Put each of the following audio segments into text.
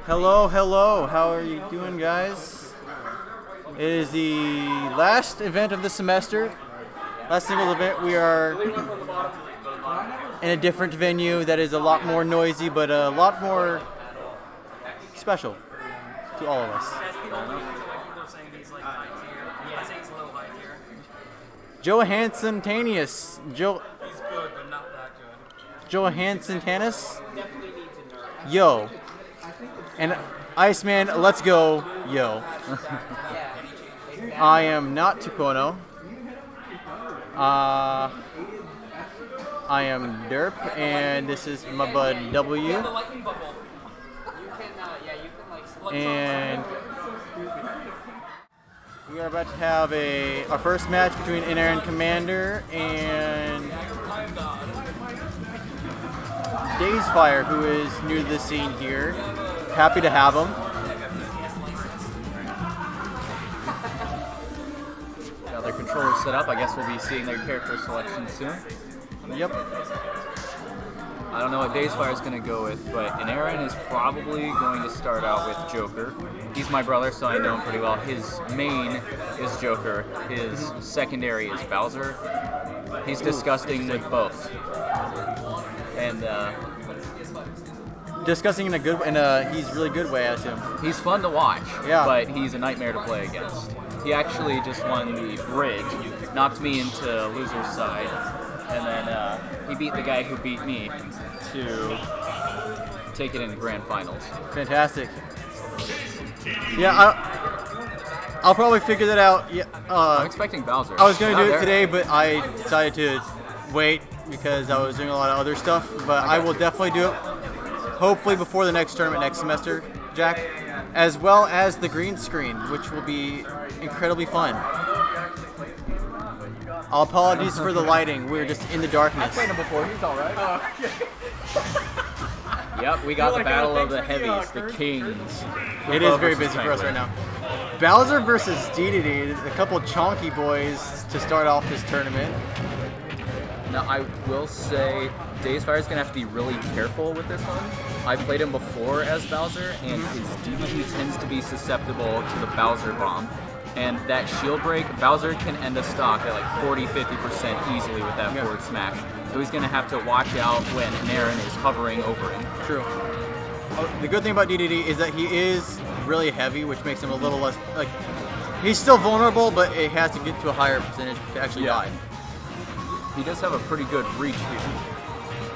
Hello, hello. How are you doing, guys? It is the last event of the semester. Last single event. We are in a different venue that is a lot more noisy, but a lot more special to all of us. Johanssontanus. He's good, but not that good. Johanssontanus. Yo. And Iceman, let's go. Yo. I am not Tukono. I am Derp, and this is my bud W. And we are about to have our first match between Inarin Commander and Dazefire, who is new to the scene here. Happy to have him. Got their controllers set up. I guess we'll be seeing their character selection soon. Yep. I don't know what Dazefire is going to go with, but Inarin is probably going to start out with Joker. He's my brother, so I know him pretty well. His main is Joker. His secondary is Bowser. He's disgusting with both. And Discussing in he's really good way, I assume. he's fun to watch, Yeah. but he's a nightmare to play against. He actually just won the bridge, knocked me into loser's side, and then he beat the guy who beat me to take it in the grand finals. Fantastic. Yeah, I'll probably figure that out. Yeah, I'm expecting Bowser. I was going to do Oh, it there. today, but I decided to wait because I was doing a lot of other stuff. But I will definitely do it, hopefully before the next tournament next semester, Jack, as well as the green screen, which will be incredibly fun. Apologies for the lighting. We're just in the darkness. Played him before. He's all right. Yep, we got the battle of the heavies, the kings. It is very busy for us right now. Bowser versus DDD, a couple chonky boys to start off this tournament. Now, I will say, Dazefire is going to have to be really careful with this one. I played him before as Bowser, and his DDD tends to be susceptible to the Bowser bomb. And that shield break, Bowser can end a stock at like 40-50% easily with that forward smash. So he's going to have to watch out when Inarin is hovering over him. True. The good thing about DDD is that he is really heavy, which makes him a little less, like, he's still vulnerable, but it has to get to a higher percentage to actually die. He does have a pretty good reach here.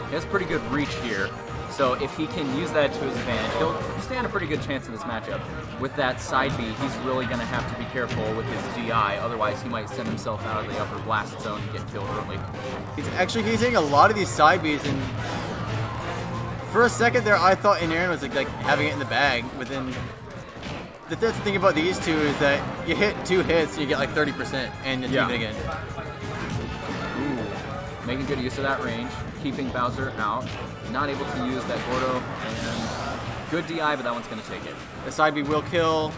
He has pretty good reach here. So if he can use that to his advantage, he'll stand a pretty good chance in this matchup. With that side B, he's really going to have to be careful with his DI, otherwise he might send himself out of the upper blast zone and get killed early. He's hitting a lot of these side Bs, and for a second there, I thought Inarin was like having it in the bag. Within the thing about these two is that you hit 2 hits, and you get like 30%, and it's even again. Ooh, making good use of that range, keeping Bowser out. Not able to use that Gordo, and good DI, but that one's going to take it. The side B will kill.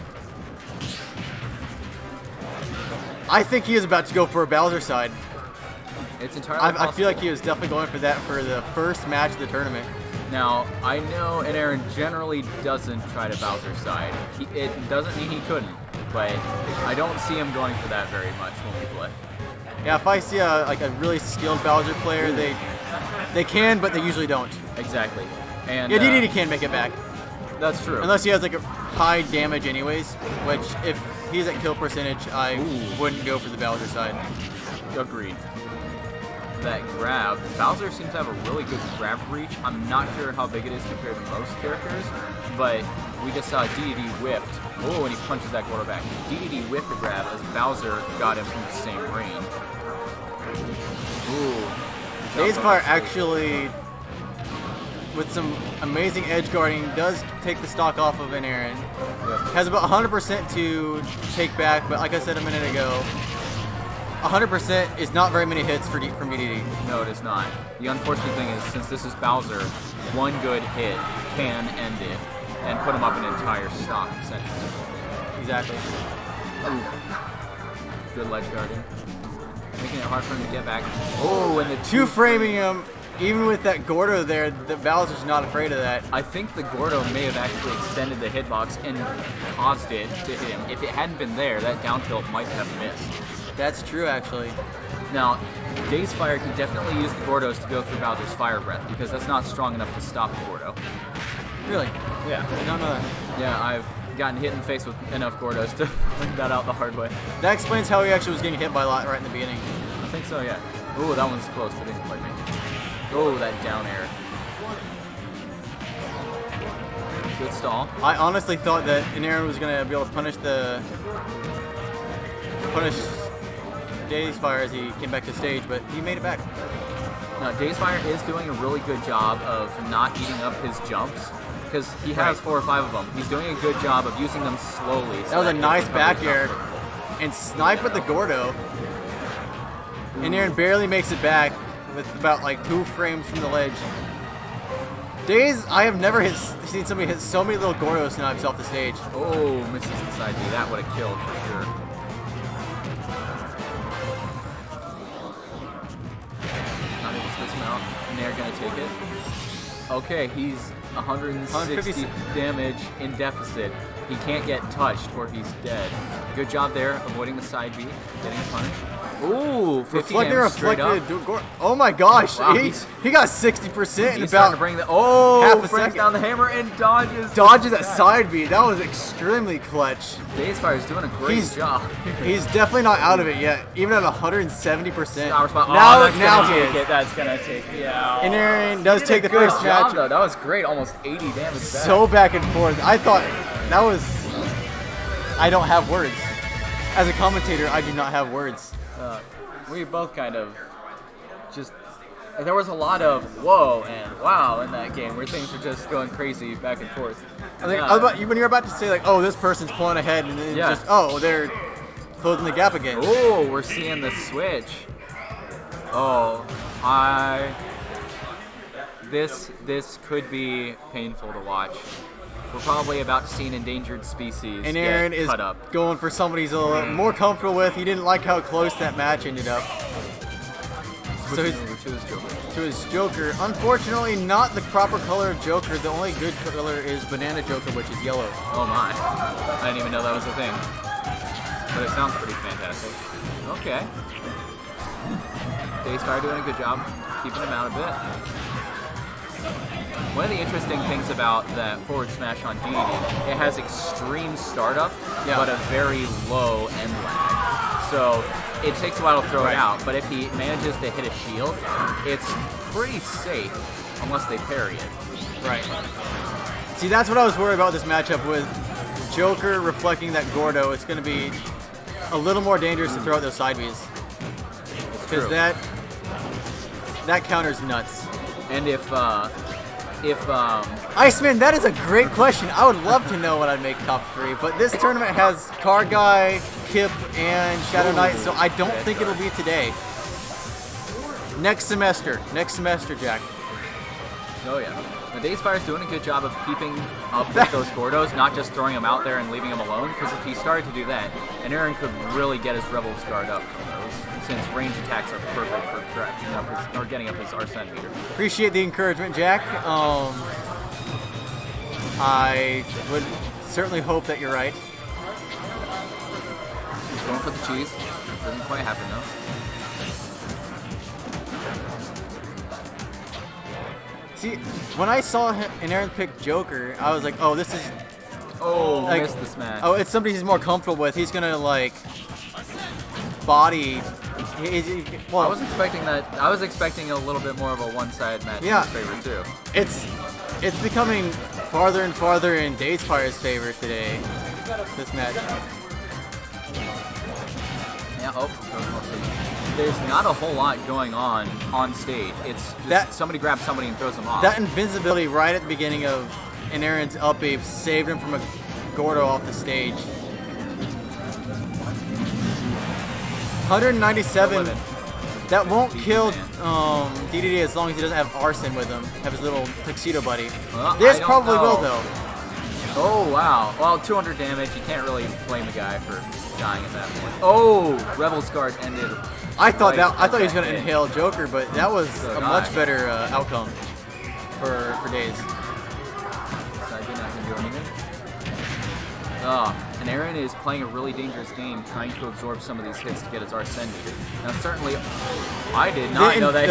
I think he is about to go for a Bowser side. It's entirely I possible. feel like he was definitely going for that for the first match of the tournament. Now, I know Inarin generally doesn't try to Bowser side. It doesn't mean he couldn't, but I don't see him going for that very much when we play. Yeah, if I see a really skilled Bowser player, they can, but they usually don't. Exactly. And Yeah, DDD can make it back. That's true. Unless he has like a high damage anyways, which if he's at kill percentage, I wouldn't go for the Bowser side. Agreed. That grab, Bowser seems to have a really good grab reach. I'm not sure how big it is compared to most characters, but we just saw DDD whipped. Oh, and he punches that Gordo back. DDD whipped the grab as Bowser got him from the same range. Ooh. Dazefire actually, with some amazing edge guarding, does take the stock off of Inarin. Has about 100% to take back, but like I said a minute ago, 100% is not very many hits from DDD. No, it is not. The unfortunate thing is, since this is Bowser, one good hit can end it and put him up an entire stock, essentially. Exactly. Ooh. Good ledge guarding. Making it hard for him to get back. Oh, and the Two framing him. even with that Gordo there, the Bowser's not afraid of that. I think the Gordo may have actually extended the hitbox and caused it to hit him. If it hadn't been there, that down tilt might have missed. That's true, actually. Now, Daze Fire can definitely use the Gordos to go through Bowser's Fire Breath because that's not strong enough to stop the Gordo. Really? Yeah. I don't know that. Yeah, I've gotten hit in the face with enough Gordos to find that out the hard way. That explains how he actually was getting hit by a lot right in the beginning. I think so, yeah. Ooh, that one's close. That didn't quite make it. Oh, that down air. Good stall. I honestly thought that Aaron was gonna be able to punish Daze Fire as he came back to stage, but he made it back. Now, Daze Fire is doing a really good job of not eating up his jumps because he has 4 or 5 of them. He's doing a good job of using them slowly. That was a nice back air and snipe with the Gordo. And Aaron barely makes it back with about like 2 frames from the ledge. Daze, I have never seen somebody hit so many little Gordo snipes off the stage. Oh, misses the side B. That would have killed for sure. Not able to dismount. Nair gonna take it. Okay, he's 160 damage in deficit. He can't get touched or he's dead. Good job there, avoiding the side B, getting punished. Ooh, 50 damage straight up. Oh my gosh, Wow, he got 60% in He's about starting to bring the half a brings second. down the hammer and dodges. that side B. That was extremely clutch. Daze Fire's doing a great job. He's definitely not out of it yet, even at 170%. Now Now he take is. it. That's gonna take it. Yeah. And Aaron does He take did the a good first job, match. though. That was great. Almost 80 damage back. So back and forth. I thought that was. I don't have words. As a commentator, I do not have words. We both kind of just. There was a lot of whoa and wow in that game where things were just going crazy back and forth. I think when you're about to say like, oh, this person's pulling ahead, and then just, oh, they're closing the gap again. Oh, we're seeing the switch. Oh, this could be painful to watch. We're probably about to see an endangered species And Aaron get is cut up. going for somebody he's a little more comfortable with. He didn't like how close that match ended up. So he's to his Joker. Unfortunately, not the proper color of Joker. The only good color is Banana Joker, which is yellow. Oh my. I didn't even know that was a thing. But it sounds pretty fantastic. Okay. Daze Fire doing a good job keeping him out a bit. One of the interesting things about that forward smash on Deity, it has extreme startup, but a very low end lag. So it takes a while to throw it out, but if he manages to hit a shield, it's pretty safe unless they parry it. Right. See, that's what I was worried about this matchup with Joker reflecting that Gordo. It's going to be a little more dangerous to throw out those side Bs. Because that counter's nuts. And if Iceman, that is a great question. I would love to know what I'd make top 3, but this tournament has Car Guy, Kip, and Shadow Knight, so I don't think it'll be today. Next semester, Jack. Oh yeah. The Daze Fire's doing a good job of keeping up with those Gordos, not just throwing them out there and leaving them alone, because if he started to do that, and Aaron could really get his Rebels guard up from those, since range attacks are perfect for tracking up his, or getting up his Arsene meter. Appreciate the encouragement, Jack. I would certainly hope that you're right. He's going for the cheese. Doesn't quite happen though. See, when I saw Aaron pick Joker, I was like, oh, this is... Oh, like, missed the smash. Oh, it's somebody he's more comfortable with. He's going to, like, body... well, I was expecting that. I was expecting a little bit more of a one-sided match in his favor too. It's becoming farther and farther in Daze Fire's favor today, this match. Yeah, there's not a whole lot going on stage. It's just somebody grabs somebody and throws them off. That invincibility right at the beginning of Aaron's up B saved him from a Gordo off the stage. 197. That won't kill DDD as long as he doesn't have Arsene with him, have his little tuxedo buddy. Well, this probably will though. Oh, wow. Well, 200 damage. You can't really blame the guy for dying at that point. Oh, Rebel's Guard ended. I thought he was that gonna hit. inhale Joker, but that was So a did much I. better outcome for Days. So I did not do anything. And Aaron is playing a really dangerous game, trying to absorb some of these hits to get his Arsene meter. Now, certainly, I did not know that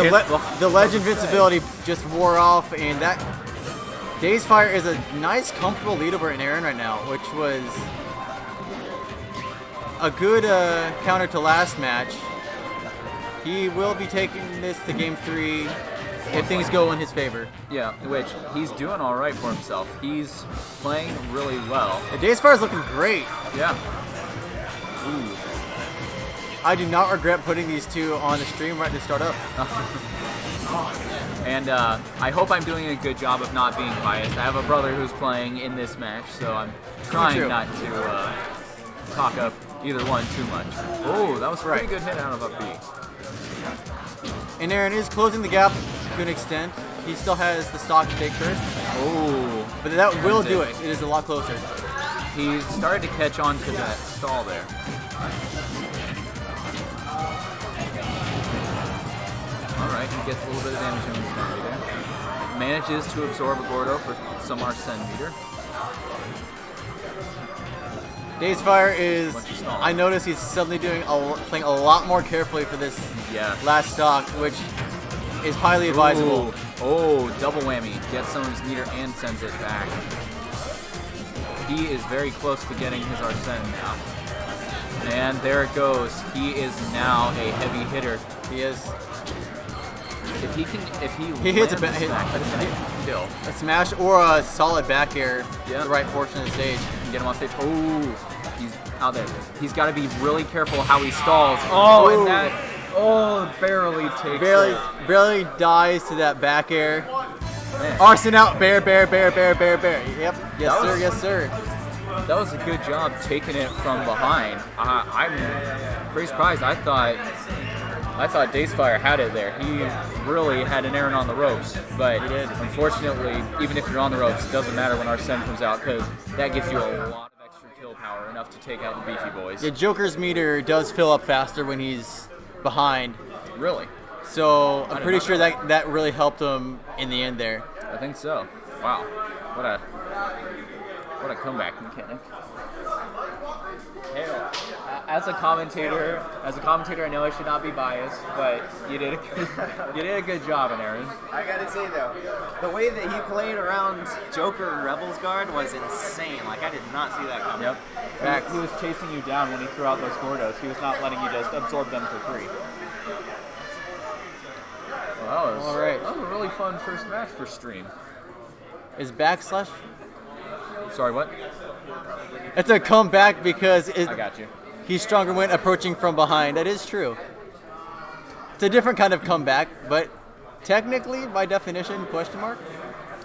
the ledge invincibility just wore off, and that Days Fire is a nice, comfortable lead over in Aaron right now, which was a good counter to last match. He will be taking this to Game 3 if things go in his favor. Yeah, which he's doing all right for himself. He's playing really well. The Days Fire is looking great. Yeah. Ooh. I do not regret putting these two on the stream right to start up. And I hope I'm doing a good job of not being biased. I have a brother who's playing in this match, so I'm trying true. not to talk up either one too much. Oh, that was a pretty good hit out of up B. And Aaron is closing the gap to an extent. He still has the stock to take first, Oh, but that will do it. It is a lot closer. he started to catch on to that stall there. Alright, he gets a little bit of damage on his meter. Manages to absorb a Gordo for some Arsene meter. Days Fire is. Bunch of stalling. I notice he's suddenly playing a lot more carefully for this Yeah. last stock, which is highly advisable. Ooh. Oh, double whammy. Gets some of his meter and sends it back. He is very close to getting his Arsene now. And there it goes. He is now a heavy hitter. He is If he hits a lands hit- back, that's gonna kill. a smash or a solid back air Yeah. to the right portion of the stage. Get him off stage. Oh, he's out there. He's got to be really careful how he stalls. Oh, Ooh. and that barely takes Barely, it. barely dies to that back air. Man, Arson out, bear. Yep, yes That sir, was- yes sir. that was a good job taking it from behind. I'm pretty surprised. I thought Days Fire had it there. He really had an Aaron on the ropes, but He did. unfortunately, even if you're on the ropes, it doesn't matter when Arsene comes out because that gives you a lot of extra kill power, enough to take out the beefy boys. Yeah, Joker's meter does fill up faster when he's behind, Really, so I'm did pretty not sure know that really helped him in the end there. I think so. Wow, what a comeback mechanic. Hey, as a commentator, I know I should not be biased, but you did a good job, Aaron. I gotta say though, the way that he played around Joker and Rebel's Guard was insane. Like I did not see that coming. Yep. He was chasing you down when he threw out those Gordos. He was not letting you just absorb them for free. Well, that was, All right. That was a really fun first match for stream. Is backslash? Sorry, what? It's a comeback because I got you. he's stronger when approaching from behind. That is true. It's a different kind of comeback, but technically, by definition, question mark.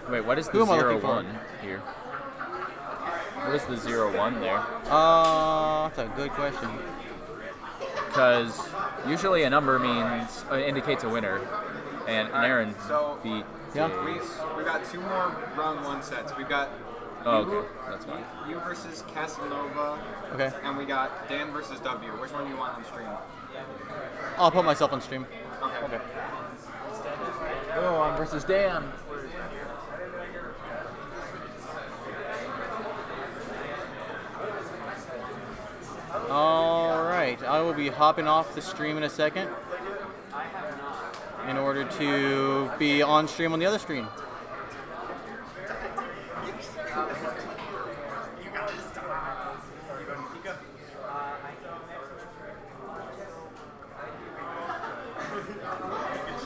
Wait, what is Who the am I looking for? 0-1 here? What is the 0-1 there? That's a good question. Because usually a number means indicates a winner, and Aaron So- beat. Yeah. We got two more round one sets. We've got Oh, okay, that's fine. you versus Casanova, Okay, and we got Dan versus W. Which one do you want on stream? I'll put myself on stream. Okay. Oh, I'm versus Dan. All right, I will be hopping off the stream in a second in order to be on stream on the other screen.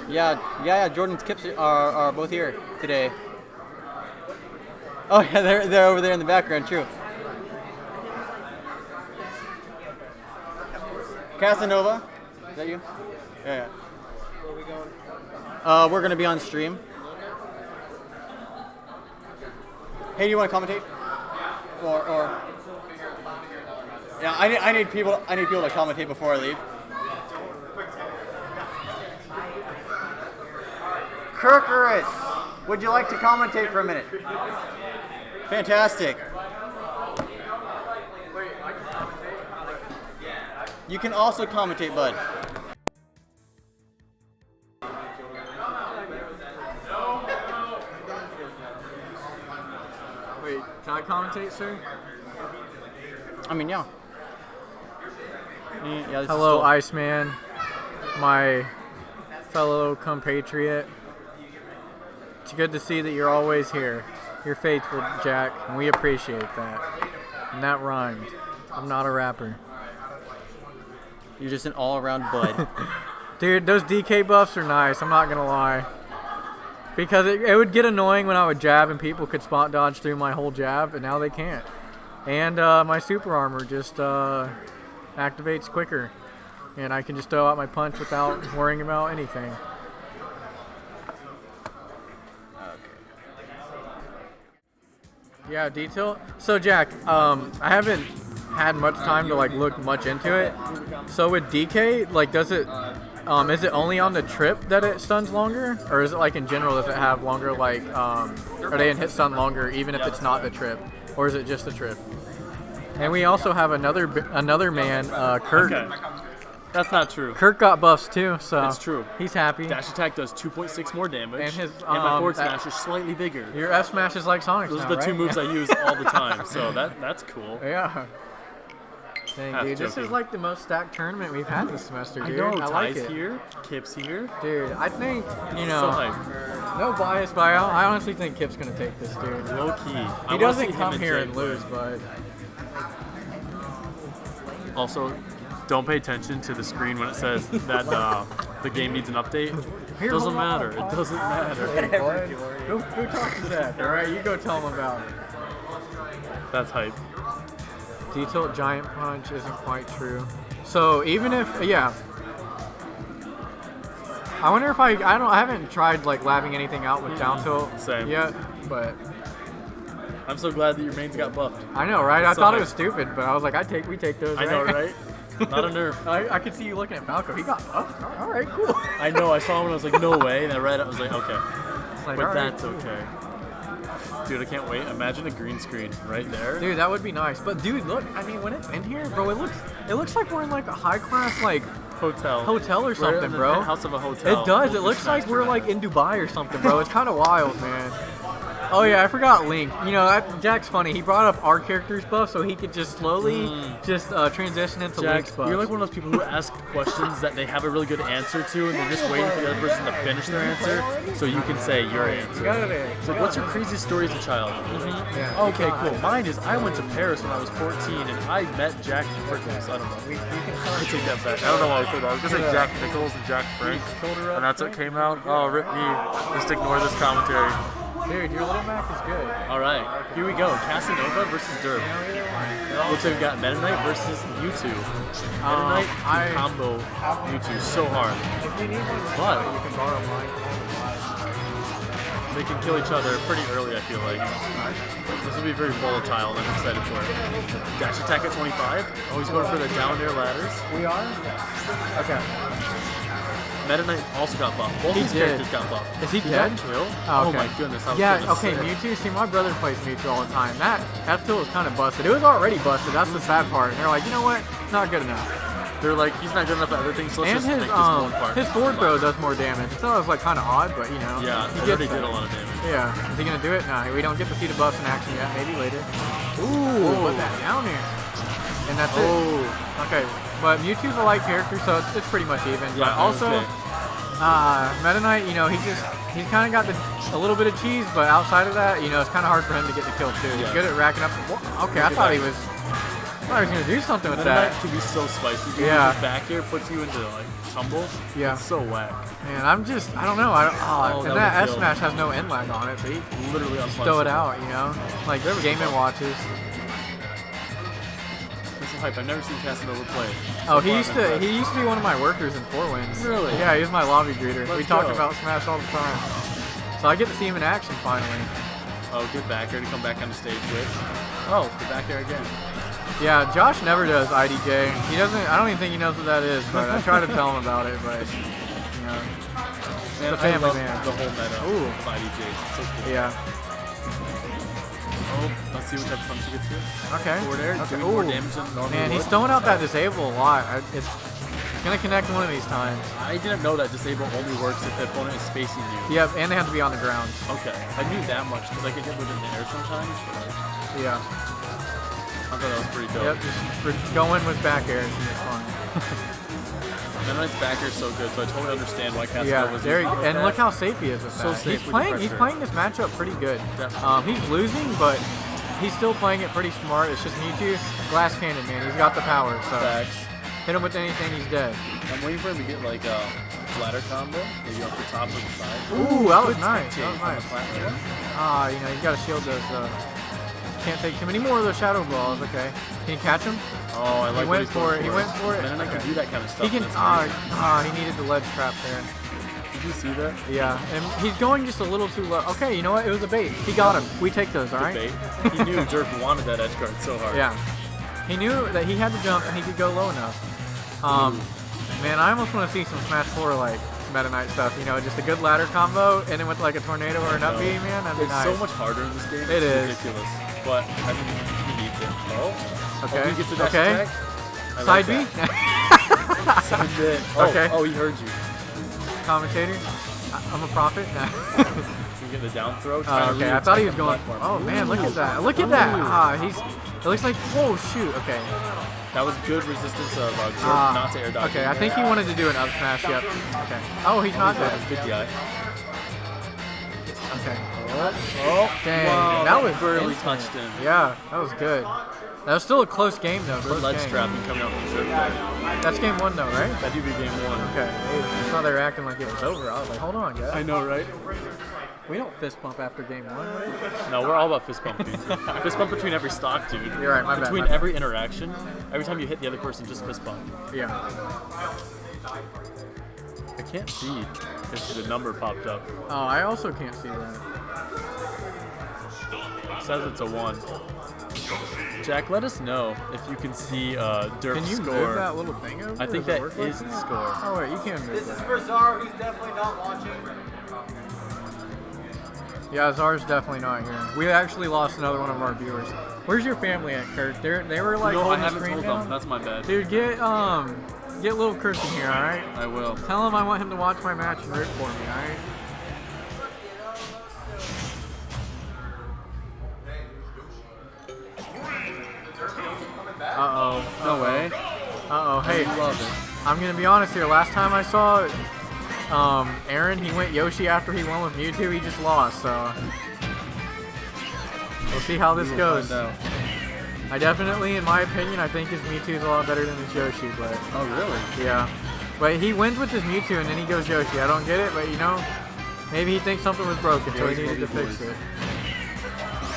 Yeah. Jordan's Kips are both here today. Oh yeah, they're over there in the background. True. Casanova, is that you? Yeah. Where are we going? We're gonna be on stream. Hey, do you want to commentate? Or yeah, I need people to commentate before I leave. Kirkerus, would you like to commentate for a minute? Fantastic. You can also commentate, bud. Wait, can I commentate, sir? I mean, yeah. Yeah, this is Hello, still- Iceman, my fellow compatriot. It's good to see that you're always here. You're faithful, Jack, and we appreciate that. And that rhymed. I'm not a rapper. You're just an all-around bud. Dude, those DK buffs are nice, I'm not gonna lie. Because it would get annoying when I would jab and people could spot dodge through my whole jab, and now they can't. And my super armor just activates quicker. And I can just throw out my punch without worrying about anything. Yeah, detail. So Jack, I haven't had much time to like look much into it. So with DK, like, does it, is it only on the trip that it stuns longer, or is it like in general? Does it have longer like, are they in hit stun longer even if it's not the trip, or is it just the trip? And we also have another man, Kirk. Okay. That's not true. Kirk got buffs too, so It's true. he's happy. Dash attack does 2.6 more damage, And his, my forward that- smash is slightly bigger. Your F smash is like Sonic's Those now, are the right? two moves I use all the time, so that's cool. Yeah. Dang, Half dude, this joking. is like the most stacked tournament we've had this semester, I dude. know, I like Ty's it. here, Kip's here. Dude, I think, you So know, hype. no bias, but I honestly think Kip's going to take this, dude. Low key. He doesn't come here and lose, but Also, don't pay attention to the screen when it says that the game needs an update. It Here, doesn't hold on. matter. It doesn't matter. hey, bud, go talk to Zach, all right? You go tell him about it. That's hype. Detailed giant punch isn't quite true. So even if, yeah. I wonder if I haven't tried like labbing anything out with down tilt Same. yet, but I'm so glad that your mains got buffed. I know, right? I So thought it hype. was stupid, but I was like, we take those. I know, right? right? Not a nerf. I could see you looking at Falco. He got buffed. All right, cool. I know. I saw him and I was like, no way. And I read it. I was like, okay. It's like, But all right, that's cool. okay. Dude, I can't wait. Imagine a green screen right there. Dude, that would be nice. But dude, look, I mean, when it's in here, bro, it looks like we're in like a high class like Hotel. hotel or We're something, in the bro. penthouse of a hotel. It does. We'll It looks just like smash we're tonight. like in Dubai or something, bro. It's kind of wild, man. Oh yeah, I forgot Link. You know, Jack's funny. He brought up our character's buff so he could just slowly just transition into Jack, Link's buff. you're like one of those people who ask questions that they have a really good answer to, and they're just waiting for the other person to finish their answer so you can say your answer. Got it. It's like, what's your craziest story as a child? Yeah. Okay, cool. Mine is I went to Paris when I was 14 and I met Jack Nichols. I don't know. I take that back. I don't know why I said that. I was gonna say Jack Nichols and Jack Frank, and that's what came out. Oh, rip me. Just ignore this commentary. Dude, your little Mac is good. All right, here we go. Casanova versus Derp. Looks like we got Meta Knight versus Mewtwo. Meta Knight can combo Mewtwo so hard. If you need one, But you can borrow mine. they can kill each other pretty early, I feel like. This will be very volatile, and I'm excited for it. Dash attack at 25. Always going for the down air ladders. We are? Okay. Meta Knight also got buffed. Both He these did. characters got buffed. Is he got dead? killed? Oh, Oh okay. my goodness. that was Yeah, so okay, sick. Mewtwo. See, my brother plays Mewtwo all the time. That tool is kind of busted. It was already busted. That's the sad part. And they're like, you know what? Not good enough. They're like, he's not good enough at other things, so let's And just his make this one part. his forward throw does more damage. So it was like kind of odd, but you know. Yeah, he he gets already did that. a lot of damage. Yeah. Is he gonna do it? Nah, we don't get to see the buffs in action yet. Maybe later. Ooh, put that down there. And that's it. Okay, but Mewtwo's a light character, so it's pretty much even. Yeah, But also, okay. Meta Knight, you know, he's kind of got a little bit of cheese, but outside of that, you know, it's kind of hard for him to get the kill too. He's Yeah. good at racking up. Okay, I thought he was gonna do something with Meta that. Knight can be so spicy. Dude. Yeah. His back air puts you into like tumble. Yeah. It's so whack. Man, I don't know. Oh, And that that would S kill. smash has no end lag on it, but he Literally unpunchable. throw it out, you know, like Game & Watches. This is hype. I've never seen Casanova play. Oh, So he far, used I'm to impressed. he used to be one of my workers in Four Winds. Really? Yeah, he was my lobby greeter. We Let's talked go. about Smash all the time. So I get to see him in action finally. Oh, good back air to come back on the stage with. Oh, the back air again. Yeah, Josh never does IDJ. He doesn't. I don't even think he knows what that is, but I try to tell him about it. But you know, Man, the family I love man. the whole meta Ooh. of IDJs. It's so cool. Yeah. Oh, let's see what type of punch he gets here. Okay. Forward air, Okay. doing more Ooh. damage than normally Man, he's would. throwing out that disable a lot. It's gonna connect one of these times. I didn't know that disable only works if the opponent is spacing you. Yep, and they have to be on the ground. Okay, I knew that much because I get hit with it in the air sometimes. But Yeah. I thought that was pretty dope. Yep, just going with back airs and it's fun. Meta Knight's back air is so good, so I totally understand why Casanova Yeah, was there you, using and that. look how safe he is with So that. safe He's with the playing. He's pressure. playing this matchup pretty good. Definitely. He's losing, but he's still playing it pretty smart. It's just Mewtwo, glass cannon, man. He's got the power. So Facts. hit him with anything, he's dead. I'm waiting for him to get like a ladder combo, maybe off the top or the side. Ooh, that was Good nice. tech That was change on nice. the platform. You know, you gotta shield those. Can't take too many more of those shadow balls. Okay, can you catch him? Oh, I like He what went he's for going it. He went for it. Meta Knight can do that kind of stuff. He can. That's He needed the ledge trap there. Did you see that? Yeah, and he's going just a little too low. Okay, you know what? It was a bait. He got him. We take those, all right? Bait. He knew Dirk wanted that edge guard so hard. Yeah. He knew that he had to jump and he could go low enough. Man, I almost want to see some Smash 4 like Meta Knight stuff. You know, just a good ladder combo and then with like a tornado or an up B, man. That'd be It's nice. so much harder in this game. It It's is. ridiculous. But I think he needs it. Oh. Okay. Oh, he gets the dash Okay. attack. I Side like B. that. Send it. Oh, Okay. Oh, he heard you. Commentator. I'm a prophet. You get the down throw. trying to Okay, I thought he was re-attack going. the platform. Oh man, look at that! Look at that! He's. It looks like. Whoa, shoot. Okay. That was good resistance of Dirk not to air dodge. Okay, I think he wanted to do an up smash. Yep. Okay. Oh, he's not dead. Good guy. Okay. Oh, Dang, wow, that was barely instant. touched him. Yeah, that was good. That was still a close game though. Good Close ledge game. trapping coming out from Dirk. That's game one though, right? That do be game one. Okay. I saw they were acting like it was over. I was like, hold on, guys. I know, right? We don't fist bump after game one, right? No, we're all about fist bump, dude. Fist bump between every stock, dude. You're right, my bad, Between my bad. every interaction, every time you hit the other person, just fist bump. Yeah. I can't see if the number popped up. Oh, I also can't see that. It says it's a 1. Jack, let us know if you can see Dirk's Can you score. move that little thing over? I think Does it that work like is the that? score. Oh wait, you can move that. For Czar, who's definitely not watching. Yeah, Czar's definitely not here. We actually lost another one of our viewers. Where's your family at, Kurt? They were like No, I holding the haven't screen told down. them. That's my bad. Dude, get little Kurt in here, all right? I will. Tell him I want him to watch my match and root for me, all right? Uh-oh. No way. Uh-oh. Hey, Love it. I'm gonna be honest here. Last time I saw Aaron, he went Yoshi after he won with Mewtwo. He just lost, so we'll see how this goes. Find out. I definitely, in my opinion, I think his Mewtwo's a lot better than his Yoshi, but Oh, really? yeah. But he wins with his Mewtwo and then he goes Yoshi. I don't get it, but you know, maybe he thinks something was broken, so he Boys needed will to be fix boys. it.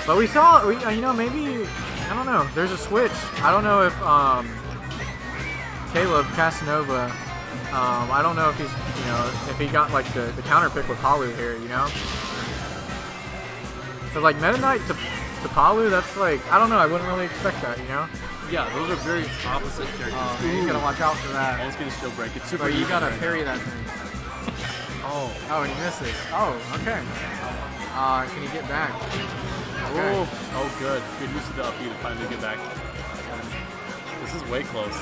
But we saw, you know, maybe, I don't know, there's a switch. I don't know if Caleb Casanova, I don't know if he's, you know, if he got like the counter pick with Palu here, you know? So like Meta Knight to Palu, that's like, I don't know, I wouldn't really expect that, you know? Yeah, those are very opposite characters. You gotta watch out for that. Almost get a shield break. It's super But you easy gotta right parry now. that thing. Oh. Oh, and he misses. Oh, okay. Can he get back? Okay. Oh, good. Good use of the up B to finally get back. This is way close.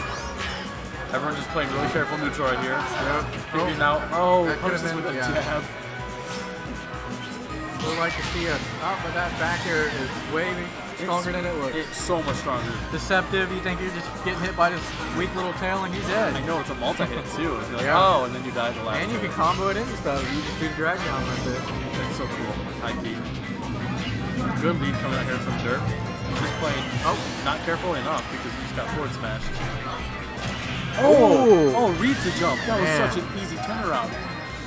Everyone just playing really careful neutral right here. Yep. Figuring out. Oh, that could've punishes been- with a yeah. jab. We'd like to see but that back air is way stronger than it looks. It's so much stronger. Deceptive, you think you're just getting hit by this weak little tail and you're dead. I know it's a multi-hit too. It's like, Yeah. oh, and then you die the last. And you can combo it into stuff. You just do drag down with it. That's so cool. High key. Good lead coming out here from Dirk. Just playing. Oh, not careful enough because he just got forward smashed. Oh! read to jump. That was Man. such an easy turnaround.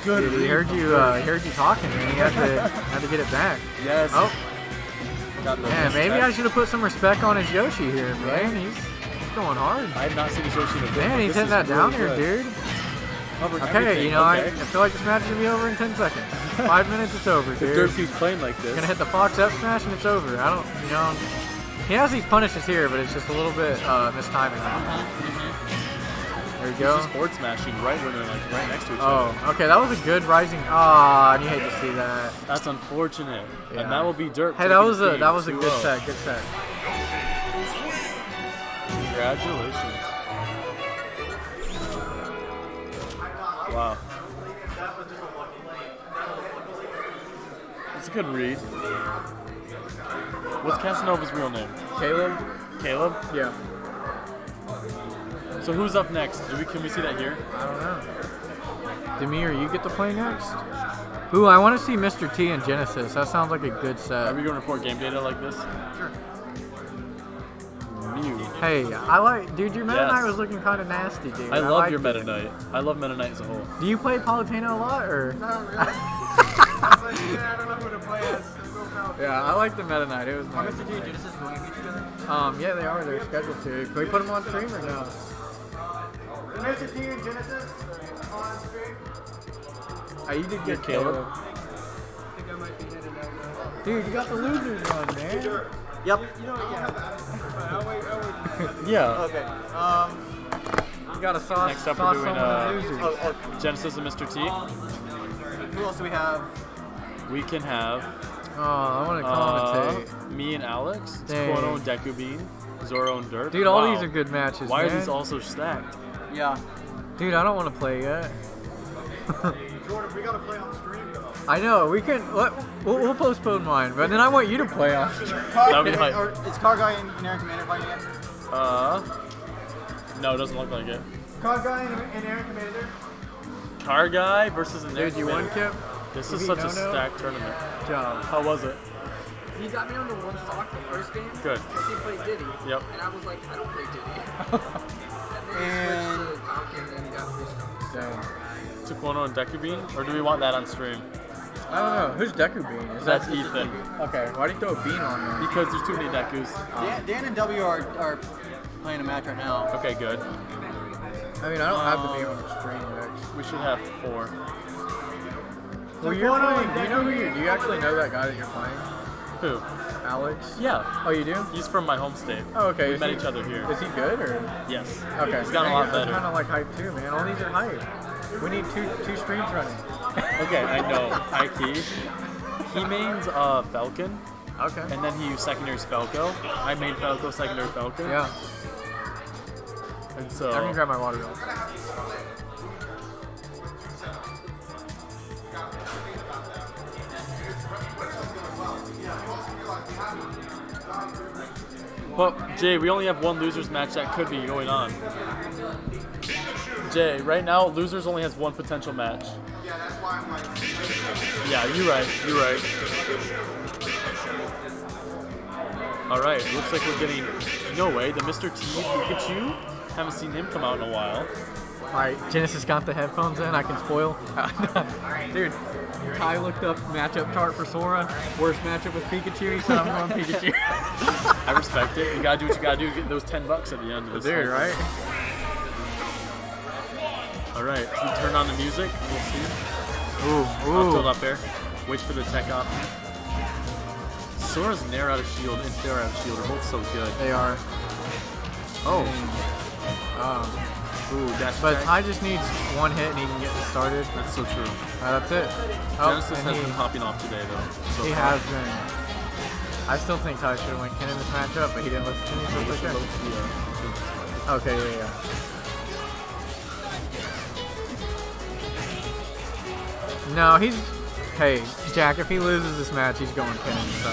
Good Dude, he read. heard you talking, man. He had to get it back. Yes. Oh, Got the man, maybe I should have put some respect on his Yoshi here, man. He's going hard. I have not seen Yoshi in a bit. Man, but he's this hitting is that down really here, good. dude. Covering Okay, everything. you know, I Okay. feel like this match is gonna be over in 10 seconds. 5 minutes, it's over, If dude. Dirk keeps playing like this. Gonna hit the Fox F smash and it's over. I don't, you know, he has these punishes here, but it's just a little bit mistiming. There you go. He's forward smashing right when they're like right next to each Oh, other. okay, that was a good rising. Ah, and you hate to see that. That's unfortunate. Yeah. And that will be Dirk. Hey, that taking was the a game that was a 2-0. good set. Good set. Congratulations. Wow. That's a good read. What's Casanova's real name? Caleb? Caleb? Yeah. So who's up next? Can we see that here? I don't know. Demir, you get to play next? Ooh, I want to see Mr. T and Genesis. That sounds like a good Are set. we going to report game data like this? Sure. Mew. Hey, I like, dude, your Meta Yes. Knight was looking kind of nasty, dude. I love liked your it. Meta Knight. I love Meta Knight as a whole. Do you play Palutena a lot, or? Not really. I don't know who to play as. Yeah, I like the Meta Knight. It was nice. Mr. T and Genesis going against each other? Yeah, they are. They're scheduled to. Can we put them on stream or no? Mr. T and Genesis on stream? You did You're get Caleb. I think I might be headed out now. Dude, you got the losers one, man. Yep. You know, yeah. I'll wait. Yeah. Okay. You got a sauce. Next up, sauce we're doing on the losers. Genesis and Mr. T. Who else do we have? We can have Oh, I want to commentate. me and Alex, Dang. Kono and Deku Bean, Zoro and Dirt. Dude, all Wow. these are good matches. Why man. are these all so stacked? Yeah. Dude, I don't want to play yet. Jordan, we gotta play on stream though. I know. We can. We'll postpone mine, but then I want you to play on. That'd be hype. Or is Car Guy and Aaron Commander fighting yet? No, it doesn't look like it. Car Guy and Aaron Commander. Car Guy versus an Dude, you won, Kip? This You is beat such a No-No? stacked tournament. Good job. How was it? He got me on the one stock the first game. Good. Because he played Diddy. Yep. And I was like, I don't play Diddy. and then he switched to Falcon and he got 3 stocks. Dang. To Kono and Deku Bean? Or do we want that on stream? I don't know. Who's Deku Bean? Is That's that Ethan. Okay. Why do you throw a bean on there? Because there's too many Dekus. Dan and W are playing a match right now. Okay, good. I mean, I don't have to be on the stream, Rex. We should have 4. Well, you're playing. Do you know who you? Do you actually know that guy that you're playing? Who? Alex? Yeah. Oh, you do? He's from my home state. Oh, okay. We Is met he- each other here. Is he good or? Yes. Okay. He's gotten a lot Dang, better. That's kind of like hype too, man. All these are hype. We need two streams running. Okay, I know. High key. He mains Falcon, Okay. and then he secondaries Falco. I main Falco, secondary Falcon. Yeah. And so. I can grab my water though. But Jay, we only have one losers match that could be going on. Jay, right now losers only has one potential match. Yeah, you're right. You're right. All right, looks like we're getting. No way, the Mr. T Pikachu. Haven't seen him come out in a while. Alright, Genesis got the headphones in, I can spoil. Dude, Ty looked up matchup chart for Sora. Worst matchup with Pikachu, he said I'm going Pikachu. I respect it. You gotta do what you gotta do to get those $10 at the end of this. Dude, right? All right, we turn on the music. We'll see. Ooh, I'll tilt ooh. up there. Wait for the tech up. Sora's Nair out of shield and Fair out of shield are both so good. They are. Oh. Um, Ooh, dash but attack. Ty just needs one hit and he can get this started. That's so true. That's it. Oh, Genesis and has he, been popping off today, though. So he far. has been. I still think Ty should have went Ken in this matchup, but he didn't listen to me, so it's okay. Okay, yeah. No, he's. Hey, Jack, if he loses this match, he's going Ken, so.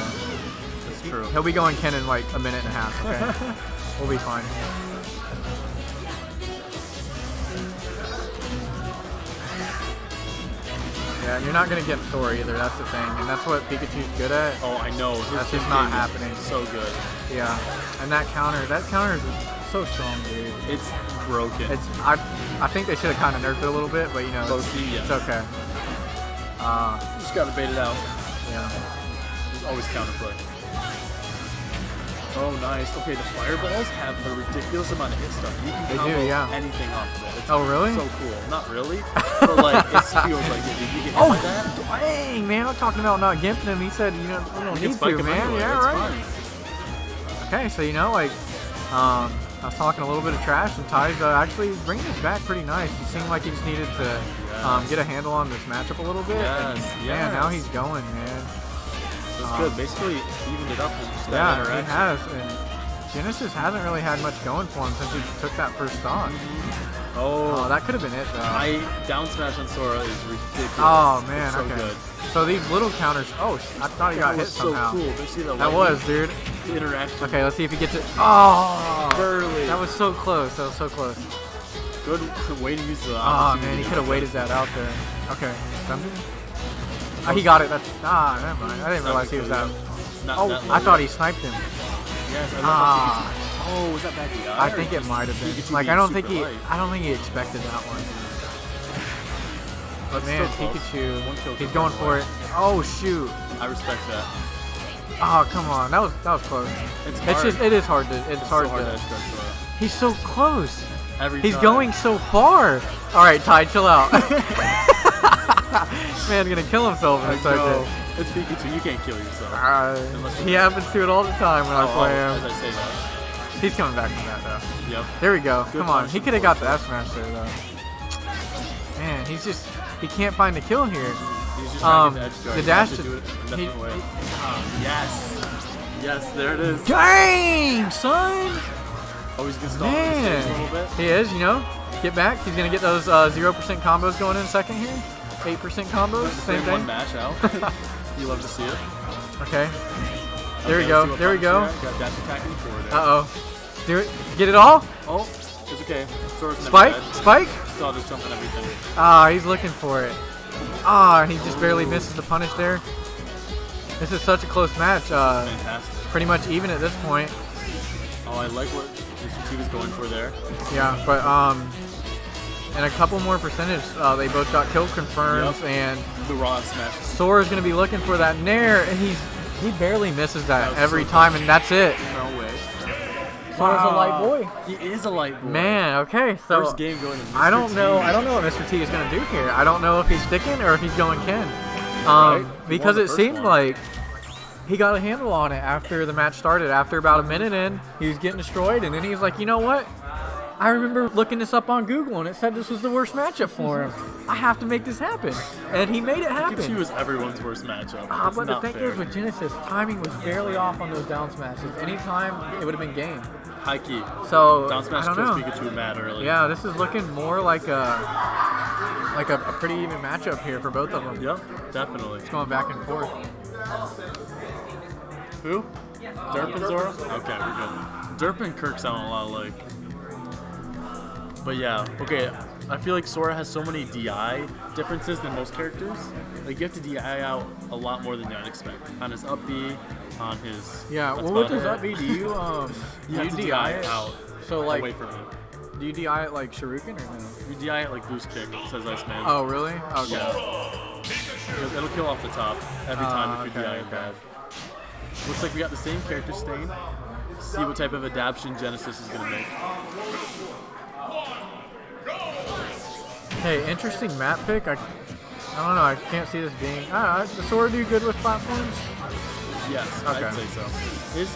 That's true. He'll be going Ken in like a minute and a half, okay? We'll be fine. Yeah, and you're not gonna get Thor either, that's the thing. And that's what Pikachu's good at. Oh, I know. His That's hit just not game is happening. So good. Yeah. And that counter is so strong, dude. It's broken. I think they should have kind of nerfed it a little bit, but you know, Low-key, it's yeah. okay. Just gotta bait it out. Yeah. There's always counterplay. Oh, nice. Okay, the fireballs have a ridiculous amount of hit stuff. You can They do, combo yeah. anything off of it. It's Oh, really? so cool. Not really, but like it feels like it. Did you get hit Oh, by that? dang, man! I'm talking about not gimping him. He said, you know, we don't You can need spike to, him man. anyway. Yeah, It's right. fine. Okay, so you know, like, I was talking a little bit of trash, and Ty's actually bringing this back pretty nice. It seemed like he just needed to get a handle on this matchup a little bit. Yes, and, yes. Man, now he's going, man. That's good. Basically evened it up with just that Yeah, he interaction. has. And Genesis hasn't really had much going for him since he took that first stock. Oh, that could have been it though. Down smash on Sora is ridiculous. Oh man, It's so okay. good. So these little counters. Oh, I thought he got That hit was so somehow. cool. Did you see the That lightning was, dude. interaction? Okay, let's see if he gets it. Oh, Burley. that was so close. That was so close. Good way to use the Oh opportunity. man, he could have waited that out there. Okay, stunned him? Oh, he got it. That's never mind. I didn't realize he was out. Not Oh, that I low. thought he sniped him. Yes, I Ah, Oh, was that back the I think it might have been. Pikachu Like being I don't think super he, light. I don't think he expected that one. But That's man, still close. Pikachu, One kill he's to going the for it. Oh shoot! I respect that. Oh come on, that was close. It's It's hard. just, it is hard to, it's hard so hard to to. edge guard Sora. He's so close. Every He's time. going so far. All right, Ty, chill out. Man's gonna kill himself in a second. No, it's Pikachu. You can't kill yourself. He happens to it all the time when I play as him. I say that. He's coming back from that though. Yep. There we go. Good Come on. He punishment could have for got him. the F smash there though. Man, he can't find the kill here. He's just trying to get the edge guard. The He dash has to do it in a he- different way. Yes. Yes, there it is. Dang, son! Oh, he's gonna stall on the stage a little Man, bit. he is. You know, get back. He's gonna get those 0% combos going in a second here. 8% combos, same Frame one thing. match out. You love to see it. Okay. There we Okay, go. let's see what There we go. Pikachu got dash attacking forward there. Uh oh. Do it. Get it all. Oh, it's okay. Sora's never Spike. dead. Spike. Saw this jump and everything. Ah, he's looking for it. Ah, and he just barely misses the punish there. This is such a close match. Fantastic. Pretty much even at this point. Oh, I like what Mr. T was going for there. Yeah, but and a couple more percentage. They both got kill confirms, Yep. and The raw smash. Sora's gonna be looking for that nair, and he barely misses that was every so time, and that's it. No way. Sora's a light boy. He is a light boy. Man, okay, so First game going to Mr. I don't know. T. I don't know what Mr. T is gonna do here. I don't know if he's sticking or if he's going Ken. Right. He Because won the it first seemed one. like he got a handle on it after the match started. After about a minute in, he was getting destroyed, and then he was like, you know what? I remember looking this up on Google, and it said this was the worst matchup for him. I have to make this happen, and he made it Pikachu happen. is everyone's worst matchup. It's But the not thing fair. is, with Genesis, timing was barely off on those down smashes. Anytime, it would have been game. High key. So Down smash I don't kills know. Pikachu mad early. Yeah, this is looking more like a pretty even matchup here for both of them. Yep, definitely. Going back and forth. Who? Derp and Zora? Okay, we're good. Derp and Kirk sound a lot alike. But yeah, okay. I feel like Sora has so many DI differences than most characters. Like you have to DI out a lot more than I'd expect. On his up B, on his Yeah, that's well, with about his it. up B, do you You have to DI it? out So away like, from him. do you DI it like Shuriken or no? You DI it like boost kick, says Ice Man. Oh, really? Okay. Yeah. It'll kill off the top every time if you okay, DI it okay. bad. Looks like we got the same character stain. See what type of adaptation Genesis is gonna make. Hey, interesting map pick. I don't know. I can't see this being. Does Sora do good with platforms? Yes, Okay. I'd say so. His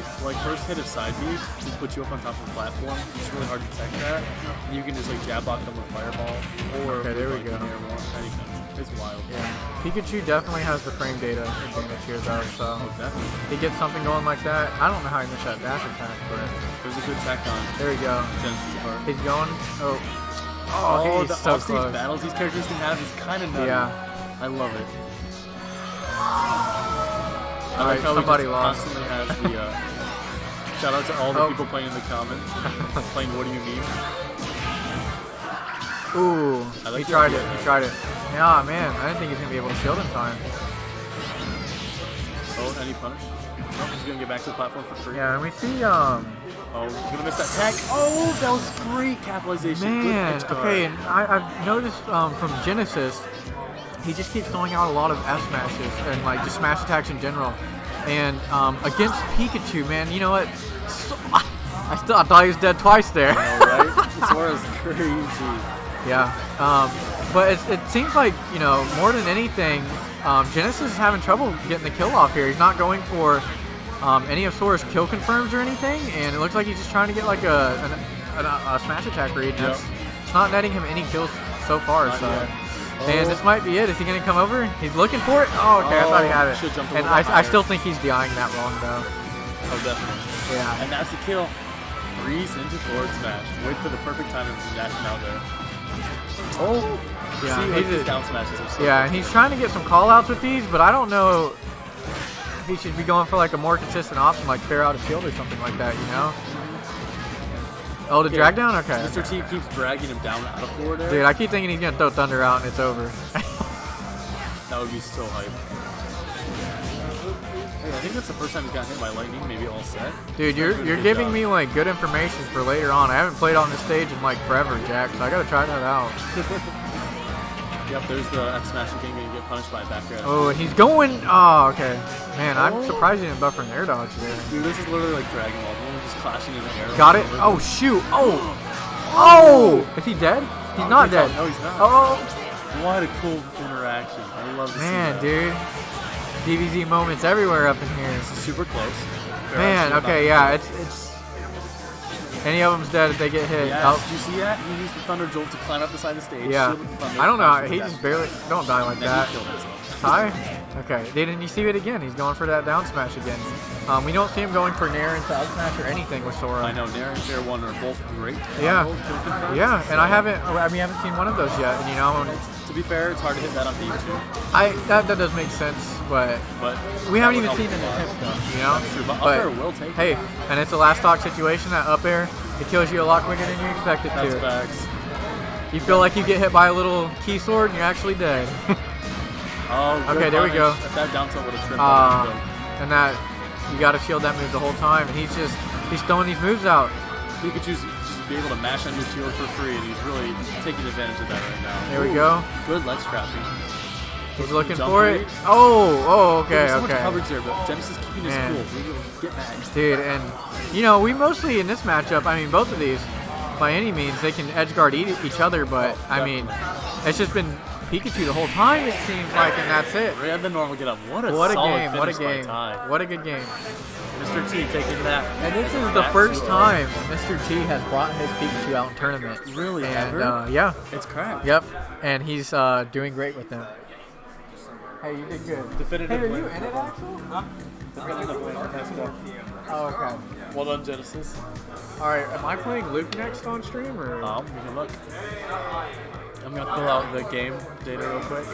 first hit of side B just puts you up on top of the platform. It's really hard to detect that. And you can just like jab block them with fireball or Okay, there we with, go. like, an air wall, anything. It's wild. Yeah. Pikachu definitely has the frame data advantage here though, so Oh, definitely. he gets something going like that. I don't know how he missed that dash attack, but There's a good tech on there we go. Genesis part. He's going. Oh, he's the so off-stage close. battles these characters can have is kind of nutty. Yeah. I love it. I Alright, like how somebody we just lost. constantly have the shout out to all the Oh. people playing in the comments, playing What Do You Mean? Ooh, I like he the tried idea. it. He tried it. Yeah, man, I didn't think he was gonna be able to shield in time. Oh, any punish? Nope, he's gonna get back to the platform for free. Yeah, and we see Oh, he's gonna miss that tag. Oh, that was great capitalization. Good man. edge guard. Okay, and I've noticed from Genesis, he just keeps throwing out a lot of F smashes and like just smash attacks in general. And against Pikachu, man, you know what? I thought he was dead twice there. Alright, Sora's crazy. Yeah, but it seems like, you know, more than anything, Genesis is having trouble getting the kill off here. He's not going for any of Sora's kill confirms or anything, and it looks like he's just trying to get like a smash attack read. And it's not netting him any kills so far. Not So, yet. and this might be it. Is he going to come over? He's looking for it. Oh, okay, I thought he had it. Should've jumped a And little I higher. still think he's DIing that wrong though. Oh, definitely. Yeah. And that's the kill. freeze into forward smash. Wait for the perfect time of dashing out there. Oh, yeah, See, like, these down smashes are so yeah, good. and he's trying to get some call outs with these, but I don't know if he should be going for like a more consistent option, like fair out of shield or something like that, you know? Oh, the drag down? Okay. Mr. T keeps dragging him down out of forward air. Dude, I keep thinking he's gonna throw Thunder out and it's over. That would be so hype. Hey, I think that's the first time he's gotten hit by lightning, maybe all set. Dude, you're giving me like good information for later on. I haven't played on this stage in like forever, Jack, so I gotta try that out. Yep, there's the F smash again, gonna get punished by a back air. Oh, and he's going. Oh, okay. Man, I'm surprised he didn't buffer an air dodge there. Dude, this is literally like Dragon Ball. Everyone just clashing in the air. Got it. Oh shoot. Oh. Oh. Is he dead? He's not dead. No, he's not. Oh. What a cool interaction. I love to Man, see that. dude. DBZ moments everywhere up in here. Super close. Man, okay, yeah, it's any of them's dead if they get hit. Yeah, Oh, did you see that? He used the Thunder Jolt to climb up the side of the stage. yeah. shield with the Thunder, I don't know. punch He with just that. barely don't die like Then that. he killed himself. Hi. Okay. Didn't you see it again? He's going for that down smash again. We don't see him going for Nair into up smash or anything with Sora. I know, Nair and Fair One are both great. Yeah. Both kill confirms. Yeah, and I haven't seen one of those yet. And you know, To be fair, it's hard to hit that on Pikachu. that does make sense, but But we haven't even that would seen help the a lot. attempt though. You know. That's true, but up air will take it. Hey, and it's a last stock situation. That up air, it kills you a lot quicker than you expect it That's to. facts. You feel like you get hit by a little key sword and you're actually dead. Oh, good Okay, there we go. punish. If that down tilt would have tripped, And that you got to shield that move the whole time. And he's throwing these moves out. Pikachu's just be able to mash on your shield for free, and he's really taking advantage of that right now. There we go. Good ledge trapping. He's looking Jump for read. it. Oh, okay, There's so much okay. coverage there, but Genesis keeping his Man. cool. Get back. Dude, and you know, we mostly in this matchup, I mean, both of these, by any means, they can edge guard each other, but I mean, it's just been Pikachu the whole time, it seems like, and that's it. Right at the normal get up. What a What a solid game, what a finish by game. Ty. What a good game. Mr. T taking that. And this is the back first to, time Mr. T has brought his Pikachu out in tournaments. Really, And ever? yeah, It's crap. yep, and he's doing great with them. Hey, you did good. Definitive Hey, are win. you in it, Axel? Definitive win. Let's go. Oh, okay. Well done, Genesis. All right, am I playing Luke next on stream or? We can look. I'm gonna fill out the game data real quick.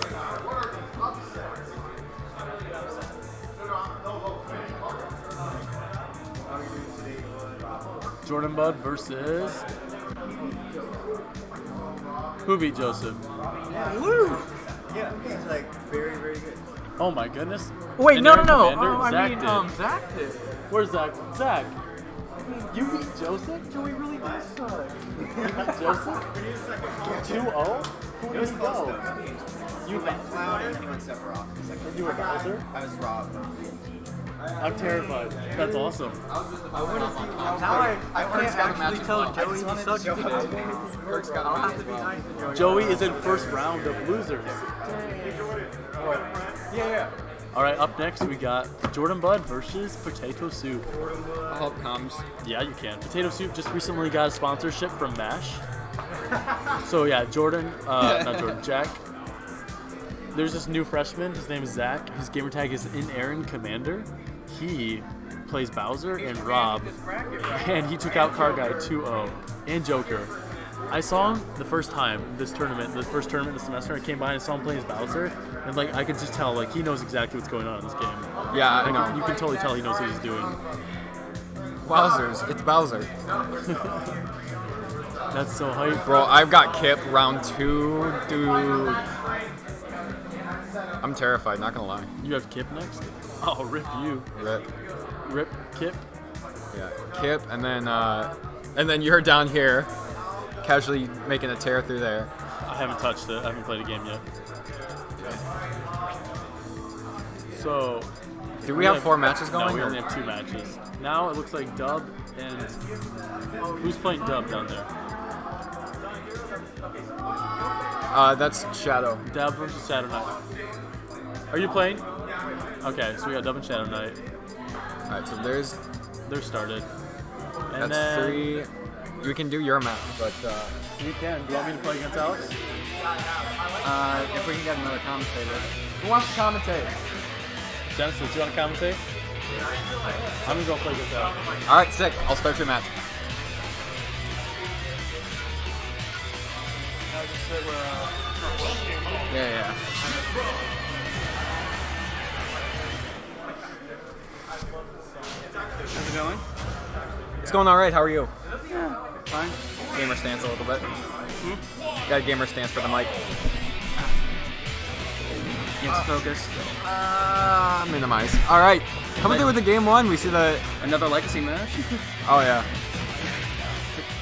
Jordan Bud versus who beat Joseph? Yeah, he's like very, very good. Oh my goodness. Wait, And no, Aaron no, no. Commander, Oh, I Zach mean, did. Zach did. Where's Zach? Zach, you beat Joseph? Joey really does suck. Joseph? 2-0? Who did you go? You went Cloud and he went Sephiroth. You were Bowser? I was Rob. I'm terrified. That's awesome. Now I can't actually tell Joey he sucks today. I'll have to be nice to Joey. Joey is in first round of losers. Yeah. All right, up next we got Jordan Bud versus Potato Soup. I hope comes. Yeah, you can. Potato Soup just recently got a sponsorship from MASH. So yeah, not Jordan, Jack. There's this new freshman. His name is Zach. His gamer tag is in Aaron Commander. He plays Bowser and Rob, and he took out Car Guy 2-0 and Joker. I saw him the first time this tournament, the first tournament this semester. I came by and I saw him play as Bowser, and like I could just tell, like he knows exactly what's going on in this game. Yeah, I Like, know. you can totally tell he knows what he's doing. Wowzers, it's Bowser. That's so hype. Bro, I've got Kip round 2, dude. I'm terrified, not gonna lie. You have Kip next? Oh, rip you. Rip. Rip Kip. Yeah, Kip, and then you're down here, casually making a tear through there. I haven't touched it. I haven't played a game yet. So, Do we have 4 matches going? No, we or- only have 2 matches. Now it looks like Dub and who's playing Dub down there? That's Shadow. Dub versus Shadow Knight. Are you playing? Okay, so we got Dub and Shadow Knight. Alright, so They're started. And that's then 3. We can do your map, but we can. Do you want me to play against Alex? If we can get another commentator. Who wants to commentate? Genesis, you want to commentate? I'm gonna go play against Alex. alright, sick. I'll start your match. Yeah. How's it going? It's going all right. How are you? Fine. Gamer stance a little bit. Got a gamer stance for the mic. Yes, focus. Minimize. All right. Coming through with the game one, we see the. Another legacy match. Oh yeah.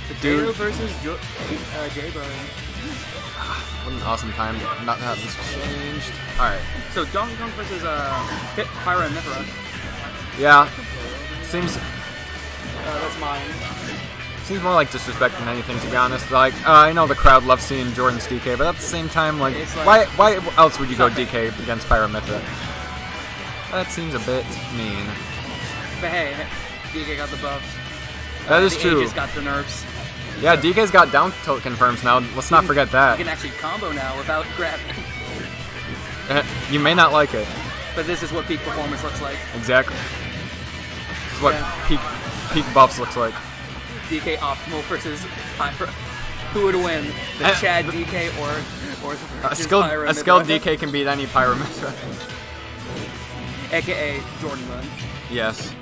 Potato versus J-Bone. What an awesome time not to have this changed. All right. So Donkey Kong versus Pyra and Mythra. Yeah. Seems That's mine. seems more like disrespect than anything, to be honest. Like I know the crowd loves seeing Jordan's DK, but at the same time, like, It's like- why else would you go DK against Pyramithra? That seems a bit mean. But hey, DK got the buffs. That is the true. Aegis got the nerfs. Yeah, DK's got down tilt confirms now. Let's not forget You that. can actually combo now without grabbing. You may not like it. But this is what peak performance looks like. Exactly. This is what Yeah. peak buffs looks like. DK optimal versus Pyra. Who would win? The Chad DK or A just skilled Pyra a skilled Mythra? DK can beat any Pyramithra. AKA Jordan Run. Yes.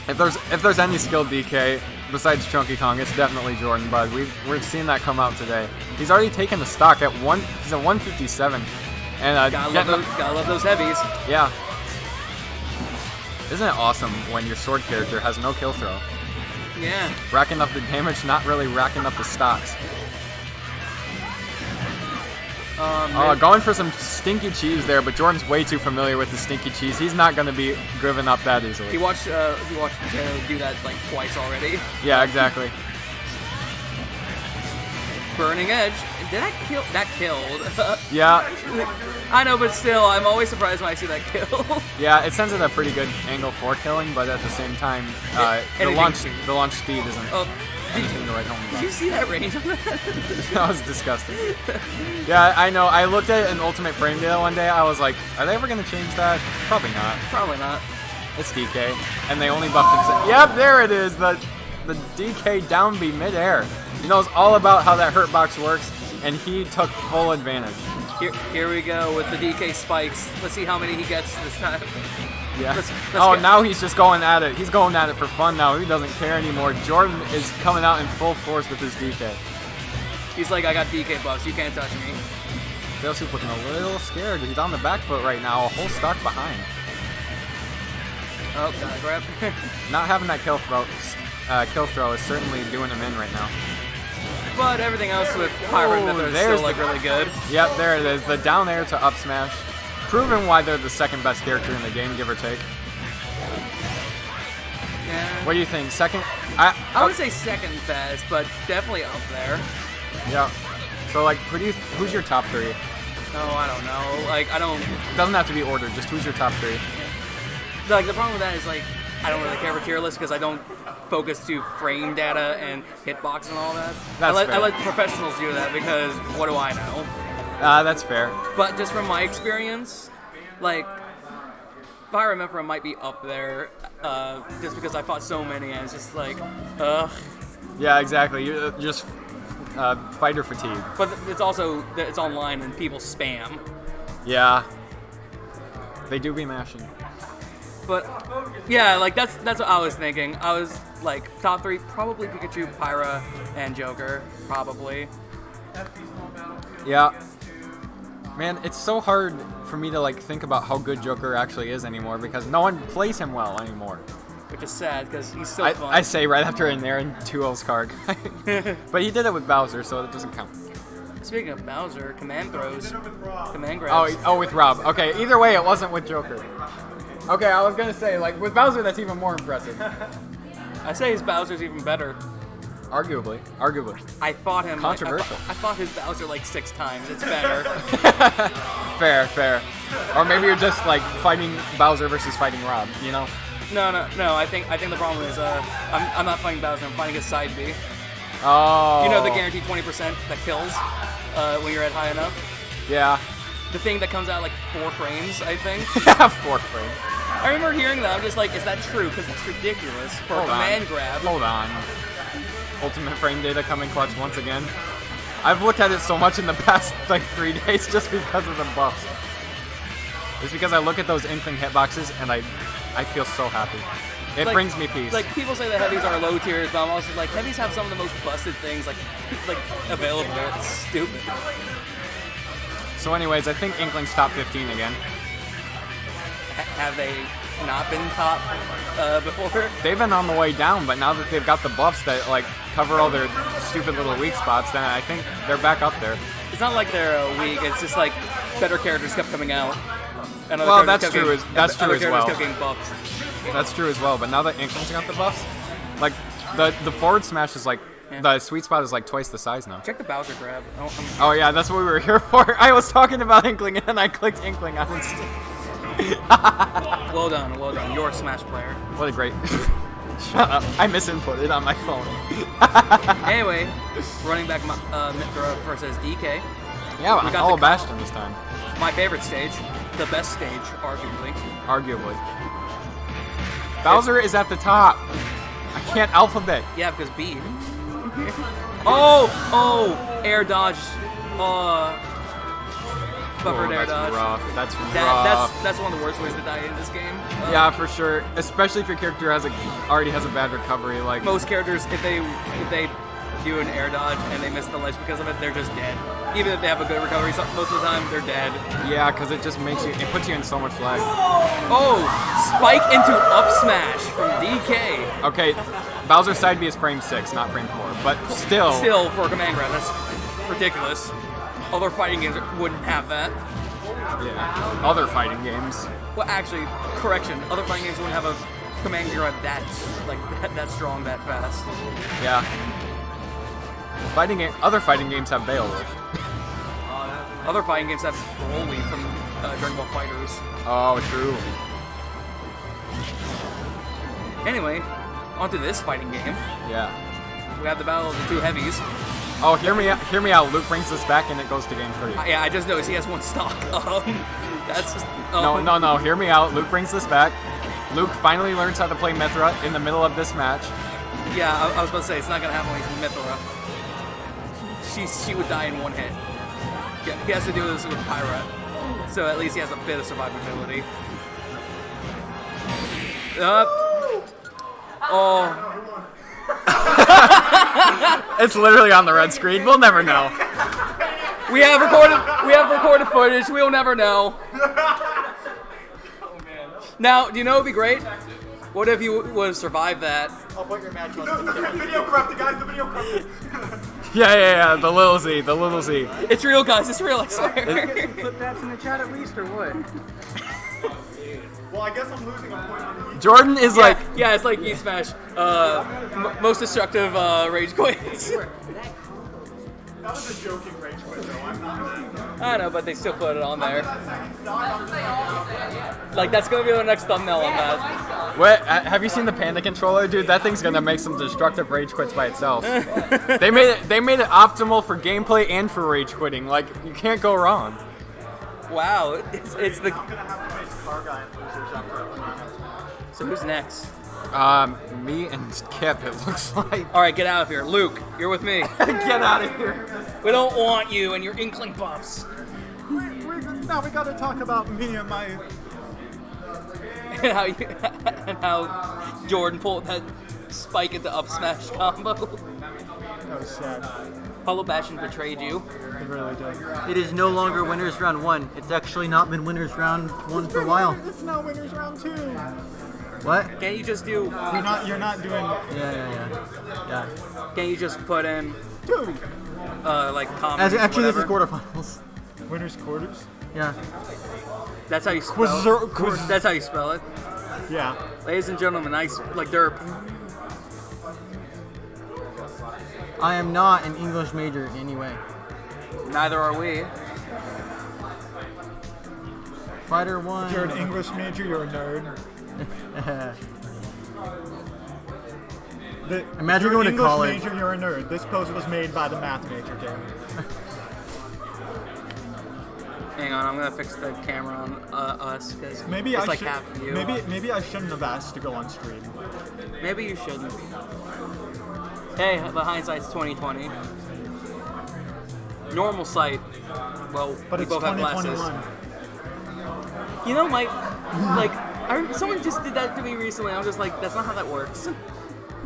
If there's any skilled DK besides Chunky Kong, it's definitely Jordan Bud. We're seeing that come out today. He's already taken the stock at one. He's at 157, and Gotta love those heavies. yeah. Isn't it awesome when your sword character has no kill throw, Yeah. racking up the damage, not really racking up the stocks? Going for some stinky cheese there, but Jordan's way too familiar with the stinky cheese. He's not going to be driven up that easily. He watched Potato do that like twice already. Yeah, exactly. Burning Edge. Did that kill? That killed. Yeah, I know, but still, I'm always surprised when I see that kill. yeah. It sends it a pretty good angle for killing, but at the same time, the anything- launch speed isn't Oh, anything to write home did you about. see that range on that? That was disgusting. Yeah, I know. I looked at it in Ultimate Frame Data one day. I was like, are they ever going to change that? Probably not. Probably not. It's DK, and they only buffed himself. Yep, there it is. The DK down B midair. He knows all about how that hurt box works, and he took full advantage. Here we go with the DK spikes. Let's see how many he gets this time. Yeah. Let's Oh, get- now he's just going at it. He's going at it for fun now. He doesn't care anymore. Jordan is coming out in full force with his DK. He's like, I got DK buffs. You can't touch me. Failsuit looking a little scared. He's on the back foot right now, a whole stock behind. Oh, gotta grab. Not having that kill throw is certainly doing him in right now. But everything else with Pyra and Mythra is there's still like really good. Yep, there it is. The down air to up smash. Proving why they're the second best character in the game, give or take. Yeah. What do you think? Second? I would say second best, but definitely up there. Yeah. So, like, who's your top three? Oh, I don't know. Like, I don't. It doesn't have to be ordered, just who's your top three? Like, the problem with that is, like, I don't really care for tier lists because I don't focus to frame data and hitbox and all that. That's I fair. let professionals do that because what do I know? That's fair. But just from my experience, like, Pyra and Mythra might be up there just because I fought so many and it's just like, ugh. Yeah, exactly. You're just fighter fatigue. But it's also, it's online and people spam. Yeah. They do be mashing. But yeah, like that's what I was thinking. I was like top three, probably Pikachu, Pyra, and Joker, probably. Yeah. Man, it's so hard for me to like think about how good Joker actually is anymore because no one plays him well anymore. Which is sad because he's so fun. I say right after in there in 2L's card. But he did it with Bowser, so it doesn't count. Speaking of Bowser, command throws, command grabs. Oh, with Rob. Okay, either way, it wasn't with Joker. Okay, I was gonna say, like, with Bowser, that's even more impressive. I say his Bowser's even better. Arguably. I fought him. Controversial. I fought his Bowser like 6 times. It's better. Fair. Or maybe you're just, like, fighting Bowser versus fighting Rob, you know? No. I think the problem is I'm not fighting Bowser. I'm fighting his side B. Oh. You know the guaranteed 20% that kills when you're at high enough. Yeah. The thing that comes out like 4 frames, I think. 4th frame. I remember hearing that. I'm just like, is that true? Because it's ridiculous for a command grab. Hold on. Ultimate frame data coming clutch once again. I've looked at it so much in the past like 3 days just because of the buffs. It's because I look at those Inkling hitboxes and I feel so happy. It Like- brings me peace. Like people say that heavies are low tiers, but I'm also like heavies have some of the most busted things like available. It's stupid. So anyways, I think Inkling's top 15 again. Have they not been top before? They've been on the way down, but now that they've got the buffs that like cover all their stupid little weak spots, then I think they're back up there. It's not like they're weak. It's just like better characters kept coming out. And other Well, characters that's kept true getting- that's true other as characters well. kept getting buffs. That's true as well, but now that Inkling's got the buffs, like the forward smash is like the sweet spot is like twice the size now. Check the Bowser grab. Oh yeah, that's what we were here for. I was talking about Inkling and then I clicked Inkling on instant. Well done, well done. You're a Smash player. What a great. Shut up. I misinputted on my phone. Anyway, running back Mythra versus DK. Yeah, We got all the- Bastion this time. My favorite stage. The best stage, arguably. Arguably. Bowser is at the top. I can't alphabet. Yeah, because B. Oh! Air dodge. Buffered air that's dodge. rough. That's rough. That's one of the worst ways to die in this game. Yeah, for sure. Especially if your character already has a bad recovery. Like Most characters, if they do an air dodge and they miss the ledge because of it, they're just dead. Even if they have a good recovery, most of the time they're dead. yeah, because it just it puts you in so much lag. Oh! Spike into up smash from DK. Okay, Bowser's side B is frame 6, not frame 4, but still. Still, for a command grab, that's ridiculous. Other fighting games wouldn't have that. Yeah. Other fighting games. Well, actually, correction. Other fighting games wouldn't have a command grab that strong, that fast. Yeah. Other fighting games have Beowulf. Other fighting games have Broly from Dragon Ball Fighters. Oh, true. Anyway, onto this fighting game. Yeah. We have the battle of the two heavies. Oh, hear me out. Luke brings this back and it goes to game 3. Yeah, I just noticed he has one stock. That's just, No. Hear me out. Luke brings this back. Luke finally learns how to play Mythra in the middle of this match. Yeah, I was about to say it's not gonna happen when he's Mythra. She would die in one hit. Yeah, he has to do this with Pyra, so at least he has a bit of survivability. Oh. It's literally on the red screen. We'll never know. We have recorded footage. We'll never know. Now, do you know what would be great? What if you would have survived that? I'll put your match on. The video corrupted, guys. The video corrupted. Yeah. The little Z. It's real, guys. It's real, I swear. Put that in the chat at least, or what? Well, I guess I'm losing a point on the Jordan is like. Yeah, it's like E-Smash. Most destructive rage quits. That was a joking rage quit, though. I'm not. I know, but they still put it on there. Like, that's gonna be the next thumbnail on that. What? Have you seen the Panda controller, dude? That thing's gonna make some destructive rage quits by itself. They made it optimal for gameplay and for rage quitting. Like, you can't go wrong. Wow, it's the. I'm gonna have to face car guy and losers after. So who's next? Me and Kip, it looks like. All right, get out of here, Luke. You're with me. Get out of here. We don't want you and your Inkling buffs. Now we gotta talk about me and my. and how Jordan pulled that spike into up smash combo. That was sad. Hollow Bastion betrayed you. It really did. It is no longer winners round 1. It's actually not been winners round 1 for a while. It's now winners round 2. What? Can't you just do? You're not doing Yeah. Can't you just put in 2 like comments? Actually, this is whatever? quarterfinals. winners quarters. Yeah. That's how you spell. That's how you spell it, Yeah. ladies and gentlemen. Nice, like derp. I am not an English major in any way. Neither are we. Fighter 1. If you're an English major, you're a nerd. Imagine if you're going to an English college. major, you're a nerd. This post was made by the math major, Damon. Hang on, I'm gonna fix the camera on us because Maybe it's I like should. half view. Maybe I shouldn't have asked to go on stream. Maybe you shouldn't. Hey, the hindsight's 2020. normal sight. Well, But we it's both have glasses. 2021. You know, someone just did that to me recently. I was just like, that's not how that works.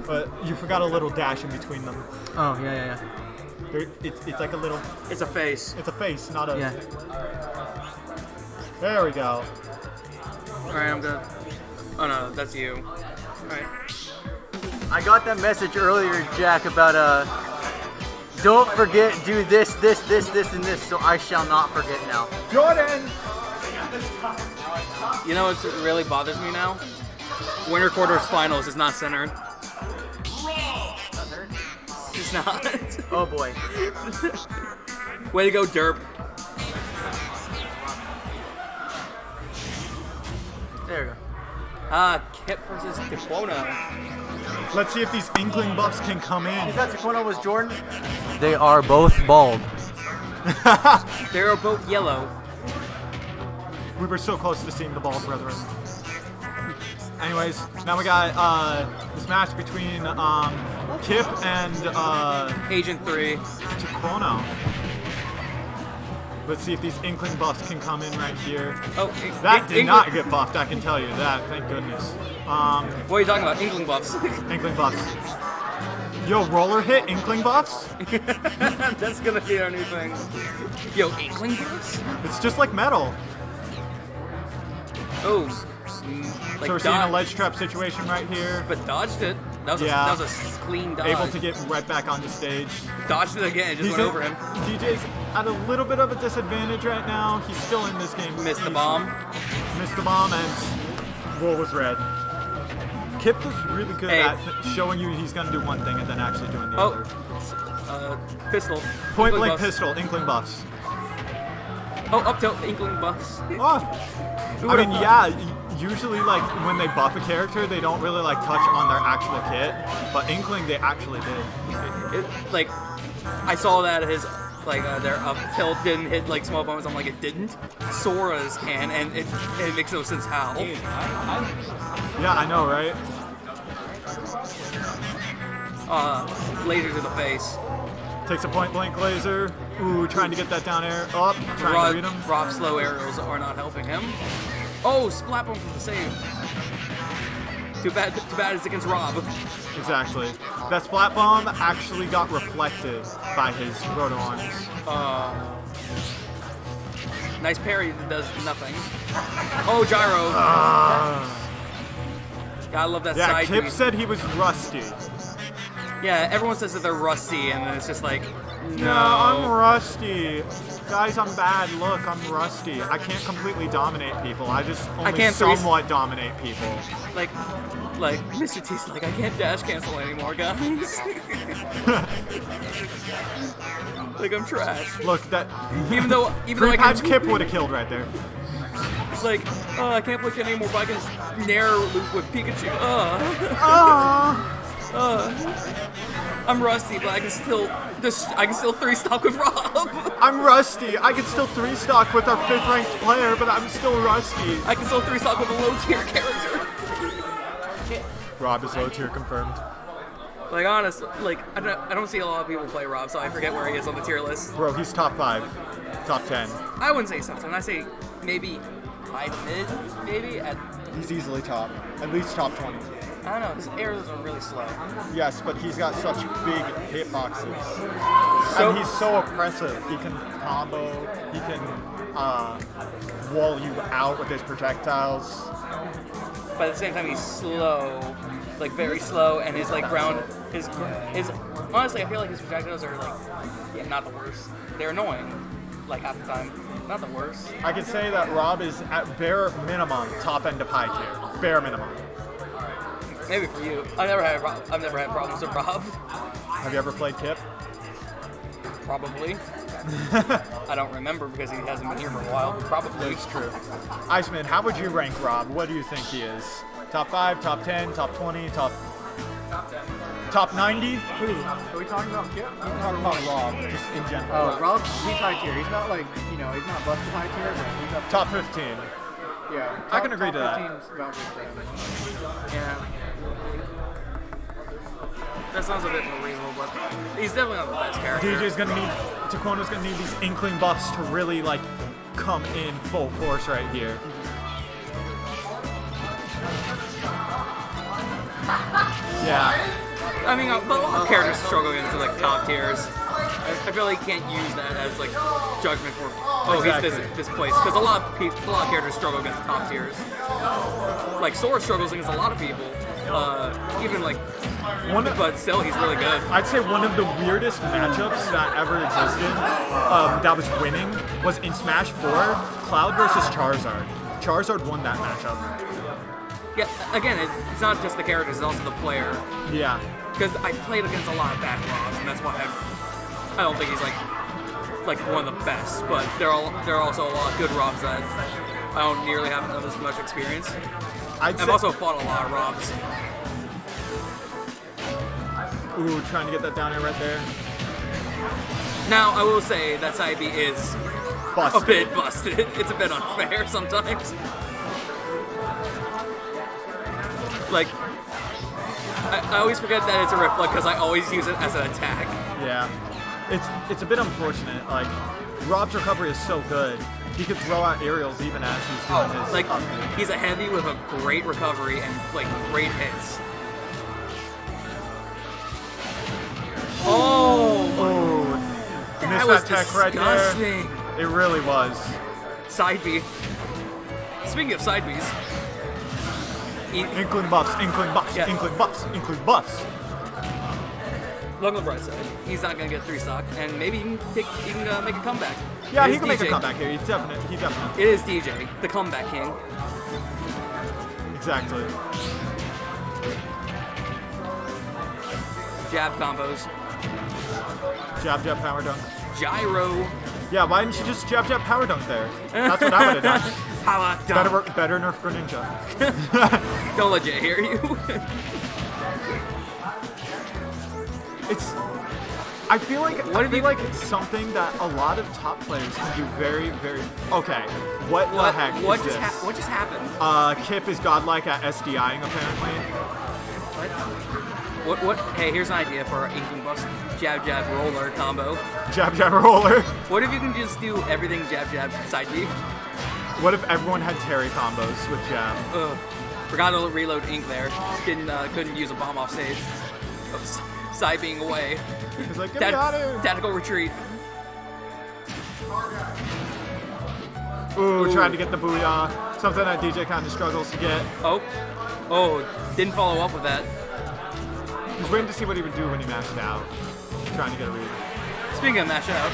But you forgot a little dash in between them. Oh, yeah. It's like a little. It's a face. It's a face, not a. Yeah. There we go. All right, I'm good. Oh no, that's you. All right. I got that message earlier, Jack, about don't forget, do this, and this, so I shall not forget now. Jordan! You know what really bothers me now? Winter quarters finals is not centered. It's not. Oh boy. Way to go, Derp. There we go. Kip versus Tiquona. Let's see if these Inkling buffs can come in. Is that Tiquona was Jordan? They are both bald. They're both yellow. We were so close to seeing the bald brethren. Anyways, now we got this match between Kip and Agent 3. Tiquona. Let's see if these Inkling buffs can come in right here. Oh, That did not get buffed, I can tell you that, thank goodness. What are you talking about? Inkling buffs. Inkling buffs. Yo, roller hit, Inkling buffs? That's gonna be our new thing. Yo, Inkling buffs? It's just like metal. Oh. Like So we're seeing a ledge trap situation right here. But dodged it. That was, Yeah. that was a clean dodge. Able to get right back onto stage. Dodged it again. It just went over him. DJ's at a little bit of a disadvantage right now. He's still in this game. Missed the easily. bomb. Missed the bomb and roll was red. Kip is really good Hey. at showing you he's gonna do one thing and then actually doing the other. Pistol. Point Inkling blank buffs. pistol, Inkling buffs. Oh, up tilt, Inkling buffs. Oh. I mean, yeah, usually like when they buff a character, they don't really like touch on their actual kit, but Inkling they actually did. Like, I saw that his, like, their up tilt didn't hit, like, small bombs. I'm like, it didn't. Sora's can, and it makes no sense how. Yeah, I know, right? Laser to the face. Takes a point blank laser. Ooh, trying to get that down air. Oh, trying to read him. Rob's slow arrows are not helping him. Oh, splat bomb for the save. Too bad it's against Rob. Exactly. That splat bomb actually got reflected by his roto arms. Nice parry that does nothing. Oh, gyro. Gotta love that Yeah, side Kip beat. said he was rusty. Yeah, everyone says that they're rusty, and then it's just like, no. I'm rusty. Guys, I'm bad. Look, I'm rusty. I can't completely dominate people. I just only can't somewhat dominate people. Like Mr. T's like, I can't dash cancel anymore, guys. Like, I'm trash. Look, that Even though I patch can, Kip would have killed right there. it's like, oh, I can't play Kid anymore, but I can narrow loop with Pikachu. I'm rusty, but I can still 3-stock with Rob. I'm rusty. I can still 3-stock with our 5th ranked player, but I'm still rusty. I can still 3-stock with a low tier character. Rob is low tier confirmed. Like, honestly, like, I don't see a lot of people play Rob, so I forget where he is on the tier list. Bro, he's top 5, top 10. I wouldn't say something. I say maybe high to mid, maybe at. He's easily top, at least top 20. I don't know. His arrows are really slow. Yes, but he's got such big hitboxes. And he's so oppressive. He can combo, he can wall you out with his projectiles. But at the same time, he's slow, like very slow, and his like ground, his honestly, I feel like his projectiles are like, yeah, not the worst. They're annoying, like half the time. Not the worst. I can say that Rob is at bare minimum top end of high tier. Bare minimum. Maybe for you. I've never had problems with Rob. Have you ever played Kip? Probably. I don't remember because he hasn't been here for a while, but probably. That's true. Iceman, how would you rank Rob? What do you think he is? Top 5, top 10, top 20, top 90? Are we talking about Kip? I'm talking about Rob, just in general. Oh, Rob, he's high tier. He's not like, he's not busted high tier, but he's up. Top 15. Yeah. I can agree to that. Top 15 is about good for him. Yeah. That sounds a bit more reasonable, but he's definitely not the best character. DJ's gonna need, Taquano's gonna need these Inkling buffs to really like come in full force right here. Yeah. I mean, but a lot of characters struggle into like top tiers. I feel like you can't use that as like judgment for Exactly. he's this place because a lot of characters struggle against top tiers. Like Sora struggles against a lot of people, even like, but still he's really good. I'd say one of the weirdest matchups that ever existed that was winning was in Smash 4, Cloud versus Charizard. Charizard won that matchup. Yeah, again, it's not just the characters, it's also the player. Yeah. Because I played against a lot of bad Robs, and that's why I don't think he's like one of the best. But there are also a lot of good Robs that I don't nearly have as much experience. I've also fought a lot of Robs. Ooh, trying to get that down air right there. Now I will say that side B is Busted. a bit busted. It's a bit unfair sometimes. Like, I always forget that it's a reflect because I always use it as an attack. Yeah. It's a bit unfortunate. Like, Rob's recovery is so good. He could throw out aerials even as he's doing his Like, up B. he's a heavy with a great recovery and, like, great hits. Oh, that missed was that tech right disgusting. there. It really was. Side B. Speaking of side Bs, Inkling buffs, Inkling buffs, Yeah. Inkling buffs, Inkling buffs. look on the bright side. He's not gonna get 3 stock, and maybe he can make a comeback. Yeah, It he is can make a DJ. comeback here. He definitely. It is DJ, the comeback king. Exactly. Jab combos, Jab, jab, power dunk. gyro, Yeah, why didn't you just jab, jab, power dunk there? That's what I would have done. power dunk. Better Nerf Greninja. Don't let Jay hear you. I feel like it's something that a lot of top players can do very, very. Okay, what the heck What is just this? what just happened? Kip is godlike at SDIing apparently. What? Hey, here's an idea for our Inkling Bucks jab jab roller combo. Jab, jab, roller. What if you can just do everything jab jab side B? What if everyone had Terry combos with jab? Ugh. Forgot to reload ink there. Couldn't use a bomb off stage. Side being away. He's like, get me out of here. Tactical retreat. Ooh, trying to get the booyah. Something that DJ kind of struggles to get. Oh, didn't follow up with that. He's waiting to see what he would do when he mashed out. Trying to get a read. Speaking of mash out,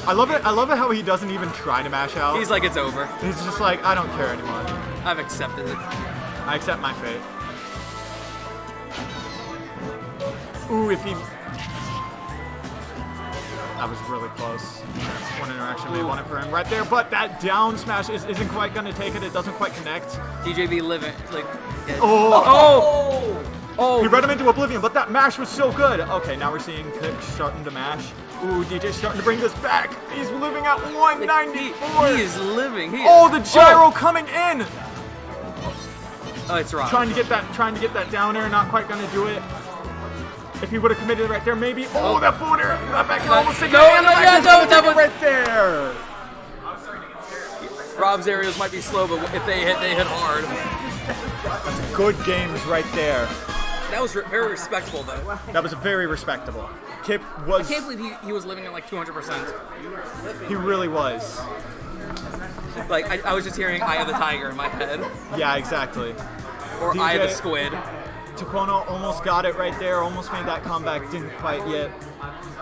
I love it how he doesn't even try to mash out. he's like, it's over. He's just like, I don't care anymore. I've accepted it. I accept my fate. Ooh, if he... That was really close. One interaction may have won it for him right there, but that down smash isn't quite going to take it. It doesn't quite connect. DJB living, like... Yeah. Oh! He read him into oblivion, but that mash was so good. Okay, now we're seeing Kip starting to mash. Ooh, DJ's starting to bring this back. He's living at 194. He is living. The gyro coming in. Oh, it's wrong. Trying to get that down air, not quite gonna do it. If he would have committed right there, maybe. Oh, that forward air, that back air almost taken it right there. Rob's areas might be slow, but if they hit hard. Good games right there. That was very respectable, though. That was very respectable. Kip I was. can't believe he was living at like 200%. He really was. Like, I was just hearing Eye of the Tiger in my head. Yeah, exactly. Or Eye of the Squid. Taquano almost got it right there, almost made that comeback, didn't quite yet.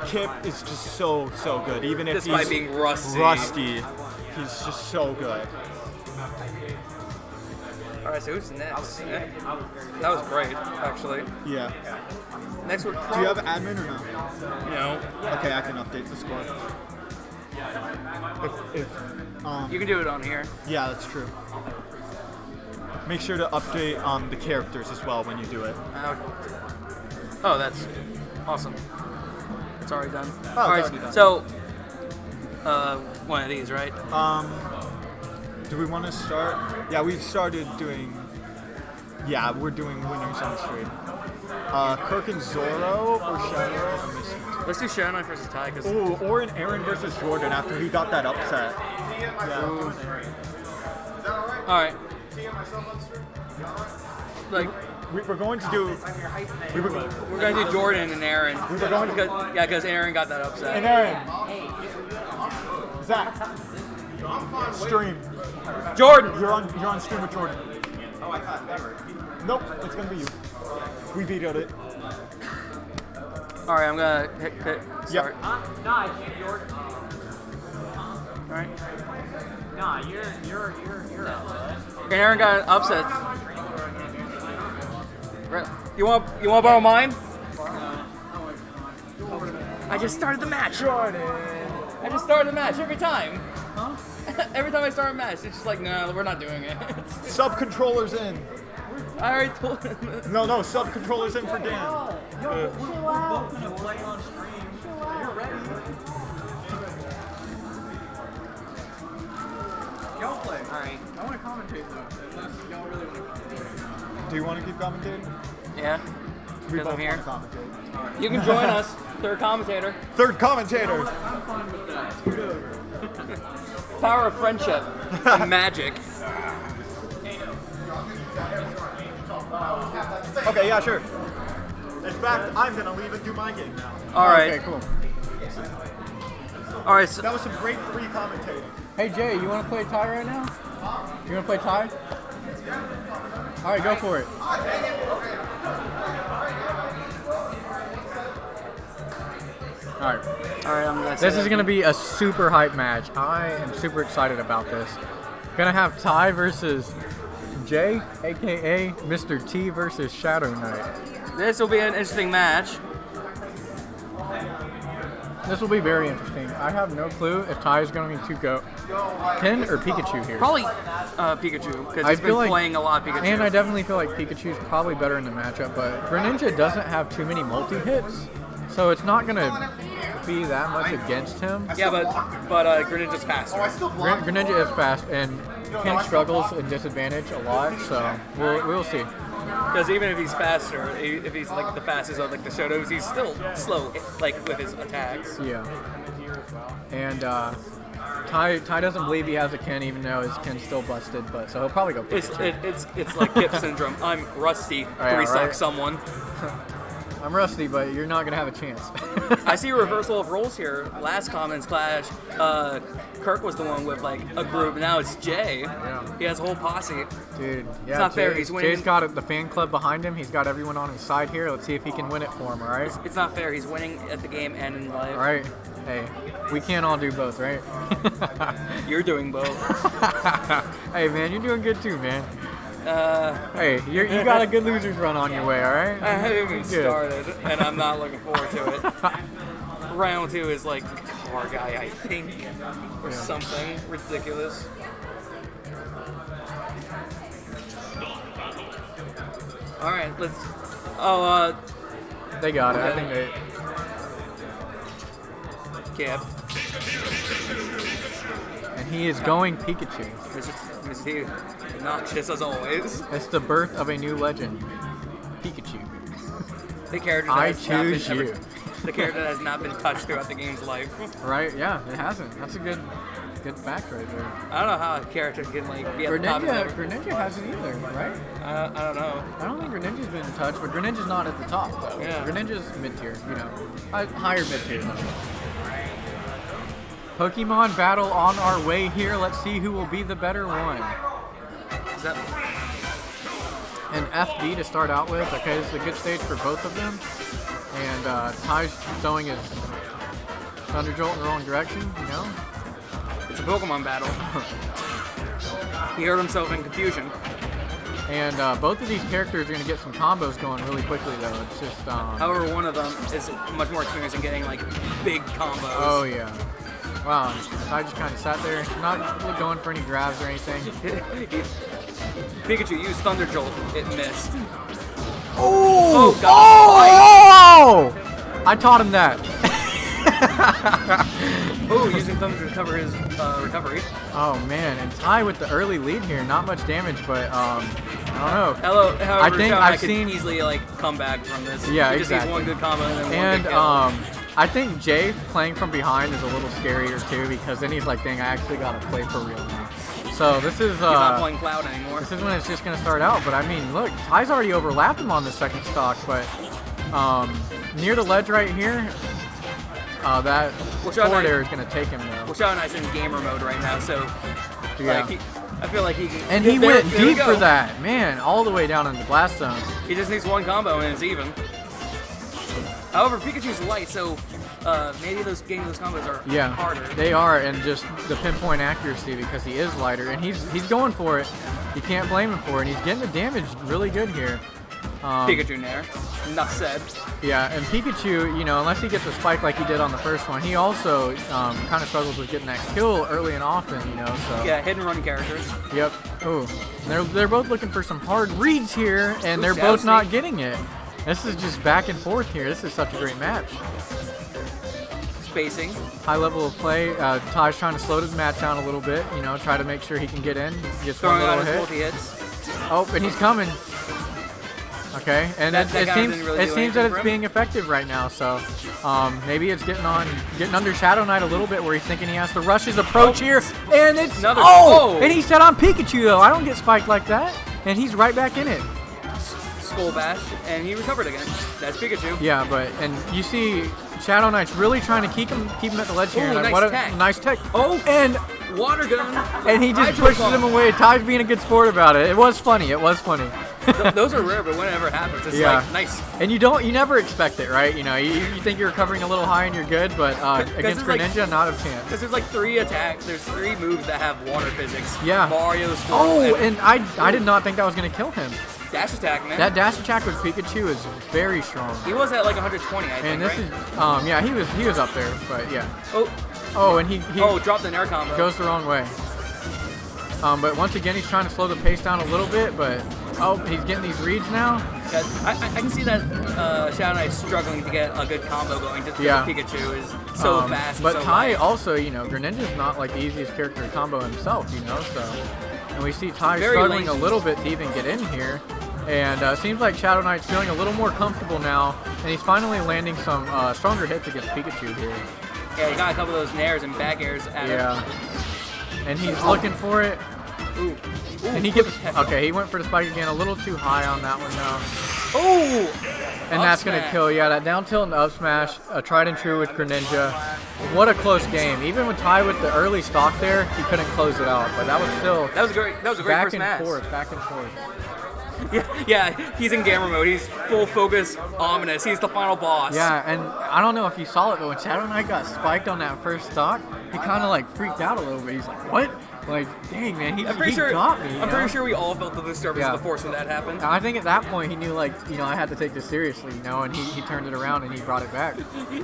Kip is just so good, even if Despite he's being rusty. He's just so good. Alright, so who's next? That was great, actually. Yeah. Next we're... Do you have admin or no? No. Okay, I can update the score. You can do it on here. Yeah, that's true. Make sure to update the characters as well when you do it. Oh, that's awesome. It's already done. It's Alright, already done. so one of these, right? Do we want to start? Yeah, we've started doing. Yeah, we're doing winners on stream. Kirk and Zoro or Shadow? Let's do Shadow Knight versus Ty. Cause Ooh, or an Aaron versus Jordan after he got that upset. all right. Like We're going to do. we're gonna do Jordan and Aaron. We were going to Because Aaron got that upset. And Aaron. Zach. Stream. Jordan. You're on stream with Jordan. Oh, I thought never. Nope, it's gonna be you. We vetoed it. All right, I'm gonna hit start. No, I can't, Jordan. All right. Nah, you're And Aaron got an upset. You want borrow mine? I just started the match. Jordan. I just started the match every time. Huh? Every time I start a match, it's just like, no, we're not doing it. Sub controllers in. I already told him. No, sub controllers in for Dan. Y'all play. Alright. I want to commentate though, unless y'all really want to commentate. Do you want to keep commentating? Yeah, We because both I'm here. want to commentate. You can join us, third commentator. Third commentator. I'm fine with that. Scoot over. Power of friendship and magic. Okay, yeah, sure. In fact, I'm gonna leave and do my game now. All right. Okay, cool. All right. So, That was some great free commentating. Hey Jay, you want to play Ty right now? You want to play Ty? All right, go for it. All right. all right. I'm gonna. This is going to be a super hype match. I am super excited about this. Gonna have Ty versus Jay, aka Mr. T versus Shadow Knight. This will be an interesting match. This will be very interesting. I have no clue if Ty is going to go Pin or Pikachu here. Probably Pikachu because I he's been feel like- playing a lot of Pikachu. And I definitely feel like Pikachu's probably better in the matchup, but Greninja doesn't have too many multi-hits, so it's not going to be that much against him. yeah, but Greninja's faster. Greninja is fast, and Pin struggles and disadvantage a lot, so we'll see. Because even if he's faster, if he's like the fastest of like the Shotos, he's still slow, like with his attacks. Yeah. And Ty doesn't believe he has a Ken, even though his Ken's still busted, but so he'll probably go Pikachu. It's like Kip syndrome. I'm rusty. Yeah, Three suck right. someone. I'm rusty, but you're not going to have a chance. I see a reversal of roles here. Last Commons Clash, Kirk was the one with like a group. Now it's Jay. Yeah. He has a whole posse. Dude, yeah, not fair, he's winning. Jay's got the fan club behind him. He's got everyone on his side here. Let's see if he can win it for him, all right? It's not fair. He's winning at the game and in life. All right. Hey, we can't all do both, right? You're doing both. Hey, man, you're doing good too, man. Hey, you got a good losers run on your way, all right? I haven't even Good. started, and I'm not looking forward to it. Round 2 is like car guy, I think, or something ridiculous. All right, let's. Oh, They got it. I think they. Cap. And he is going Pikachu. Is he obnoxious as always? It's the birth of a new legend, Pikachu. The character that I has not been choose you. the character that has not been touched throughout the game's life. Right? Yeah, it hasn't. That's a good fact right there. I don't know how a character can like be at the top of Greninja hasn't either, right? I don't know. I don't think Greninja's been touched, but Greninja's not at the top though. Yeah. Greninja's mid tier, higher mid tier. Pokemon battle on our way here. Let's see who will be the better one. Is that And FD to start out with. Okay, this is a good stage for both of them. And Ty's throwing his Thunder Jolt in the wrong direction, it's a Pokemon battle. He hurt himself in confusion. And both of these characters are going to get some combos going really quickly, though. It's just. However, one of them is much more experienced in getting like big combos. Oh, yeah. Wow, I just kind of sat there, not really going for any grabs or anything. Pikachu used Thunder Jolt. It missed. Oh! God. I taught him that. Oh, using Thumb to recover his recovery. Oh man, and Ty with the early lead here. Not much damage, but I don't know. However, I think Shadow I've Knight could seen- easily like come back from this. Yeah, he just needs exactly. one good combo and then one And good kill. I think Jay playing from behind is a little scarier too, because then he's like, dang, I actually gotta play for real now. So this is He's not playing Cloud anymore. this is when it's just gonna start out. But I mean, look, Ty's already overlapped him on the second stock, but near the ledge right here, that Well, Shadow forward Knight- air is gonna take him though. Well, Shadow Knight's in gamer mode right now, so Yeah. like I feel like he can. And he there- went there we deep go. for that, man, all the way down in the blast zone. He just needs one combo and it's even. However, Pikachu's light, so maybe getting those combos are Yeah, harder. they are, and just the pinpoint accuracy because he is lighter, and he's going for it. You can't blame him for it, and he's getting the damage really good here. Pikachu Nair. Enough said. Yeah, and Pikachu, you know, unless he gets a spike like he did on the first one, he also kind of struggles with getting that kill early and often, you know. So Yeah, hit and run characters. Yep. Ooh, they're both looking for some hard reads here, and Ooh, they're both Shadow not Sneak. getting it. This is just back and forth here. This is such a great match. Spacing. High level of play. Ty's trying to slow the match down a little bit, you know, try to make sure he can get in. Gets Throwing one out little his hit. multi-hits. Oh, and he's coming. Okay, and That it guy seems didn't really it do seems that anything it's for him. being effective right now. So maybe it's getting under Shadow Knight a little bit, where he's thinking he has to rush his approach here, and it's Another- oh, oh! and he said on Pikachu though. I don't get spiked like that, and he's right back in it. Skull Bash, and he recovered again. That's Pikachu. Yeah, but and you see Shadow Knight's really trying to keep him at the ledge here. Ooh, and nice what a tech. nice tech. Oh! and Water gun. and he just Hydro pushes Pump. him away. Ty's being a good sport about it. It was funny. Those are rare, but whenever it happens, it's Yeah. like nice. And you never expect it, right? You know, you think you're recovering a little high and you're good, but against it's like- Greninja, not a chance. Because there's like 3 attacks. There's 3 moves that have water physics. Yeah. Mario, Storm, Oh, and I did not think that was gonna kill him. dash attack, man. That dash attack with Pikachu is very strong. He was at like 120, I think, And this right? is yeah, he was up there, but yeah. Oh, And he dropped an air combo. goes the wrong way. But once again, he's trying to slow the pace down a little bit, but he's getting these reads now. Yeah, I can see that Shadow Knight's struggling to get a good combo going just because Yeah. Pikachu is so fast. But and so Ty light. also, you know, Greninja's not like the easiest character to combo himself, you know, so. And we see Ty Very struggling lazy. a little bit to even get in here. And seems like Shadow Knight's feeling a little more comfortable now, and he's finally landing some stronger hits against Pikachu here. Yeah, he got a couple of those nairs and back airs at him. Yeah. And he's looking for it. Ooh. And he gets, okay, he went for the spike again, a little too high on that one though. Oh! And Up that's going to smash. kill, yeah, that down tilt and up smash, tried and true with Greninja. What a close game. Even with Ty with the early stock there, he couldn't close it out, but that was still That was a great back first and match. forth, back and forth. Yeah, he's in gamer mode. He's full focus, ominous. He's the final boss. Yeah, and I don't know if you saw it, but when Shadow Knight got spiked on that first stock, he kind of like freaked out a little bit. He's like, what? Like, dang, man, he I'm pretty sure. got me. I'm pretty sure we all felt the disturbance Yeah. of the force when that happened. I think at that point he knew, like, you know, I had to take this seriously, you know, and he turned it around and he brought it back.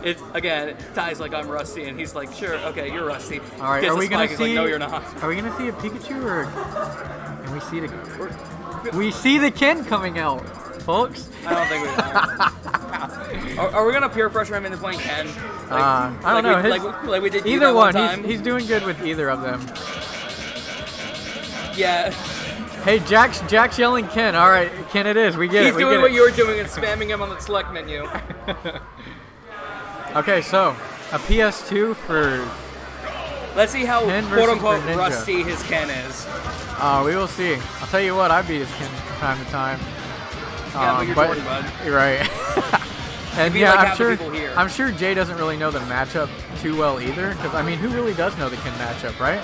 It's again, Ty's like, I'm rusty, and he's like, sure, okay, you're rusty. All right, Gets are the we gonna spike, see? he's like, no, you're not. Are we gonna see a Pikachu or? And we see we see the Ken coming out, folks. I don't think we are we gonna peer pressure him into playing Ken? I don't know. Like we did you Either that one. time. He's doing good with either of them. Yeah. Hey, Jack's yelling Ken. All right, Ken, it is. We get He's it. We doing get what it. you were doing and spamming him on the select menu. Okay, so a PS2 for. Let's see how Ken versus quote unquote Greninja. rusty his Ken is. We will see. I'll tell you what, I beat his Ken from time to time. Yeah, but you're Jordan, bud. You're right. And beat yeah, like I'm half the sure. people here. I'm sure Jay doesn't really know the matchup too well either. Because I mean, who really does know the Ken matchup, right?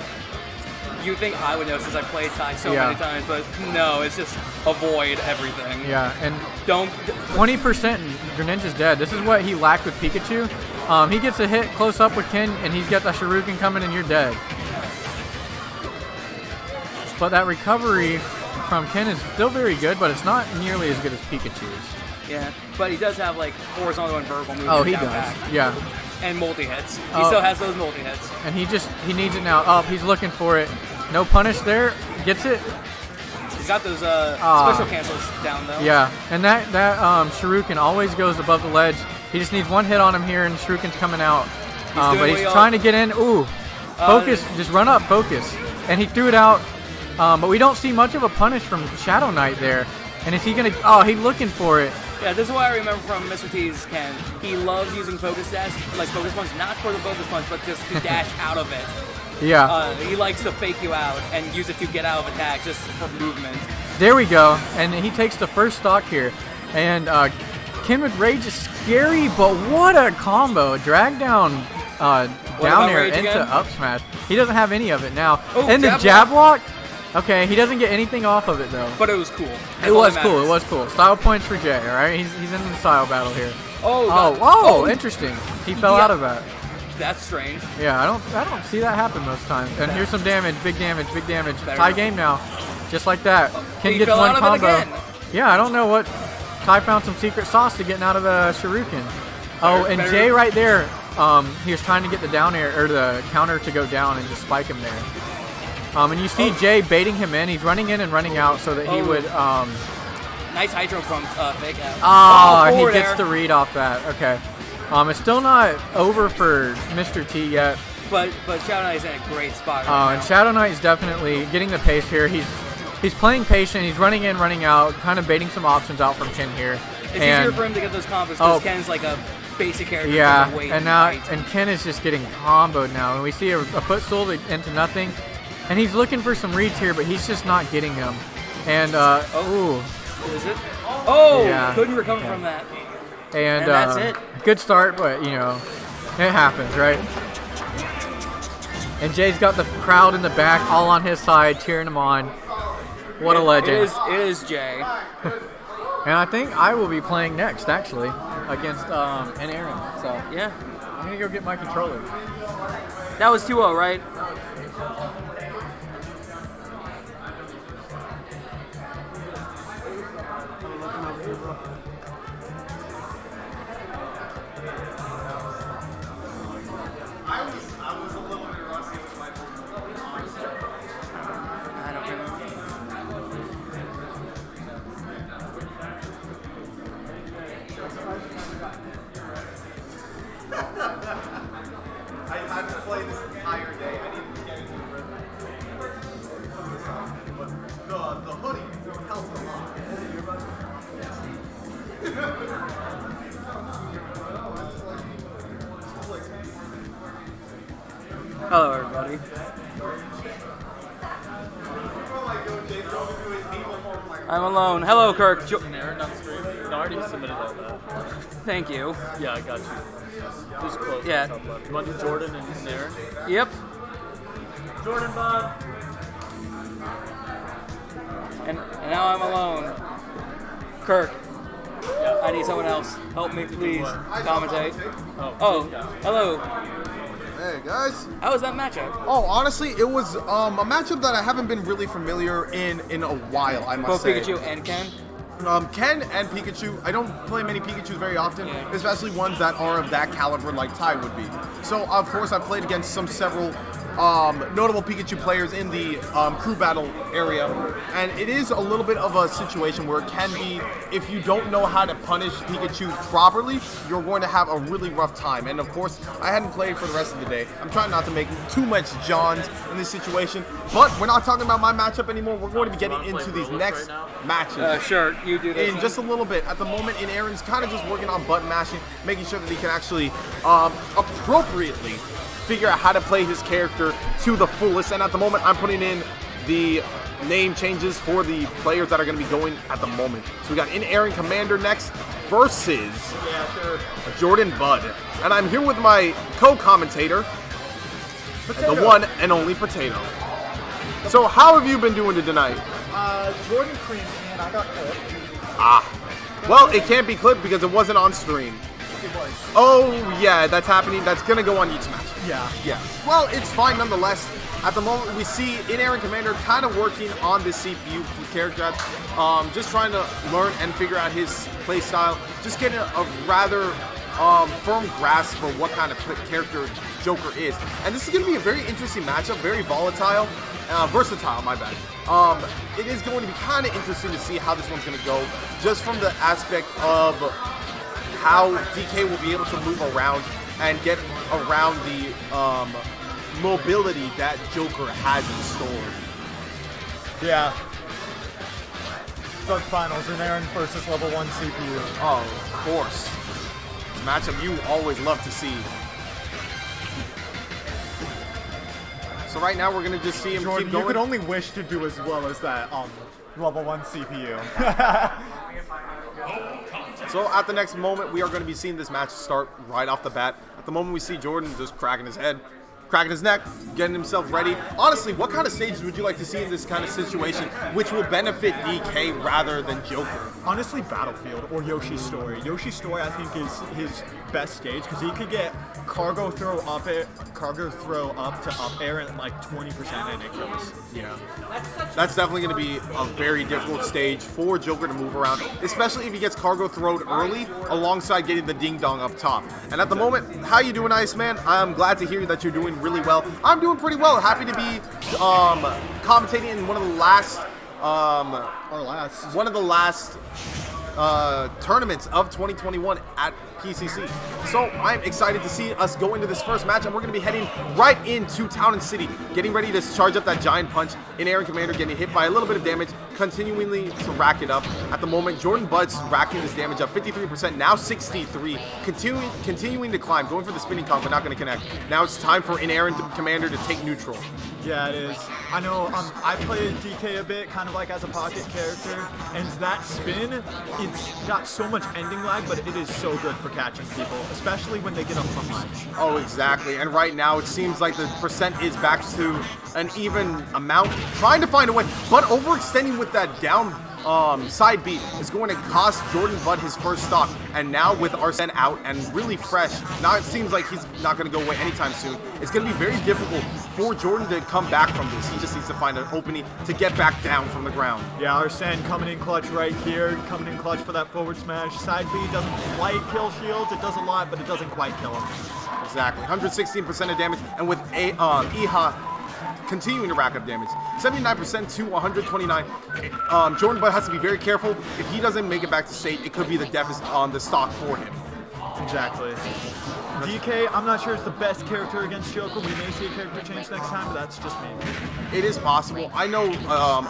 You think I would know since I played Ty so Yeah. many times, but no, it's just avoid everything. Yeah, and Don't. 20% and Greninja's dead. This is what he lacked with Pikachu. He gets a hit close up with Ken, and he's got the Shuriken coming, and you're dead. But that recovery from Ken is still very good, but it's not nearly as good as Pikachu's. Yeah, but he does have like horizontal and vertical moves. Oh, he down does. back. Yeah. And multi hits. He Oh. still has those multi hits. And he needs it now. Up, he's looking for it. No punish there. Gets it. He's got those special cancels down though. Yeah, and that Shuriken always goes above the ledge. He just needs one hit on him here, and Shuriken's coming out. doing but what he's he trying to get in. Ooh, focus, just run up, focus. And he threw it out, but we don't see much of a punish from Shadow Knight there. And is he going to, oh, he's looking for it. Yeah, this is what I remember from Mr. T's Ken. He loves using focus dash, like focus punch, not for the focus punch, but just to dash out of it. Yeah. He likes to fake you out and use it to get out of attack just for movement. There we go. And he takes the first stock here. And Ken with Rage is scary, but what a combo. Drag down down air Rage into again? up smash. He doesn't have any of it now. Oh, and the jab jab block. Okay, he doesn't get anything off of it though. But it was cool. That's It all was that cool. It matters. was cool. Style points for Jay. All right, he's in the style battle here. Oh, Oh, God. whoa, interesting. He fell Yeah. out of that. That's strange. Yeah, I don't see that happen most times. And here's some damage, big damage, big damage. Better Tie not. game now, just like that. Ken He gets fell one out of it combo. again. Yeah, I don't know what. Ty found some secret sauce to getting out of the Shuriken. Oh, and better- Jay right there. He was trying to get the down air or the counter to go down and just spike him there. And you see Jay baiting him in. He's running in and running out so that he Oh. would. Nice hydro from fake out. Oh, he forward gets air. the read off that. Okay. It's still not over for Mr. T yet. But Shadow Knight is in a great spot. And Shadow Knight is definitely getting the pace here. He's playing patient. He's running in, running out, kind of baiting some options out from Ken here. It's easier for him to get those combos because Ken's like a basic character. Yeah, because of weight and now height. and Ken is just getting comboed now, and we see a footstool into nothing, and he's looking for some reads here, but he's just not getting them. And ooh, Is it? Oh, Yeah. couldn't recover from that. and that's it. Good start, but you know, it happens, right? And Jay's got the crowd in the back, all on his side, cheering him on. What a legend! It is Jay. And I think I will be playing next, actually, against an Aaron. So Yeah. I'm gonna go get my controller. That was 2-0, right? I don't remember. I had to play this entire day. I didn't get into the rhythm. But the hoodie helped a lot. Hello, everybody. I'm alone. Hello, Kirk. Aaron on screen. No, I already submitted all that. Thank you. Yeah, I got you. Just close. Yeah. Top left. You want to do Jordan and Aaron? Yep. Jordan, bud. And now I'm alone. Kirk. I need someone else. Help me, please. Commentate. Oh, hello. Hey guys. How was that matchup? Oh, honestly, it was a matchup that I haven't been really familiar in a while. I must Both say. Pikachu and Ken? Ken and Pikachu. I don't play many Pikachus very often, Yeah. especially ones that are of that caliber like Ty would be. So, of course, I've played against several notable Pikachu players in the crew battle area, and it is a little bit of a situation where it can be, if you don't know how to punish Pikachu properly, you're going to have a really rough time. And of course, I hadn't played for the rest of the day. I'm trying not to make too much Johns in this situation, but we're not talking about my matchup anymore. We're going to be getting into these next matches. Sure, you do this. In just a little bit. At the moment, in Aaron's kind of just working on button mashing, making sure that he can actually appropriately figure out how to play his character to the fullest. And at the moment, I'm putting in the name changes for the players that are going to be going at the moment. So we got in Aaron Commander next versus Jordan Bud. And I'm here with my co-commentator, the one and only Potato. So how have you been doing tonight? Jordan creamed me and I got clipped. Well, it can't be clipped because it wasn't on stream. It was. Oh, yeah, that's happening. That's going to go on each match. Yeah. Yeah. Well, it's fine nonetheless. At the moment, we see in Aaron Commander kind of working on this CPU character, just trying to learn and figure out his play style, just getting a rather firm grasp for what kind of character Joker is. And this is going to be a very interesting matchup, very versatile, my bad. It is going to be kind of interesting to see how this one's going to go, just from the aspect of how DK will be able to move around and get around the mobility that Joker has in store. Yeah. Dark Finals in Aaron versus level 1 CPU. Oh, of course. Matchup you always love to see. So right now we're gonna just see him Jordan, keep you going. could only wish to do as well as that level 1 CPU. So at the next moment, we are going to be seeing this match start right off the bat. At the moment, we see Jordan just cracking his head, cracking his neck, getting himself ready. Honestly, what kind of stages would you like to see in this kind of situation, which will benefit DK rather than Joker? Honestly, Battlefield or Yoshi's Story. Yoshi's Story, I think, is his best stage because he could get cargo throw up to up air and like 20% and it kills. Yeah. That's definitely going to be a very difficult stage for Joker to move around, especially if he gets cargo throwed early alongside getting the ding dong up top. And at the moment, how you doing, Iceman? I'm glad to hear that you're doing really well. I'm doing pretty well. Happy to be commentating in one of the last tournaments of 2021 at PCC. So I'm excited to see us go into this first match, and we're going to be heading right into Town and City, getting ready to charge up that giant punch. In Aaron Commander getting hit by a little bit of damage, continually to rack it up. At the moment, Jordan Bud's racking this damage up 53%, now 63, continuing to climb, going for the spinning conk, but not going to connect. Now it's time for In Aaron Commander to take neutral. Yeah, it is. I know I played DK a bit, kind of like as a pocket character, and that spin, it's got so much ending lag, but it is so good for catching people, especially when they get up from much. Oh, exactly. And right now, it seems like the percent is back to an even amount, trying to find a way, but overextending with that down side beat is going to cost Jordan Bud his first stock. And now with Arsene out and really fresh, now it seems like he's not going to go away anytime soon. It's going to be very difficult for Jordan to come back from this. He just needs to find an opening to get back down from the ground. Yeah, Arsene coming in clutch right here, coming in clutch for that forward smash. Side B doesn't quite kill Shields. It does a lot, but it doesn't quite kill him. Exactly. 116% of damage, and with Iha continuing to rack up damage. 79% to 129. Jordan Bud has to be very careful. If he doesn't make it back to state, it could be the deficit on the stock for him. Exactly. DK, I'm not sure it's the best character against Joker. We may see a character change next time, but that's just me. It is possible. I know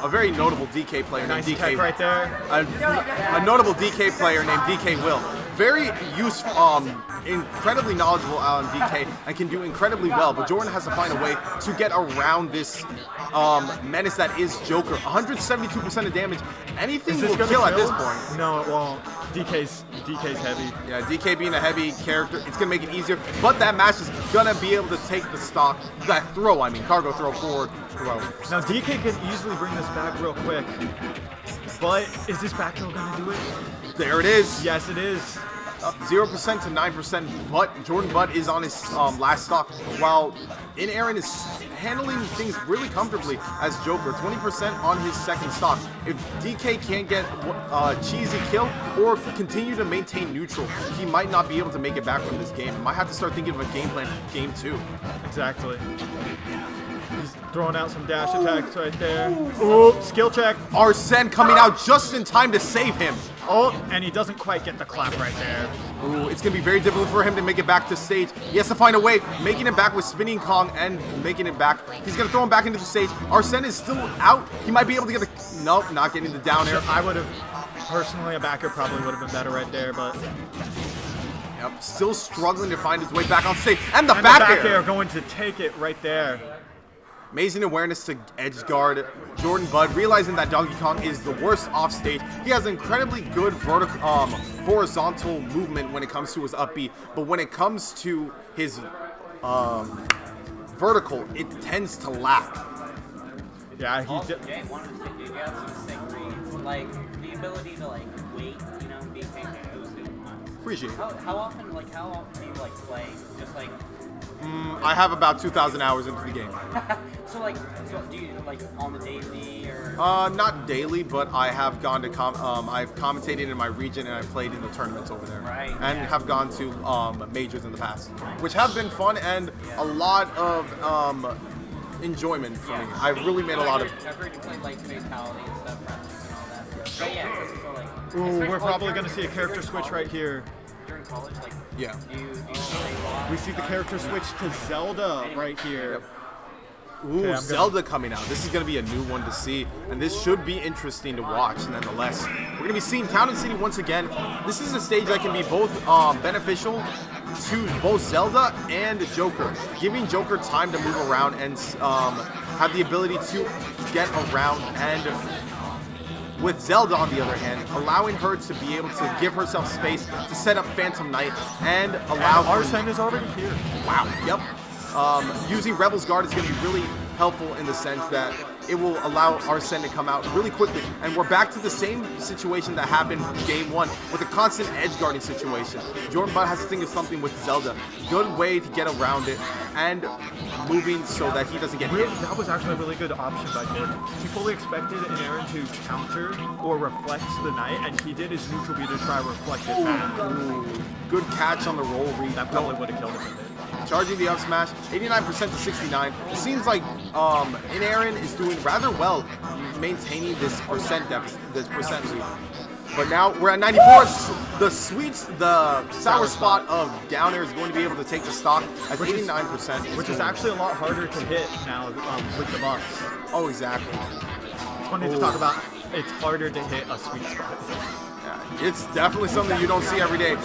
a very notable DK player Nice named DK. tech right there. A notable DK player named DK Will. Very useful, incredibly knowledgeable on DK and can do incredibly well, but Jordan has to find a way to get around this menace that is Joker. 172% of damage. Anything will kill at this point. No, it won't. DK's heavy. Yeah, DK being a heavy character, it's going to make it easier, but that match is going to be able to take the stock, cargo throw forward throw. Now DK can easily bring this back real quick, but is this back throw going to do it? There it is. Yes, it is. 0% to 9%, but Jordan Bud is on his last stock, while In Aaron is handling things really comfortably as Joker, 20% on his second stock. If DK can't get a cheesy kill or continue to maintain neutral, he might not be able to make it back from this game. He might have to start thinking of a game plan for game 2. Exactly. He's throwing out some dash attacks right there. Ooh, skill check. Arsene coming out just in time to save him. Oh, and he doesn't quite get the clap right there. Ooh, it's going to be very difficult for him to make it back to stage. He has to find a way, making it back with spinning Kong and making it back. He's going to throw him back into the stage. Arsene is still out. He might be able to get the... Nope, not getting the down air. I would have, personally, a backer probably would have been better right there, but... Yep, still struggling to find his way back on stage. And the back air going to take it right there. Amazing awareness to edge guard Jordan Bud, realizing that Donkey Kong is the worst off stage. He has incredibly good horizontal movement when it comes to his up B, but when it comes to his vertical, it tends to lack. Yeah, he did. Jay wanted to say, you have some sick reads, like the ability to wait, be patient. It was good. Appreciate it. How often do you play? Just I have about 2,000 hours into the game. So do you on the daily or? Not daily, but I have gone to I've commentated in my region and I've played in the tournaments over there. Right. And have gone to majors in the past, which have been fun and a lot of enjoyment for me. I've really made a lot of. I've heard you play Fatality and stuff and all that. But yeah, Ooh, we're probably going to see a character switch right here. During Yeah. We see the character switch to Zelda right here. Ooh, I'm Zelda coming out. This is going to be a new one to see, and this should be interesting to watch nonetheless. We're going to be seeing Town and City once again. This is a stage that can be both beneficial to both Zelda and Joker, giving Joker time to move around and have the ability to get around, and with Zelda, on the other hand, allowing her to be able to give herself space to set up Phantom Knight and allow Arsene is already here. Wow, yep. Using Rebel's Guard is going to be really helpful in the sense that it will allow Arsene to come out really quickly. And we're back to the same situation that happened in Game 1 with a constant edge guarding situation. Jordan Butt has to think of something with Zelda. Good way to get around it and moving so that he doesn't get hit. That was actually a really good option by Jordan. He fully expected an Aaron to counter or reflect the knight, and he did his neutral B to try to reflect it back. Ooh, good catch on the roll read. That probably would have killed him. Charging the up smash, 89% to 69. It seems like Aaron is doing rather well maintaining this percent deficit, this percent lead. But now we're at 94. The sour spot of Down Air is going to be able to take the stock as 89%. Which is actually a lot harder to hit now with the buffs. Oh, exactly. It's funny to talk about. It's harder to hit a sweet spot. Yeah, it's definitely something you don't see every day.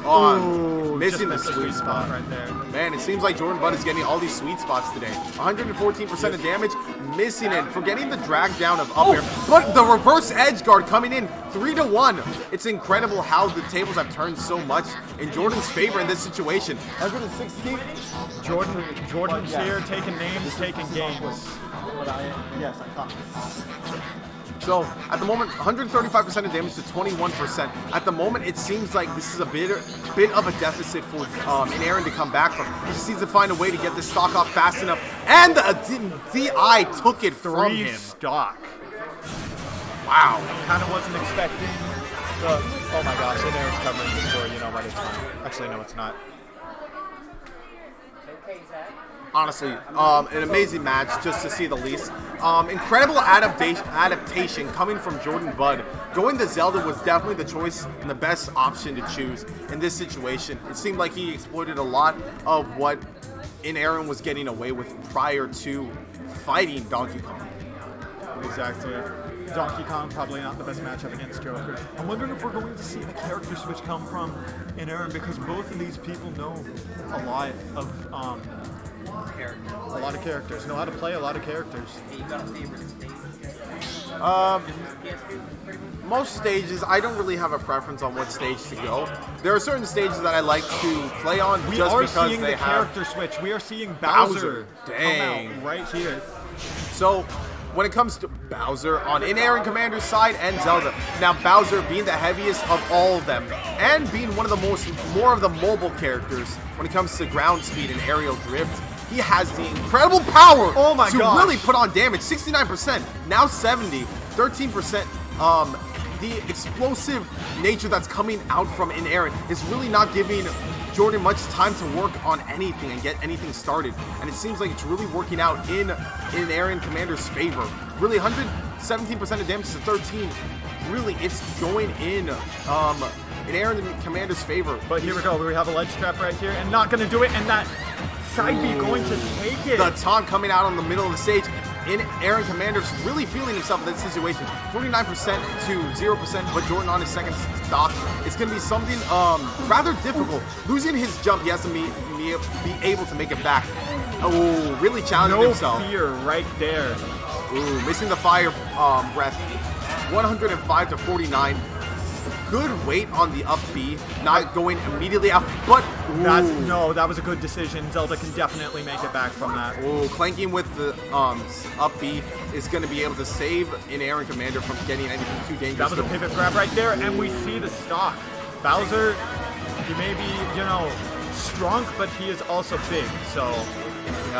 Ooh, missing the sweet spot right there. Man, it seems like Jordan Butt is getting all these sweet spots today. 114% of damage, missing it, forgetting the drag down of up air. But the reverse edge guard coming in 3-1. It's incredible how the tables have turned so much in Jordan's favor in this situation. 116. Jordan's here taking names, taking games. Yes, I thought. So, at the moment, 135% of damage to 21%. At the moment, it seems like this is a bit of a deficit for Aaron to come back from. He just needs to find a way to get this stock off fast enough. And the DI took it from him. Stock. Wow. Kind of wasn't expecting the... Oh my gosh, and Aaron's covering the score. You know what, it's fine. Actually, no, it's not. Honestly, an amazing match, just to see the least. Incredible adaptation coming from Jordan Butt. Going to Zelda was definitely the choice and the best option to choose in this situation. It seemed like he exploited a lot of what Aaron was getting away with prior to fighting Donkey Kong. Exactly. Donkey Kong probably not the best matchup against Joker. I'm wondering if we're going to see the character switch come from Aaron, because both of these people know a lot of characters. Know how to play a lot of characters. Most stages, I don't really have a preference on what stage to go. There are certain stages that I like to play on We just are because seeing they the have character switch. We are seeing Bowser Dang. come out right here. So, when it comes to Bowser on Aaron Commander's side and Zelda, now Bowser being the heaviest of all of them and being one of the more of the mobile characters when it comes to ground speed and aerial drift, he has the incredible power to really put on damage. 69%, now 70, 13%. The explosive nature that's coming out from Aaron is really not giving Jordan much time to work on anything and get anything started, and it seems like it's really working out in Aaron Commander's favor. Really, 117% of damage to 13. Really, it's going in Aaron Commander's favor. But here we go. We have a ledge trap right here, and not going to do it. And that side B going to take it. The taunt coming out on the middle of the stage. Aaron Commander's really feeling himself in that situation. 49% to 0%, but Jordan on his second stock. It's going to be something rather difficult. Losing his jump, he has to be able to make it back. Oh, really challenging himself. No fear right there. Ooh, missing the fire breath. 105 to 49. Good weight on the up B, not going immediately out, but that was a good decision. Zelda can definitely make it back from that. Oh, clanking with the up B is going to be able to save Aaron Commander from getting anything too dangerous. That was a pivot grab right there, and we see the stock. Bowser, he may be, strong, but he is also big, so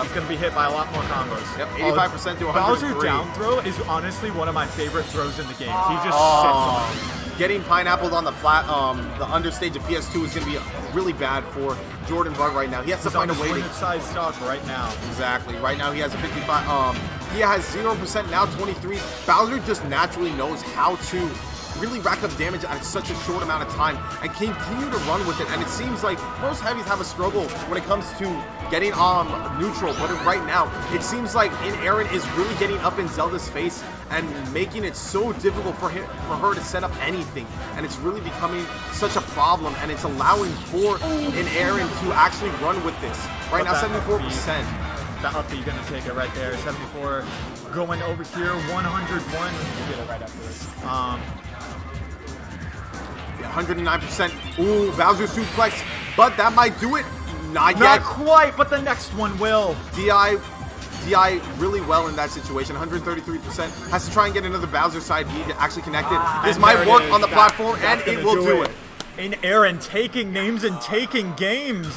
he's going to be hit by a lot more combos. Yep, 85% to 103. Bowser down throw is honestly one of my favorite throws in the game. He just sits on it. Getting pineappled on the the understage of PS2 is going to be really bad for Jordan Butt right now. He has to find a way to size stock right now. Exactly. Right now he has a 55. He has 0% now 23. Bowser just naturally knows how to really rack up damage at such a short amount of time and continue to run with it. And it seems like most heavies have a struggle when it comes to getting neutral, but right now it seems like Aaron is really getting up in Zelda's face and making it so difficult for her to set up anything, and it's really becoming such a problem, and it's allowing for Aaron to actually run with this. Right now, 74%. The uppy gonna take it right there. 74 going over here. 101. We'll get it right after this. 109%. Ooh, Bowser suplex, but that might do it. Not yet. Not quite, but the next one will. DI really well in that situation. 133%. Has to try and get another Bowser side B to actually connect it. This might work on the platform, and it will do it. And Aaron taking names and taking games.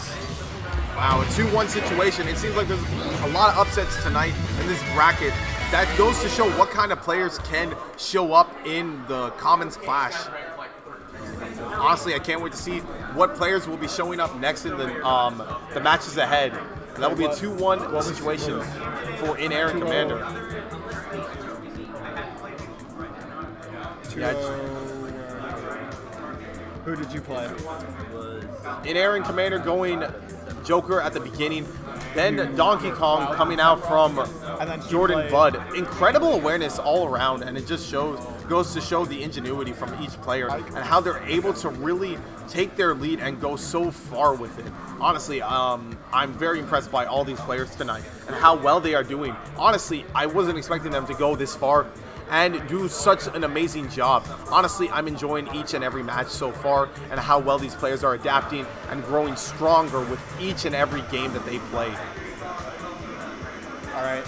Wow, a 2-1 situation. It seems like there's a lot of upsets tonight in this bracket. That goes to show what kind of players can show up in the Commons Clash. Honestly, I can't wait to see what players will be showing up next in the matches ahead. That will be a 2-1 situation for Aaron Commander. Who did you play? Aaron Commander going Joker at the beginning, then Donkey Kong coming out from Jordan Bud. Incredible awareness all around, and it just goes to show the ingenuity from each player and how they're able to really take their lead and go so far with it. Honestly, I'm very impressed by all these players tonight and how well they are doing. Honestly, I wasn't expecting them to go this far and do such an amazing job. Honestly, I'm enjoying each and every match so far and how well these players are adapting and growing stronger with each and every game that they play. All right.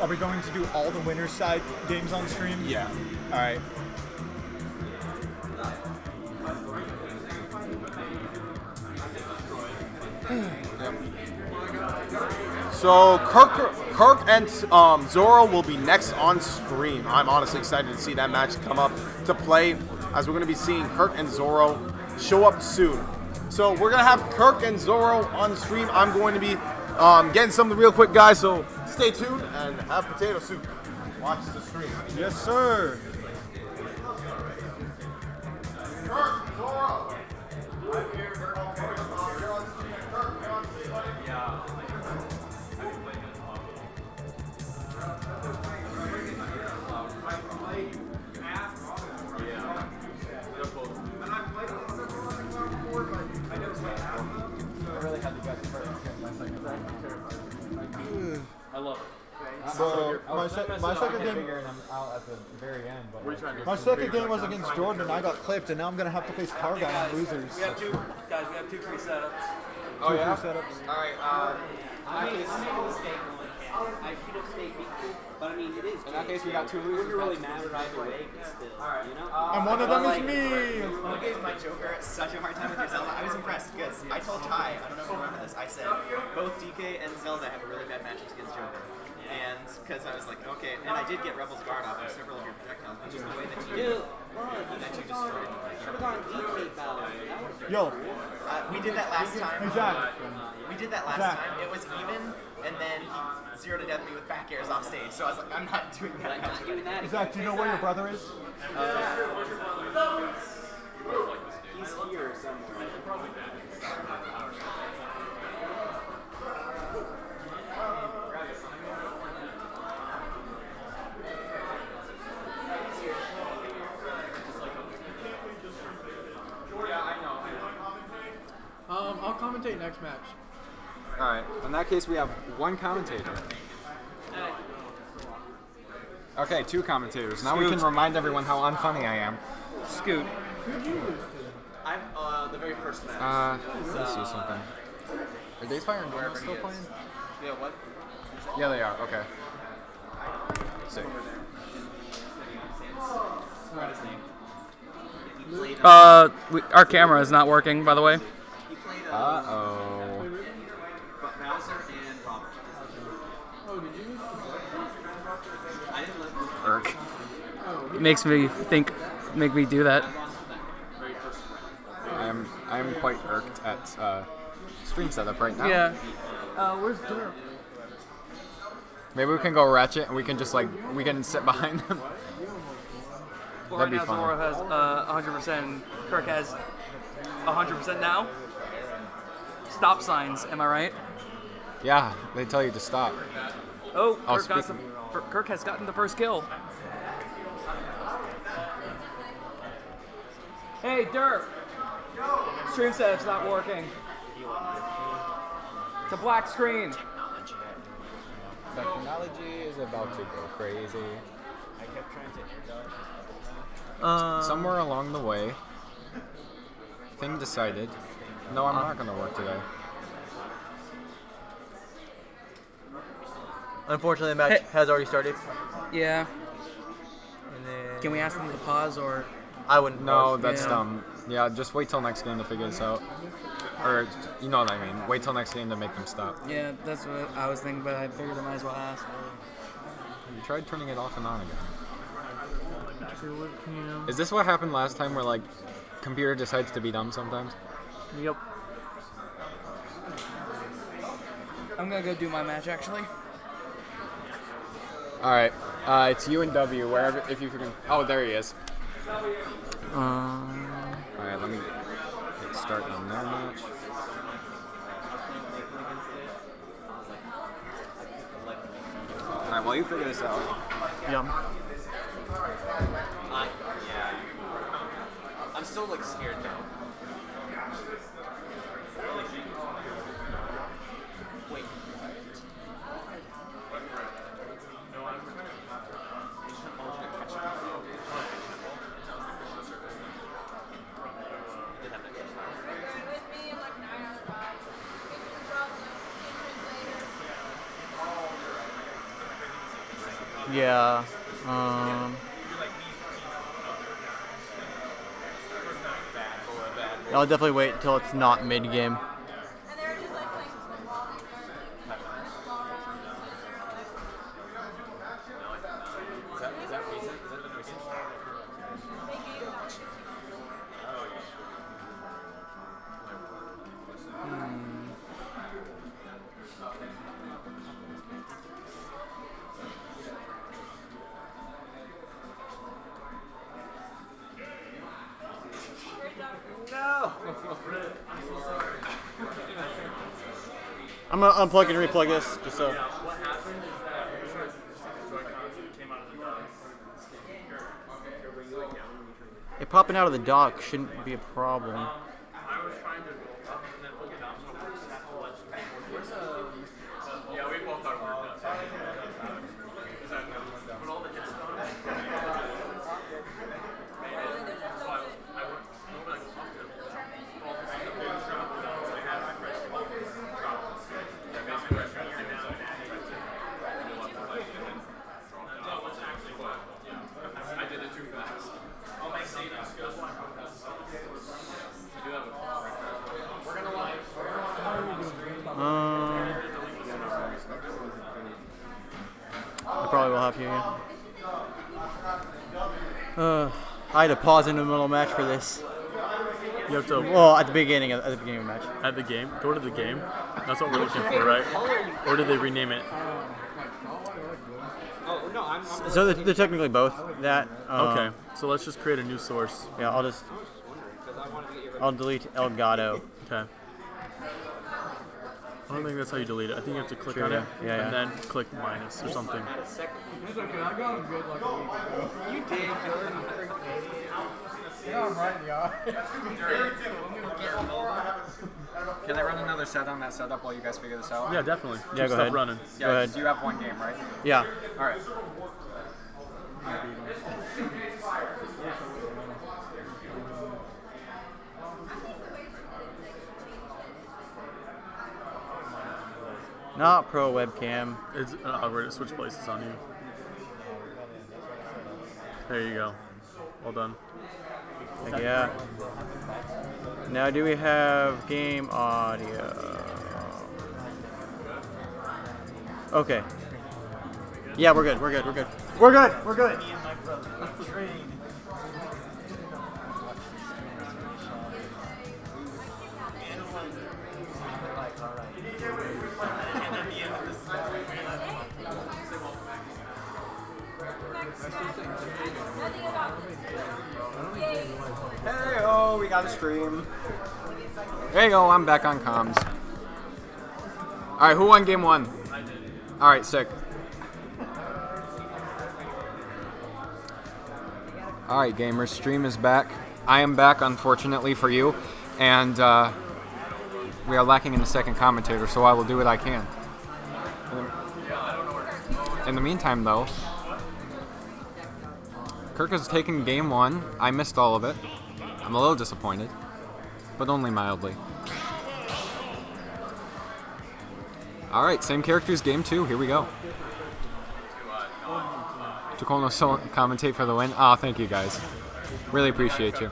Are we going to do all the winners' side games on stream? Yeah. All right. So Kirk and Zoro will be next on stream. I'm honestly excited to see that match come up to play, as we're going to be seeing Kirk and Zoro show up soon. So we're going to have Kirk and Zoro on stream. I'm going to be getting something real quick, guys, so stay tuned and have potato soup. Watch the stream. Yes, sir. Kirk, Zoro. I love it. So my second game. My second game was against Jordan, and I got clipped, and now I'm gonna have to face Car Guy on losers. We have two free setups. Oh, yeah? Setups. All right. I made a single mistake. I should have stayed equal, but I mean, it is. In that case, we got two losers. Wouldn't really matter either way, but still. All right, you know. And one of them is me. You gave my Joker such a hard time with your Zelda. I was impressed because I told Ty, I don't know if you remember this, I said both DK and Zelda have really bad matchups against Joker. And because I was like, okay, and I did get Rebel's Guard off of several of your projectiles, but just the way that you destroyed them. Should have gone DK Bowser. Yo. We did that last time. Hey, Zach. We did that last time. It was even, and then he zeroed to death me with back airs off stage. So I was like, I'm not doing that. I'm not doing that. Zach, do you know where your brother is? He's here somewhere. I'll commentate next match. Alright, in that case we have one commentator. Okay, two commentators. Now we can remind everyone how unfunny I am. Scoot. I'm the very first match. Let's see something. Are Dazefire and Gordon still playing? Yeah, what? Yeah, they are. Okay. Sick. What is his name? Our camera is not working, by the way. He played Uh-oh. Bowser and Robert. Oh, did you? I didn't let him. Irk. Make me do that. I am quite irked at stream setup right now. Yeah. Where's dinner? Maybe we can go Ratchet and we can just we can sit behind them. Well, That'd right be now fun. Zoro has 100%. Kirk has 100% now. Stop signs, am I right? Yeah, they tell you to stop. Oh, Oh, Kirk has gotten the first kill. Hey, Derp. Stream setup's not working. It's a black screen. Technology is about to go crazy. Somewhere along the way, thing decided, no, I'm not going to work today. Unfortunately, the match has already started. Yeah. And then Can we ask them to pause or? I wouldn't. No, pause. that's Yeah. dumb. Yeah, just wait till next game to figure this out. Or, you know what I mean. Wait till next game to make them stop. Yeah, that's what I was thinking, but I figured I might as well ask. You tried turning it off and on again. Is this what happened last time where, like, computer decides to be dumb sometimes? Yep. I'm gonna go do my match actually. Alright, it's you and W, wherever, if you can. Oh, there he is. Alright, let me hit start on their match. Alright, while you figure this out. Yum. Yeah. I'm still like scared though. Wait. Yeah. I'll definitely wait until it's not mid game. I'm gonna unplug and replug this just so. It popping out of the dock shouldn't be a problem. I probably will have to. Yeah. I had to pause in the middle of the match for this. You have to Well, at the beginning of the match. at the game. Go to the game. That's what we're looking for, right? Or did they rename it? Oh no, I'm So they're technically both that. Okay, so let's just create a new source. Yeah, I'll delete Elgato. Okay. I don't think that's how you delete it. I think you have to click Sure, on yeah. it Yeah, and yeah. then click minus or something. You did. Can I run another set on that setup while you guys figure this out? Yeah, definitely. Yeah, Keep go stuff ahead. running. Go ahead. You have one game, right? Yeah. Alright. Not pro webcam. It's, we're gonna switch places on you. There you go. Well done. Yeah. Now, do we have game audio? Okay. Yeah, we're good. We're good. We're good. We're good. We're good. Hey, oh, we got a stream. There you go, I'm back on comms. Alright, who won game 1? Alright, sick. Alright, gamers, stream is back. I am back, unfortunately for you. And we are lacking in the second commentator, so I will do what I can. In the meantime, though, Kirk has taken game 1. I missed all of it. I'm a little disappointed, but only mildly. Alright, same characters, game 2. Here we go. Tukono commentate for the win. Aw, thank you guys. Really appreciate you.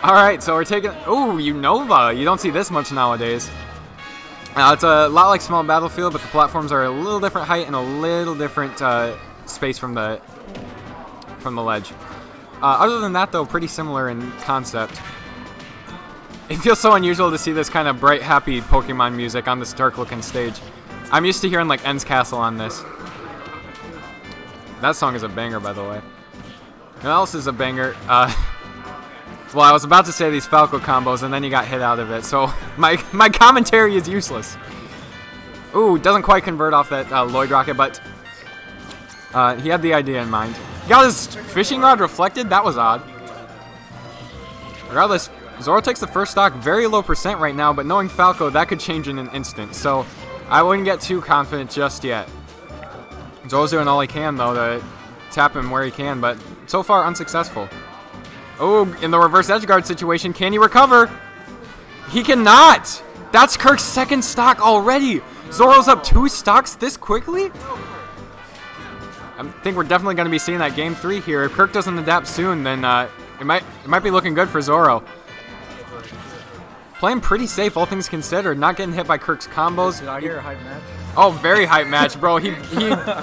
Alright, so we're taking... Ooh, Unova! You don't see this much nowadays. It's a lot like Small Battlefield, but the platforms are a little different height and a little different space from the ledge. Other than that, though, pretty similar in concept. It feels so unusual to see this kind of bright, happy Pokemon music on this dark-looking stage. I'm used to hearing, like, Ends Castle on this. That song is a banger, by the way. What else is a banger? Well, I was about to say these Falco combos, and then you got hit out of it, so my commentary is useless. Ooh, doesn't quite convert off that Lloyd Rocket, but he had the idea in mind. He got his fishing rod reflected? That was odd. Regardless, Zoro takes the first stock, very low percent right now, but knowing Falco, that could change in an instant, so I wouldn't get too confident just yet. Zoro's doing all he can, though, to tap him where he can, but so far unsuccessful. Oh, in the reverse edge guard situation, can he recover? He cannot! That's Kirk's second stock already! Zoro's up 2 stocks this quickly? I think we're definitely going to be seeing that game 3 here. If Kirk doesn't adapt soon, then it might be looking good for Zoro. Playing pretty safe, all things considered. Not getting hit by Kirk's combos. Did I hear a hype match? Oh, very hype match, bro. He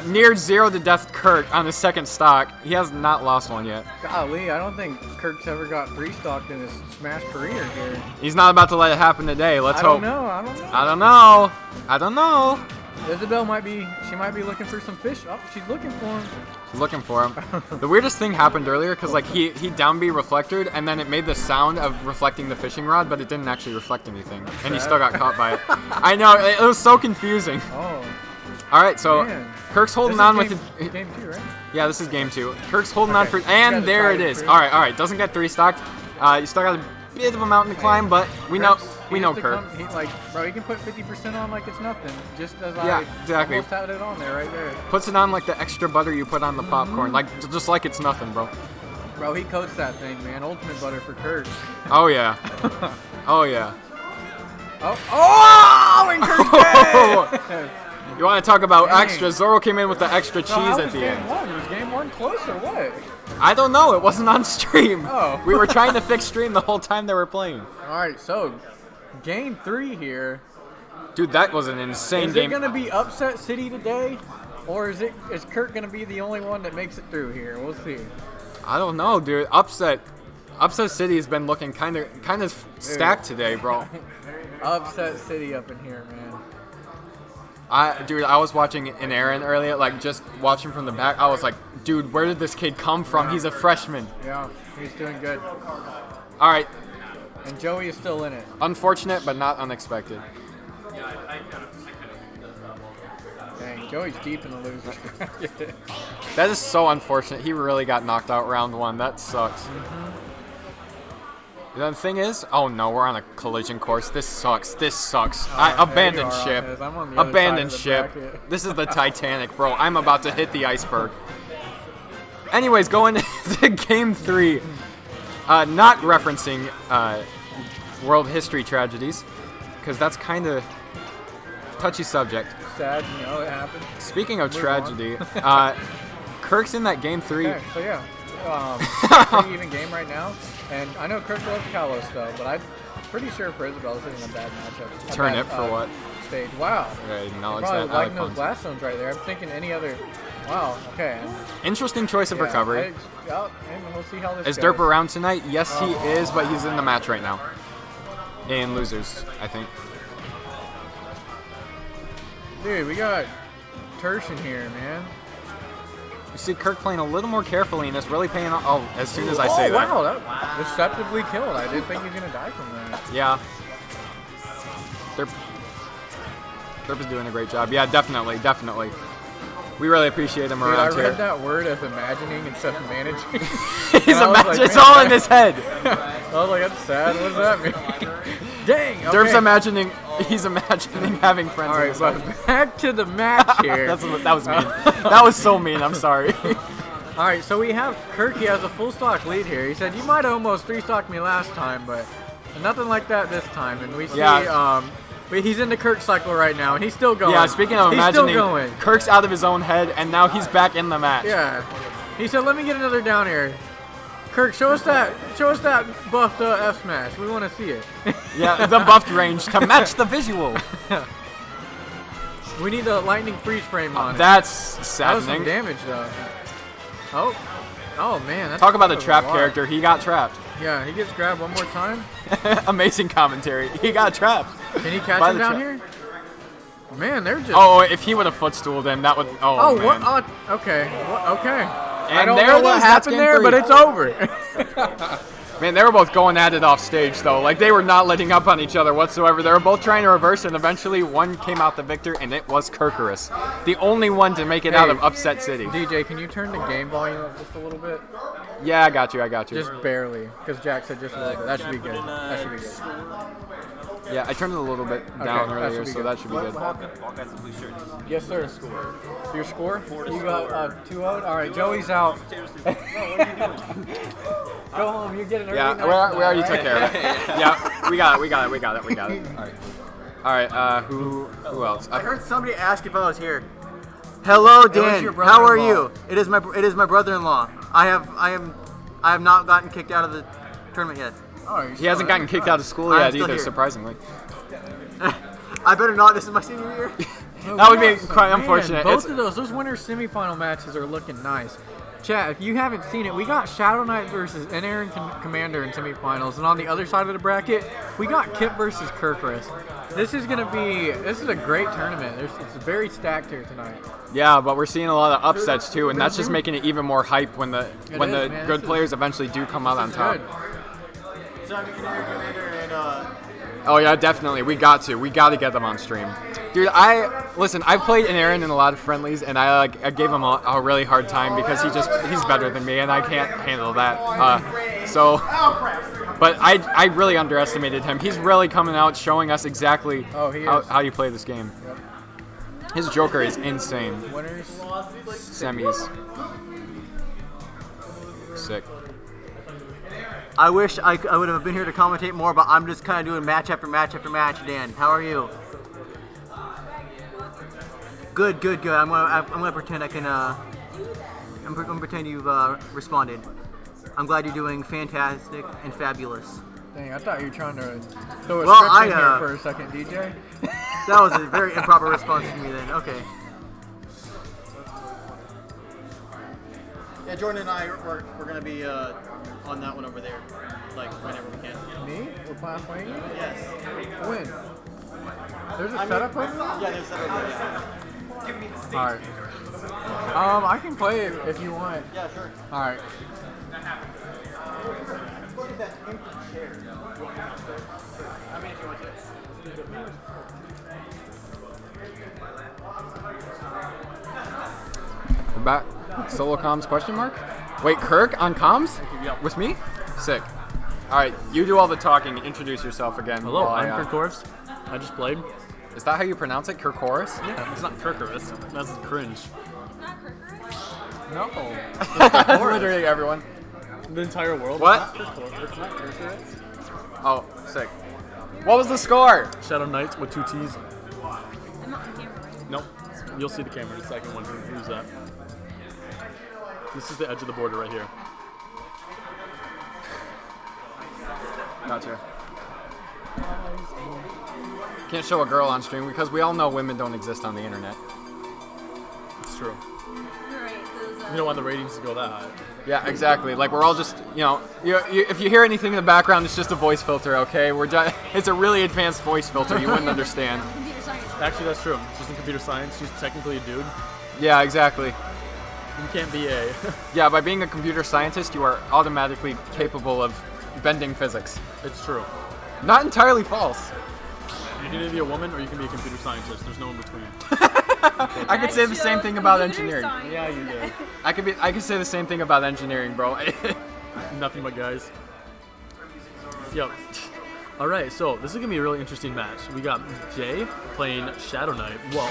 neared 0 to death Kirk on his second stock. He has not lost one yet. Golly, I don't think Kirk's ever got 3-stocked in his Smash career here. He's not about to let it happen today. Let's hope. I don't know. Isabelle might be looking for some fish. Oh, she's looking for him. She's looking for him. The weirdest thing happened earlier because like he down B reflected and then it made the sound of reflecting the fishing rod, but it didn't actually reflect anything, and he still got caught by it. I know, it was so confusing. Oh. All right, so Man. Kirk's holding on with game 2, right? Yeah, this is game 2. Kirk's holding on for, and there it is. All right. Doesn't get 3 stocked. You still got a bit of a mountain to climb, but we know Kirk. He can put 50% on like it's nothing. Just as exactly. Almost had it on there right there. Puts it on like the extra butter you put on the popcorn, like just like it's nothing, bro. Bro, he coats that thing, man. Ultimate butter for Kirk. Oh yeah. Oh yeah. Oh, and Kirk's dead. You want to talk about extra? Zoro came in with the extra cheese at the end. Was game 1 close or what? I don't know. It wasn't on stream. Oh. We were trying to fix stream the whole time they were playing. All right, so game 3 here. Dude, that was an insane game. Is it gonna be Upset City today, or is Kirk gonna be the only one that makes it through here? We'll see. I don't know, dude. Upset City has been looking kind of stacked today, bro. Upset City up in here, man. Dude, I was watching in Aaron earlier, like just watching from the back. I was like, dude, where did this kid come from? He's a freshman. Yeah, he's doing good. All right. And Joey is still in it. Unfortunate, but not unexpected. Dang, Joey's deep in the losers. That is so unfortunate. He really got knocked out round 1. That sucks. The thing is, oh no, we're on a collision course. This sucks. Abandoned ship. Abandoned ship. This is the Titanic, bro. I'm about to hit the iceberg. Anyways, going to game 3. Not referencing world history tragedies, because that's kind of touchy subject. Sad, it happened. Speaking of tragedy, Kirk's in that game 3. Okay, so yeah. Pretty even game right now, and I know Kirk loves Kalos though, but I'm pretty sure for Isabelle this isn't a bad matchup. Turnip for what? Stage. Wow. Okay, acknowledge probably that. liking those blast zones right there. I'm thinking any other. Wow. Okay. Interesting choice of recovery. We'll see how this Is goes. Derp around tonight? Yes, he is, but he's in the match right now. In losers, I think. Dude, we got Tersh in here, man. You see Kirk playing a little more carefully, and it's really paying off. Oh, as soon as I say that. Wow, that deceptively killed. I didn't think he was gonna die from that. Yeah. Derp is doing a great job. Yeah, definitely. We really appreciate him Dude, around I here. read that word as imagining instead of managing. It's all in his head. I was like, that's sad. What does that mean? Dang. Okay. Derp's he's imagining having friends. All right, in his head. but back to the match here. that was mean. That was so mean. I'm sorry. All right, so we have Kirk. He has a full stock lead here. He said, you might almost 3-stock me last time, but nothing like that this time. And we see, he's in the Kirk cycle right now, and he's still going. Yeah, speaking of imagining, still going. Kirk's out of his own head, and now he's back in the match. Yeah. He said, let me get another down here. Kirk, show us that buffed F smash. We want to see it. Yeah, the buffed range to match the visual. We need the lightning freeze frame on it. That's That was some saddening. damage though. Oh man. That's Talk about a that was trap lot. character. He got trapped. Yeah, he gets grabbed one more time. Amazing commentary. He got trapped. Can he catch By him the down trap. here? Man, they're just. Oh, if he would have footstooled him, that would. Oh, man. what? Okay. Okay. I And don't there know it what is, that's happened game there, 3. but it's over. Man, they were both going at it off stage, though. Like, they were not letting up on each other whatsoever. They were both trying to reverse, and eventually one came out the victor, and it was Kirkorus. The only one to make it out of Upset City. DJ, can you turn the game volume up just a little bit? Yeah, I got you. Just barely, because Jack said just a little bit. That should be good. That should be good. Yeah, I turned it a little bit down earlier, so that should be good. Yes, sir. Your score? You got 2-0? All right, Joey's out. Go home. You're getting early. Yeah, we already took care of it. Yeah, we got it. All right. Who else? I heard somebody ask if I was here. Hello, Dan. your How are brother-in-law. you? It is my brother-in-law. I have not gotten kicked out of the tournament yet. Oh, He hasn't gotten kicked out of school I'm yet still either, here. surprisingly. I better not. This is my senior year. That would be quite unfortunate. Both of those winner semifinal matches are looking nice. Chat, if you haven't seen it, we got Shadow Knight versus Aaron Commander in semifinals, and on the other side of the bracket, we got Kip versus Kirkorus. This is a great tournament. It's very stacked here tonight. Yeah, but we're seeing a lot of upsets too, and that's just making it even more hype when the man. good players eventually do come out on top. Good. So I'm Aaron Commander and Oh yeah, definitely. We got to get them on stream. Dude, I've played Aaron in a lot of friendlies, and I gave him a really hard time because he's better than me, and I can't handle that. But I really underestimated him. He's really coming out, showing us exactly how you play this game. Yep. His Joker is insane. Winners. Semis. Sick. I wish I would have been here to commentate more, but I'm just kind of doing match after match after match. Dan, how are you? Good. I'm gonna pretend I can. I'm gonna pretend you've responded. I'm glad you're doing fantastic and fabulous. Dang, I thought you were trying to throw a Well, script in I, here for a second, DJ. That was a very improper response to me then. Okay. Yeah, Jordan and I we're gonna be on that one over there, like whenever we can. Me? We're playing you? Yes. When? There's a setup over there? Yeah, there's that over there. Alright. I can play it if you want. Yeah, sure. Alright. We're back. Solo comms question mark? Wait, Kirk on comms? With me? Sick. Alright, you do all the talking. Introduce yourself again. Hello, while I'm Kirkorus. I just played. Is that how you pronounce it? Kirkorus? Yeah, it's not Kirkorus. That's cringe. No. Literally everyone. The entire world. What? It's not Kirkorus. Oh, sick. What was the score? Shadow Knight with 2 T's. I'm not on camera, right? Nope. You'll see the camera in a second when we use that. This is the edge of the border right here. Gotcha. Can't show a girl on stream because we all know women don't exist on the internet. It's true. You're right. You don't want the ratings to go that high. Yeah, exactly. Like we're all just, if you hear anything in the background, it's just a voice filter, okay? It's a really advanced voice filter. You wouldn't understand. Computer science. Actually, that's true. She's in computer science. She's technically a dude. Yeah, exactly. You can't be a. Yeah, by being a computer scientist, you are automatically capable of bending physics. It's true. Not entirely false. You can either be a woman or you can be a computer scientist. There's no in between. I could say the same thing about engineering. Yeah, you did. I could say the same thing about engineering, bro. Nothing but guys. Yep. All right, so this is gonna be a really interesting match. We got Jay playing Shadow Knight. Well,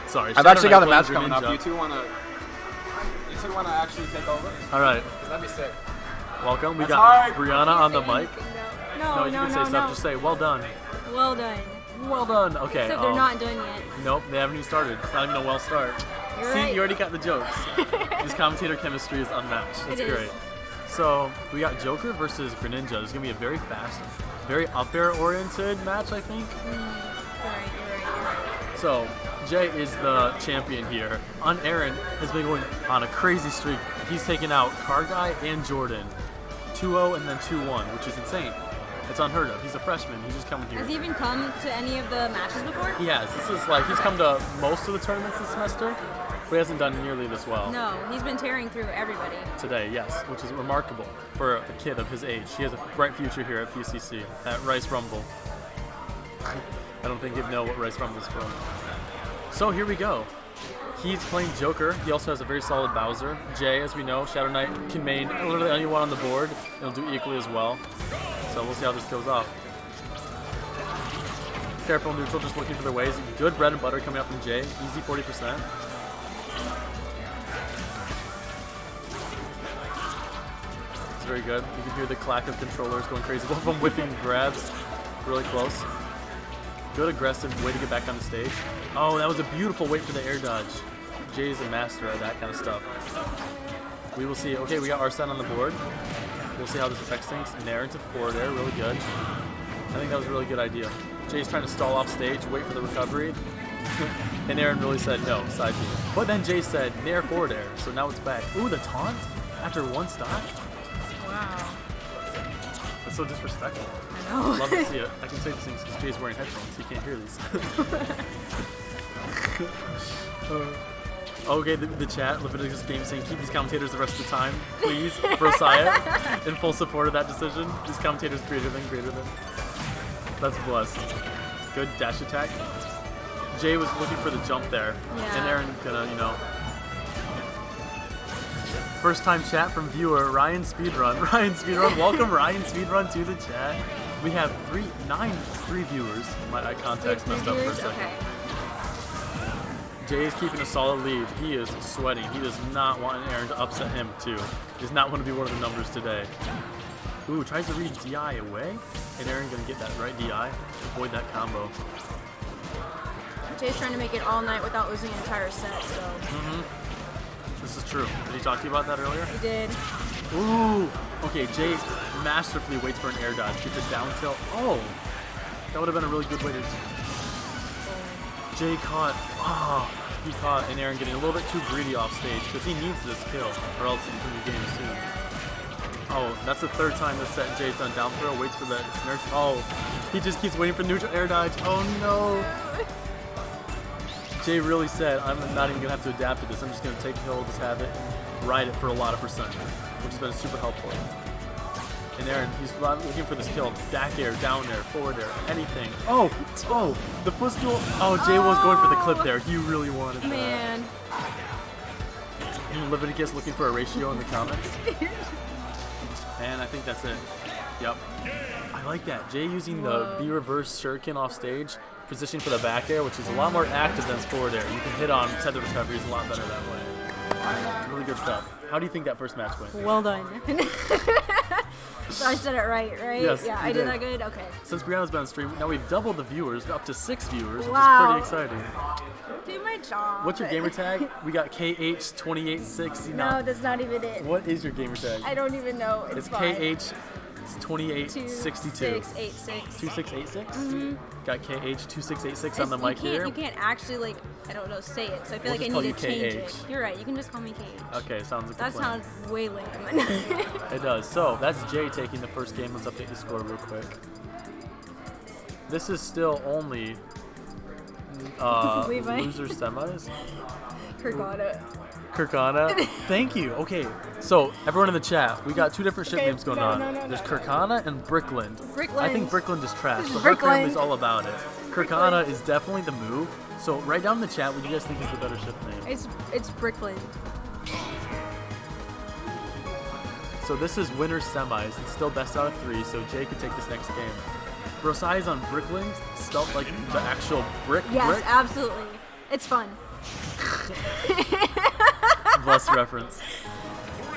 sorry. I've Shadow actually got a Knight match playing coming up. Greninja. You two wanna actually take over? All right, That'd be sick. welcome. We That's got hard. Brianna on the mic. No, you can say stuff. Just say, well done. Well done. Well done. Okay. Except they're not done yet. Nope, they haven't even started. It's not even a well start. You're See, right. you already got the jokes. This commentator chemistry is unmatched. That's It is. great. So we got Joker versus Greninja. This is gonna be a very fast, very up air oriented match, I think. You're right. So Jay is the champion here. Aaron has been going on a crazy streak. He's taken out Kargai and Jordan, 2-0 and then 2-1, which is insane. It's unheard of. He's a freshman. He's just coming here. Has he even come to any of the matches before? He has. This is like he's come to most of the tournaments this semester, but he hasn't done nearly this well. No, he's been tearing through everybody. Today, yes, which is remarkable for a kid of his age. He has a bright future here at PCC, at Rice Rumble. I don't think he'd know what Rice Rumble's from. So here we go. He's playing Joker. He also has a very solid Bowser. Jay, as we know, Shadow Knight can main literally anyone on the board. He'll do equally as well. So we'll see how this goes off. Careful, neutral, just looking for their ways. Good bread and butter coming out from Jay. Easy 40%. It's very good. You can hear the clack of controllers going crazy. Both of them whipping grabs. Really close. Good aggressive way to get back on the stage. Oh, that was a beautiful wait for the air dodge. Jay's a master at that kind of stuff. We will see. Okay, we got Arsene on the board. We'll see how this affects things. Nair into forward air, really good. I think that was a really good idea. Jay's trying to stall off stage, wait for the recovery. And Aaron really said no, side B. But then Jay said Nair forward air, so now it's back. Ooh, the taunt after one stock? Wow. That's so disrespectful. I know. Love to see it. I can say these things because Jay's wearing headphones, so you can't hear these. Okay, the chat, Leviticus Game saying keep these commentators the rest of the time, please. Brosiah, in full support of that decision. These commentators greater than. That's blessed. Good dash attack. Jay was looking for the jump there, Yeah. and Aaron gonna, you know. First time chat from viewer Ryan Speedrun. Ryan Speedrun, welcome Ryan Speedrun to the chat. We have three viewers. My eye contact's messed up for a second. Okay. Jay is keeping a solid lead. He is sweating. He does not want Aaron to upset him too. He does not want to be one of the numbers today. Ooh, tries to read DI away. And Aaron gonna get that right DI. Avoid that combo. Jay's trying to make it all night without losing an entire set, so This is true. Did he talk to you about that earlier? he did. Ooh. Okay, Jay masterfully waits for an air dodge. Gets a down tilt. Oh. That would have been a really good way to... Jay caught... Oh. He caught and Aaron getting a little bit too greedy off stage because he needs this kill or else he can be game soon. Oh, that's the third time this set Jay's done down throw. Waits for the nurse. Oh. He just keeps waiting for neutral air dodge. Oh no. Jay really said, I'm not even going to have to adapt to this. I'm just going to take hill, just have it, and ride it for a lot of percent, which has been super helpful. And Aaron, he's looking for this kill. Back air, down air, forward air, anything. Oh, the footstool. Oh, Jay was going for the clip there. He really wanted that. Man. And Leviticus looking for a ratio in the comments. And I think that's it. Yep. I like that. Jay using the B reverse shuriken off stage, positioning for the back air, which is a lot more active than his forward air. You can hit on tether recovery is a lot better that way. Really good stuff. How do you think that first match went? Well done. So I said it right? Yes, Yeah, you I did did. that good? Okay. Since Brianna's been on stream, now we've doubled the viewers, up to 6 viewers, Wow. which is pretty exciting. Do my job. What's your gamer tag? We got KH2869. No, that's not even it. What is your gamer tag? I don't even know. It's fine. KH2862. 2686. 2686? Mm-hmm. Got KH2686 on the mic here. You can't actually, like, I don't know, say it. So I feel We'll like I just call need you to change KH. it. You're right. You can just call me KH. Okay, sounds like That a plan. sounds way lame. It does. So that's Jay taking the first game. Let's update the score real quick. This is still only Levi. loser semis. Forgot it. Kirkana. Thank you. Okay, so everyone in the chat, we got two different ship names going on. There's Kirkana and Brickland. I think Brickland is trash, but her family's all about it. Kirkana is definitely the move. So write down in the chat what you guys think is the better ship name. It's Brickland. So this is winner semis. It's still best out of 3, so Jay can take this next game. Brosai is on Brickland, spelled like the actual brick. Yes, brick. absolutely. It's fun. Bless reference.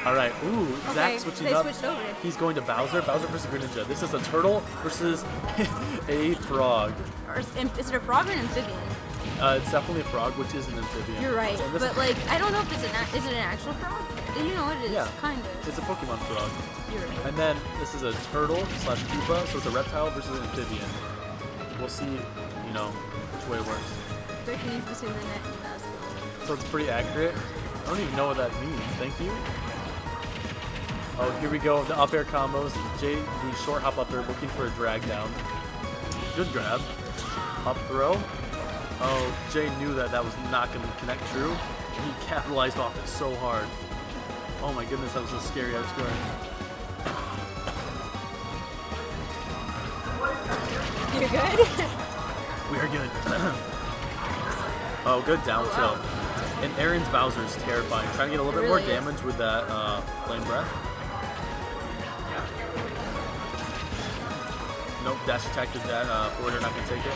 All right. Ooh, Okay, Zach switching they up. switched over. He's going to Bowser. Bowser versus Greninja. This is a turtle versus a frog. Or, is it a frog or an amphibian? It's definitely a frog, which is an amphibian. You're right, So this but like I don't know if is it an actual frog? You know it is, Yeah. kind of. It's a Pokemon frog. You're right. And then this is a turtle slash Koopa, so it's a reptile versus an amphibian. We'll see, you know, which way it works. Breaking needs between the neck and the basket. So it's pretty accurate. I don't even know what that means. Thank you. Oh, here we go. The up air combos. Jay doing short hop up air, looking for a drag down. Good grab. Up throw. Oh, Jay knew that that was not going to connect true. He capitalized off it so hard. Oh my goodness, that was a scary edge guard. You're good? We are good. Oh, good down tilt. And Aaron's Bowser is terrifying. Trying to get a little bit more Really is. damage with that flame breath. Nope, dash attack is that. Forwarder not going to take it.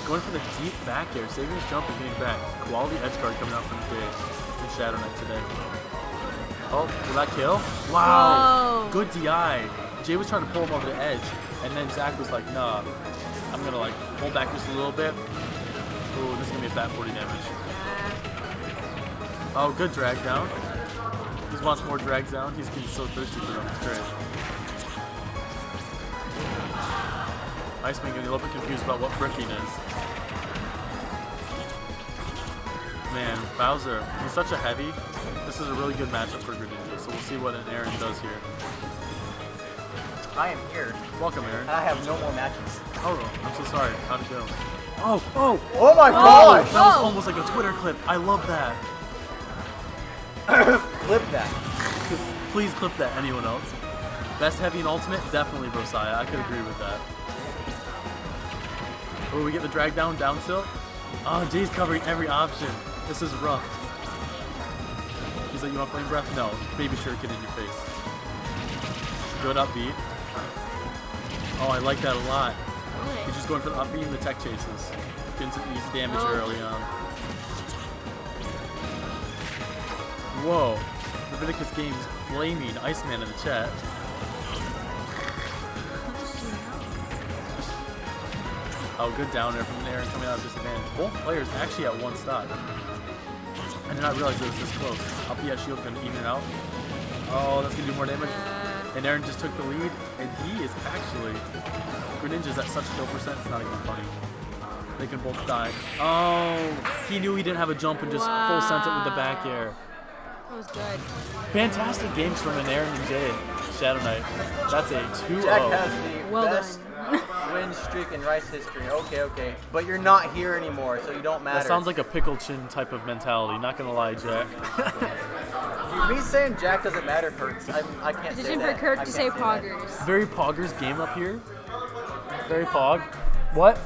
Going for the deep back air, saving his jump and getting back. Quality edge guard coming out from Jay in Shadow Knight today. Oh, will that kill? Wow! Whoa. Good DI. Jay was trying to pull him over the edge, and then Zach was like, nah, I'm going to like pull back just a little bit. Ooh, this is going to be a fat 40 damage. Oh, good drag down. He just wants more drags down. He's getting so thirsty for them. It's great. Iceman getting a little bit confused about what bricking is. Man, Bowser, he's such a heavy. This is a really good matchup for Greninja, so we'll see what an Aaron does here. I am here. Welcome, Aaron. I have no more matches. Oh, I'm so sorry. How'd it go? Oh! Oh my god! That was almost like a Twitter clip. I love that. Clip that. Please clip that, anyone else. Best heavy and ultimate? Definitely Brosaya. I could agree with that. Oh, we get the drag down tilt. Oh, Jay's covering every option. This is rough. He's like, you want flame breath? No. Baby shuriken in your face. Good up beat. Oh, I like that a lot. He's just going for the up beat and the tech chases. Getting some easy damage early on. Whoa. Leviticus Games flaming Iceman in the chat. Oh, good down there from Aaron coming out of disadvantage. Both players actually at one stock. I did not realize it was this close. Up the shield going to even it out. Oh, that's going to do more damage. And Aaron just took the lead, and he is actually... Greninja's at such kill percent, it's not even funny. They can both die. Oh, he knew he didn't have a jump and just full sent it with the back air. That was good. Fantastic games from an Aaron and Jay. Shadow Knight. That's a 2-0. Jack has the Well best win streak in Rice history. Okay. But you're not here anymore, so you don't matter. That sounds like a pickle chin type of mentality. Not gonna lie, Jack. Me saying Jack doesn't matter hurts. I can't say Petition that. for Kirk I to can't say that. poggers. Very poggers game up here. Very pog. What?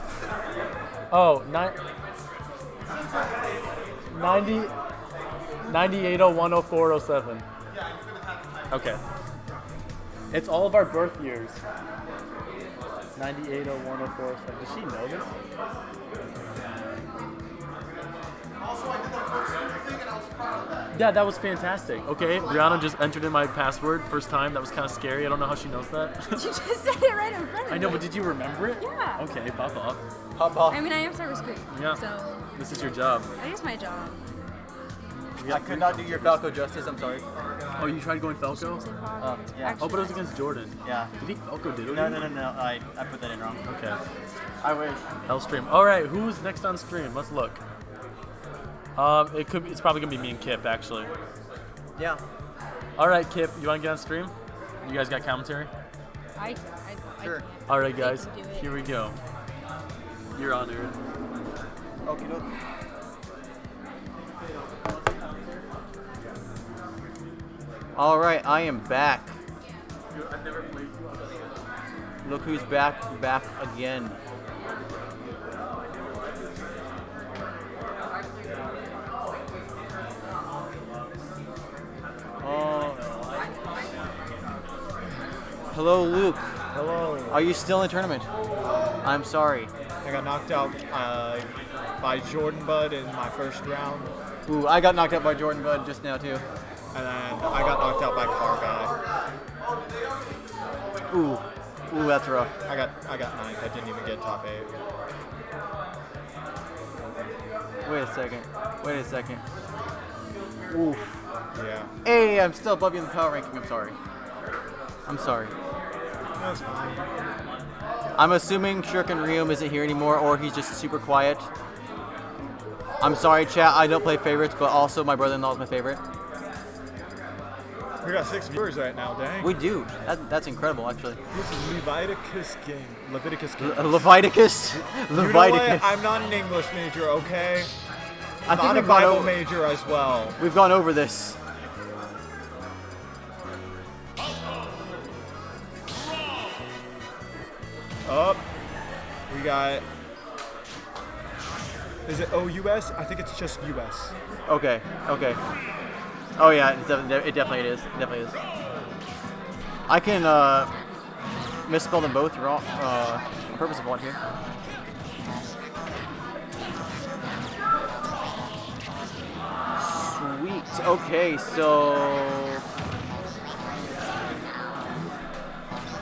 Oh, 98010407. Okay. It's all of our birth years. 98010407. Does she know this? Yeah, that was fantastic. Okay, Brianna just entered in my password first time. That was kind of scary. I don't know how she knows that. You just said it right in front of me. I know, but did you remember it? Yeah. Okay, pop off. Pop off. I mean, I am service creep. Yeah. So, This is your job. that is my job. I could not do your Falco justice. I'm sorry. Oh, you tried going Falco? Yeah. Oh, but it was against Jordan. Yeah. Did he Falco did it? No. I put that in wrong. Okay. I wish. Hellstream. All right, who's next on stream? Let's look. It's probably gonna be me and Kip actually. Yeah. All right, Kip, you wanna get on stream? You guys got commentary? Sure. All right, guys, can do it. here we go. You're on, Aaron. Okie doke. All right, I am back. Look who's back again. Oh. Hello, Luke. Hello. Are you still in the tournament? I'm sorry. I got knocked out by Jordan Bud in my first round, Ooh, I got knocked out by Jordan Bud just now too. and then I got knocked out by Car Guy. Ooh, that's rough. I got ninth. I didn't even get top 8. Wait a second. Oof. Yeah. Hey, I'm still above you in the power ranking. I'm sorry. That's fine. I'm assuming Shuriken Ryum isn't here anymore, or he's just super quiet. I'm sorry, chat. I don't play favorites, but also my brother-in-law is my favorite. We got 6 viewers right now, dang. We do. That's incredible, actually. This is Leviticus King. Leviticus King. Leviticus. You know what? I'm not an English major, okay? I think I'm not a we've gone Bible over. major as well. We've gone over this. Up. We got. Is it OUS? I think it's just US. Okay. Oh yeah, it definitely is. I can misspell them both wrong on purpose of one here. Sweet. Okay, so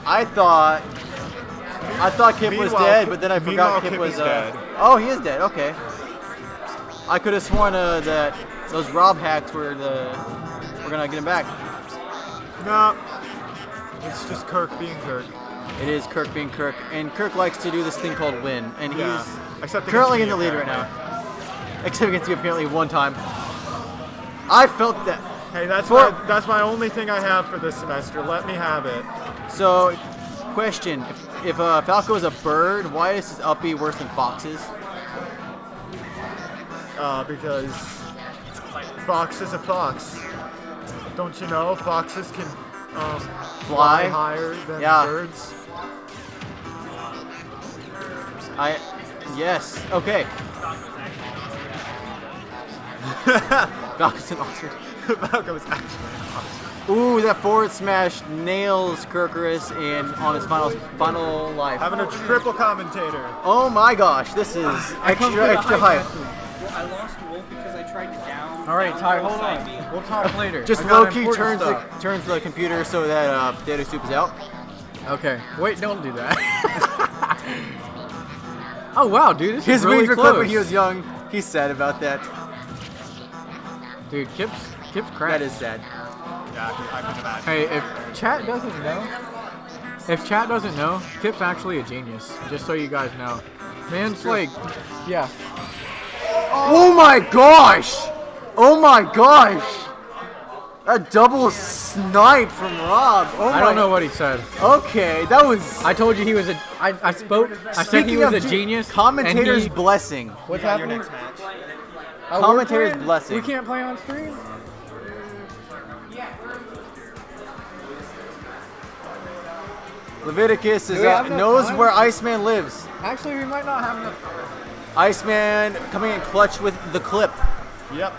I thought Kip was Meanwhile, dead, but then I meanwhile, forgot Kip Kip was is dead. Oh, he is dead. Okay. I could have sworn that those Rob hacks were gonna get him back. No. It's just Kirk being Kirk. It is Kirk being Kirk, and Kirk likes to do this thing called win, and Yeah. he's Except currently in against the me, lead right now. apparently. Except against you apparently one time. I felt that. Hey, that's my only thing I have for this semester. Let me have it. So, question: if Falco is a bird, why is his uppy worse than Fox's? Because Fox is a fox. Don't you know? Foxes can fly higher than birds. Yes. Okay. Falco's in Oxford. Falco was actually. Ooh, that forward smash nails Kirkorus in on his final life. Having a triple commentator. Oh my gosh, this is extra hype. Well, I lost Wolf because I tried to down. All right, Ty, hold on. We'll talk later. Just I got low-key important turns stuff. the computer so that Potato Soup is out. Okay. Wait, don't do that. Oh wow, dude, this His is really wings were close. clipped when he was young. He's sad about that. Dude, Kip's crap. That is sad. Yeah, I can imagine. Hey, if chat doesn't know, Kip's actually a genius. Just so you guys know, man's like, yeah. Oh my gosh! Oh my gosh! A double snipe from Rob. Oh I don't know what he said. Okay, that was. I told you he was a. I spoke. I said he was a genius. Commentator's and he, blessing. What's Your happening? next match. Oh, we're Commentator's playing? blessing. We can't play on stream. Leviticus Do is we have enough knows time? where Iceman lives. Actually, we might not have enough. Iceman coming in clutch with the clip. Yep.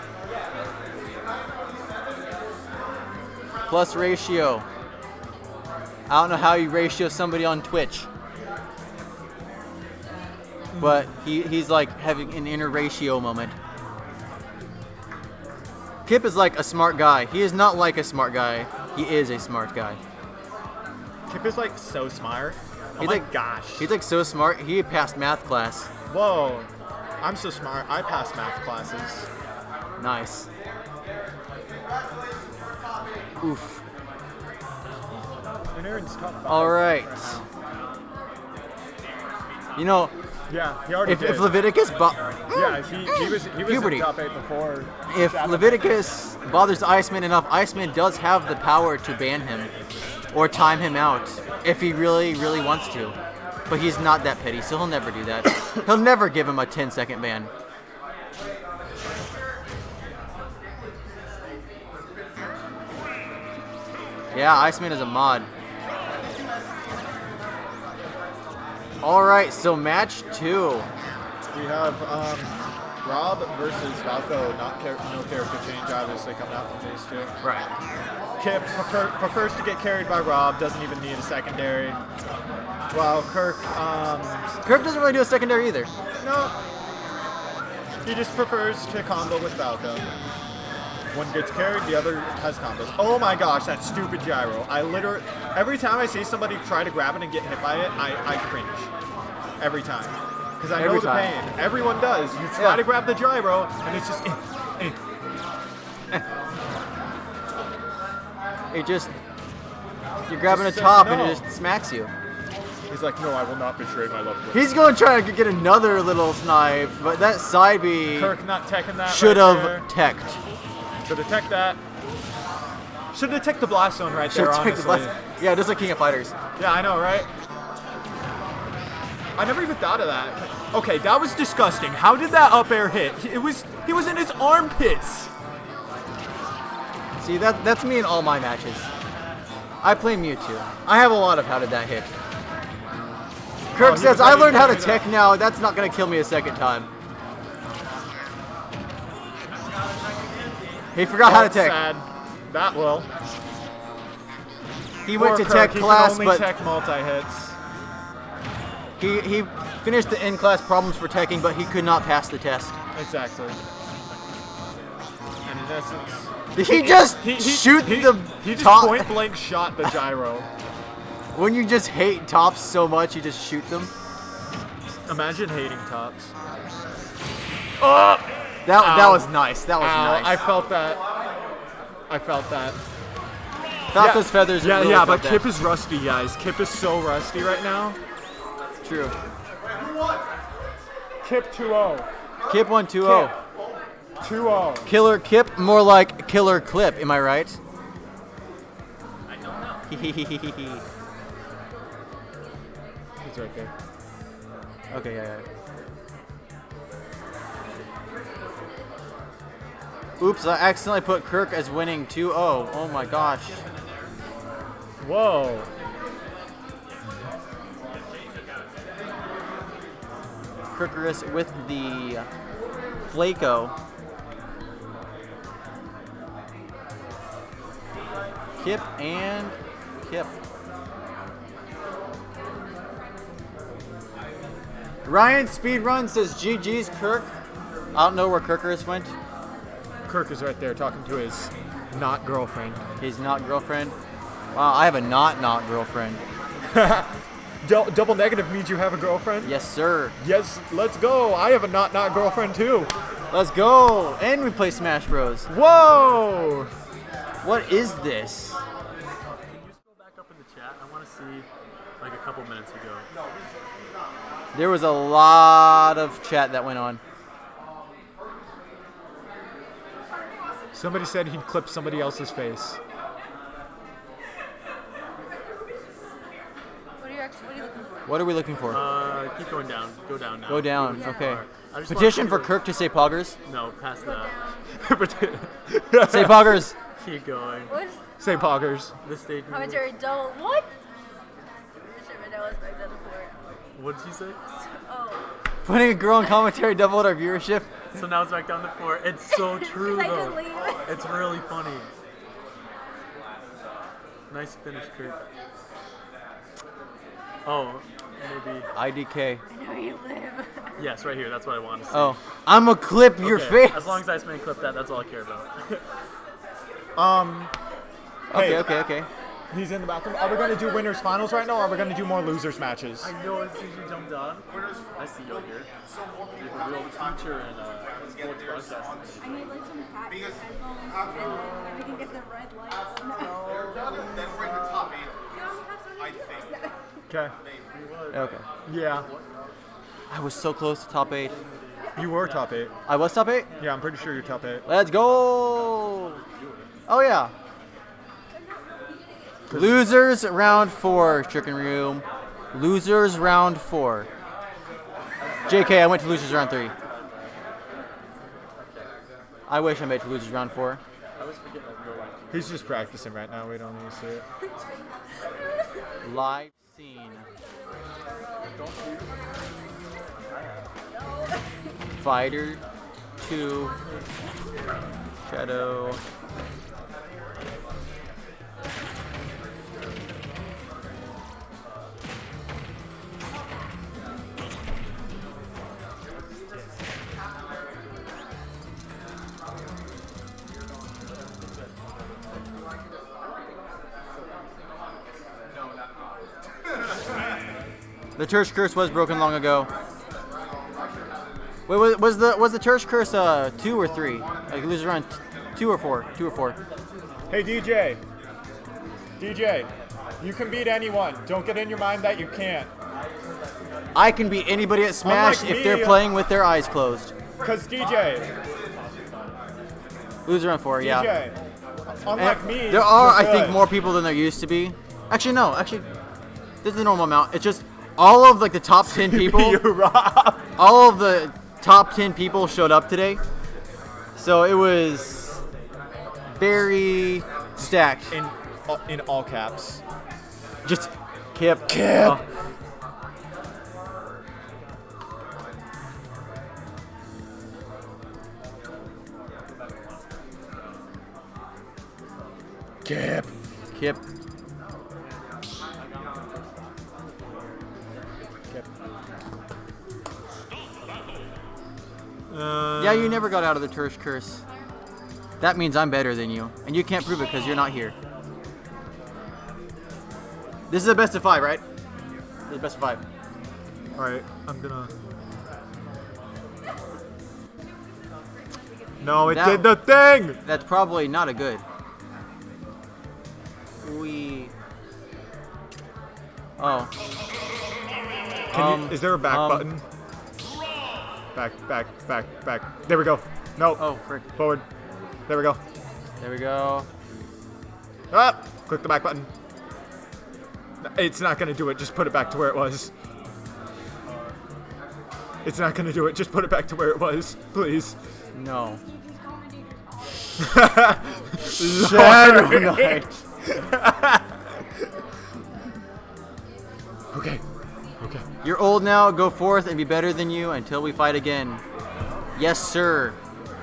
Plus ratio. I don't know how you ratio somebody on Twitch. But he's like having an inner ratio moment. Kip is like a smart guy. He is not like a smart guy. He is a smart guy. Kip is like so smart. Oh He's my like- gosh. He's like so smart. He passed math class. Whoa. I'm so smart. I pass math classes. Nice. Oof. And Aaron's top 5. All right. You know, Yeah, he already if did. Leviticus Yeah, he was Puberty. in top 8 before. if Shadow. Leviticus bothers Iceman enough, Iceman does have the power to ban him or time him out if he really, really wants to. But he's not that petty, so he'll never do that. He'll never give him a 10-second ban. Yeah, Iceman is a mod. Alright, so match 2. We have Rob versus Falco, no character change, obviously, coming out from these two. Right. Kip prefers to get carried by Rob, doesn't even need a secondary. While Kirk doesn't really do a secondary either. No. He just prefers to combo with Falco. One gets carried, the other has combos. Oh my gosh, that stupid gyro. Every time I see somebody try to grab it and get hit by it, I cringe. Every time. Because I know the pain. Everyone does. You try to grab the gyro, and it's just... It just... You're grabbing a top and it just smacks you. He's like, no, I will not betray my loved one. He's going to try to get another little snipe, but that side B Kirk not teching that should right have teched. Should have teched that. Should have teched the blast zone right there, honestly. Yeah, just like King of Fighters. Yeah, I know, right? I never even thought of that. Okay, that was disgusting. How did that up air hit? He was in his armpits. See, that's me in all my matches. I play Mewtwo. I have a lot of how did that hit. Kirk says, I learned how to tech now. That's not going to kill me a second time. He forgot how to tech. Sad. That will. He went to tech class, but tech multi-hits. He finished the in-class problems for teching, but he could not pass the test. Exactly. And in essence... Did he just shoot the He just top? point blank shot the gyro. When you just hate tops so much, you just shoot them. Imagine hating tops. Oh! That was nice. That was nice. I felt that. Falco's feathers. Yeah, really yeah, felt but Kip is rusty, guys. Kip is so rusty right now. True. Kip 2-0. Kip 1-2-0. 2-0. Killer Kip, more like Killer Clip. Am I right? I don't know. He's right there. Okay, yeah. Oops, I accidentally put Kirk as winning 2-0. Oh my gosh. Whoa. Kirkerus with the Flaco. Kip and Kip. Ryan Speedrun says GG's Kirk. I don't know where Kirkerus went. Kirk is right there talking to his not girlfriend. His not girlfriend? Wow, I have a not girlfriend. Double negative means you have a girlfriend? Yes, sir. Yes, let's go. I have a not girlfriend too. Let's go. And we play Smash Bros. Whoa! What is this? Can you scroll back up in the chat? I want to see like a couple minutes ago. There was a lot of chat that went on. Somebody said he'd clip somebody else's face. What are we looking for? Keep going down. Go down now. Go down. Okay. I just Petition want for to- Kirk to say poggers. No, past that. Say poggers. Keep going. What? Say poggers. This stage. Commentary double. What? That was back then before. What did you say? Oh. Putting a girl in commentary doubled our viewership. So now it's back down to 4. It's so true I though. couldn't leave. It's really funny. Nice finish, Kirk. Oh, maybe. IDK. I know where you live. Yes, right here. That's what I want to see. Oh, I'm gonna clip your Okay, face. As long as Iceman clip that, that's all I care about. Okay, Hey, okay. He's in the bathroom. Are we going to do winners finals right now, or are we going to do more losers matches? I know as soon as you jumped on. I see you here. You're a real teacher and sports broadcasting. I need like some hat headphones and we can get the red lights. Then we're in the top 8, I think. Okay. Okay. Yeah. I was so close to top 8. You were top 8. I was top 8? Yeah, I'm pretty sure you're top 8. Let's go! Oh yeah. Losers round 4, Chicken Room. Losers round 4. JK, I went to losers round 3. I wish I made it to losers round 4. I was forgetting that real life. He's just practicing right now. We don't need to see it. Live scene. Fighter 2 Shadow. The Tersh curse was broken long ago. Wait, was the Tersh curse 2 or 3? Like it loses around 2 or 4? 2 or 4. Hey DJ, you can beat anyone. Don't get in your mind that you can't. I can beat anybody at Smash Unlike if they're me, playing with their eyes closed. Cause DJ, Lose around 4, yeah. unlike And me, there are, you're I think, good. more people than there used to be. Actually, no. Actually, this is the normal amount. It's just all of like the top 10 people. All of the top 10 people showed up today, so it was very stacked. In all caps. Just Kip. Kip. Kip. Kip. Yeah, you never got out of the Tersh curse. That means I'm better than you, and you can't prove it because you're not here. This is a best of 5, right? This is a best of 5. All right, I'm gonna. No, it That- did the thing. That's probably not a good. Oh. Is there a back button? Back. There we go. No. Oh, frick. Forward. There we go. There we go. Ah! Click the back button. It's not gonna do it. Just put it back to where it was. It's not gonna do it. Just put it back to where it was, please. No. Shadow Knight. Okay. You're old now. Go forth and be better than you until we fight again. Yes, sir.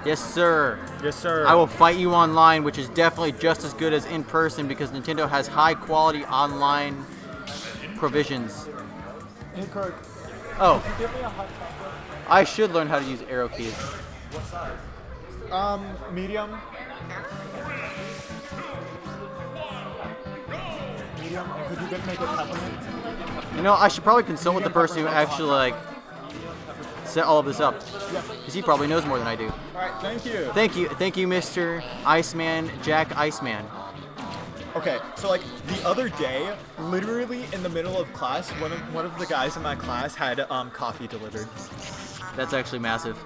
Yes, sir. Yes, sir. I will fight you online, which is definitely just as good as in person because Nintendo has high quality online provisions. Hey, Kirk. Oh, Could you give me a hot chocolate? I should learn how to use arrow keys. What size? Medium. Medium. And could you make it peppermint? You know, I should probably consult with the person who actually like set all of this up, because he probably knows more than I do. All right. Thank you. Thank you, Mr. Iceman, Jack Iceman. Okay, so like the other day, literally in the middle of class, one of the guys in my class had coffee delivered. That's actually massive.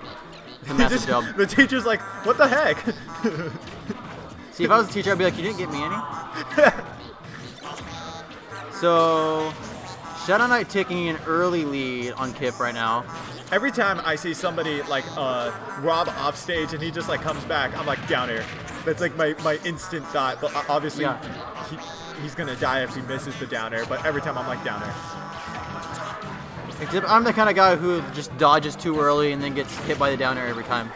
It's a massive job. The teacher's like, "What the heck?" See, if I was a teacher, I'd be like, "You didn't get me any." So, Shadow Knight taking an early lead on Kip right now. Every time I see somebody like Rob off stage and he just like comes back, I'm like down air. That's like my instant thought. But obviously, Yeah. he's gonna die if he misses the down air. But every time I'm like down air. Except I'm the kind of guy who just dodges too early and then gets hit by the down air every time.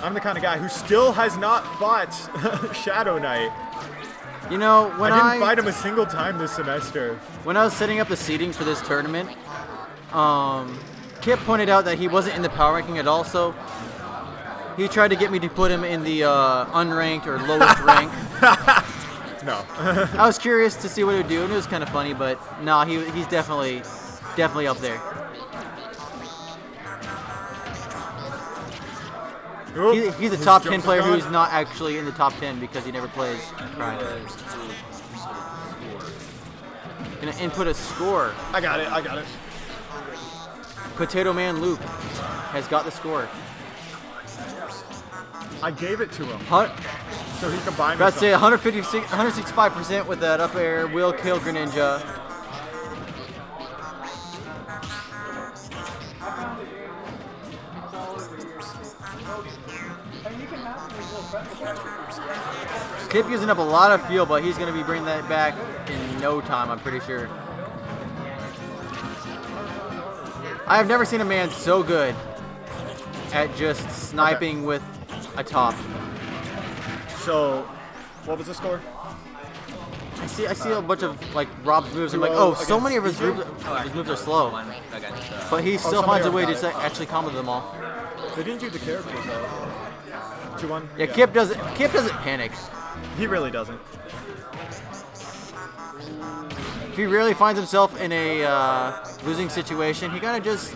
I'm the kind of guy who still has not fought Shadow Knight. You know, when I didn't fight him a single time this semester. When I was setting up the seedings for this tournament, Kip pointed out that he wasn't in the power ranking at all, so he tried to get me to put him in the unranked or lowest rank. No. I was curious to see what he would do, and it was kind of funny, but no, he's definitely up there. He's a top 10 player who's not actually in the top 10 because he never plays. Right. Gonna input a score. I got it. Potato Man Luke has got the score. I gave it to him. So he can buy me About to say something. 165% with that up air will kill Greninja. Kip using up a lot of fuel, but he's going to be bringing that back in no time, I'm pretty sure. I have never seen a man so good at just sniping with a top. So, what was the score? I see a bunch of like Rob's moves. I'm like, oh, so many of his moves are slow. But he still finds a way to actually combo them all. They didn't do the characters though. 2-1. Yeah, Kip doesn't panic. He really doesn't. If he really finds himself in a losing situation, he kind of just